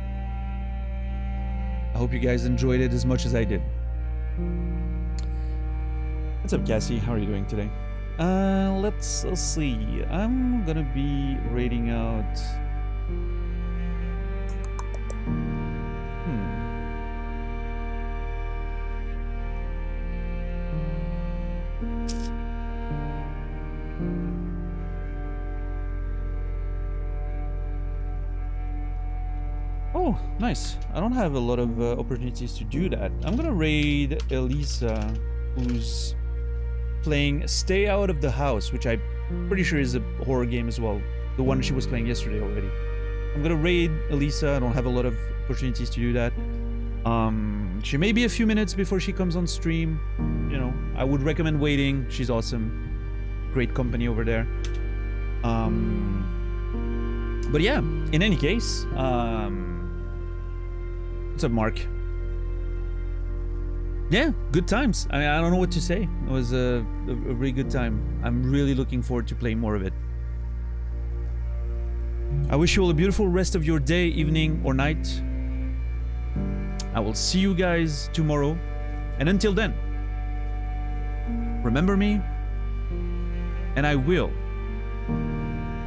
I hope you guys enjoyed it as much as I did. What's up, Cassie? How are you doing today? Let's see. I'm gonna be raiding out... Oh, nice. I don't have a lot of opportunities to do that. I'm gonna raid Elisa, who's playing Stay Out of the House, which I'm pretty sure is a horror game as well. The one she was playing yesterday already. I'm gonna raid Elisa. I don't have a lot of opportunities to do that. She may be a few minutes before she comes on stream. You know, I would recommend waiting. She's awesome. Great company over there. But yeah, in any case, what's up, Mark? Yeah, good times. I mean, I don't know what to say. It was a really good time. I'm really looking forward to playing more of it. I wish you all a beautiful rest of your day, evening, or night. I will see you guys tomorrow. And until then, remember me, and I will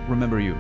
remember you.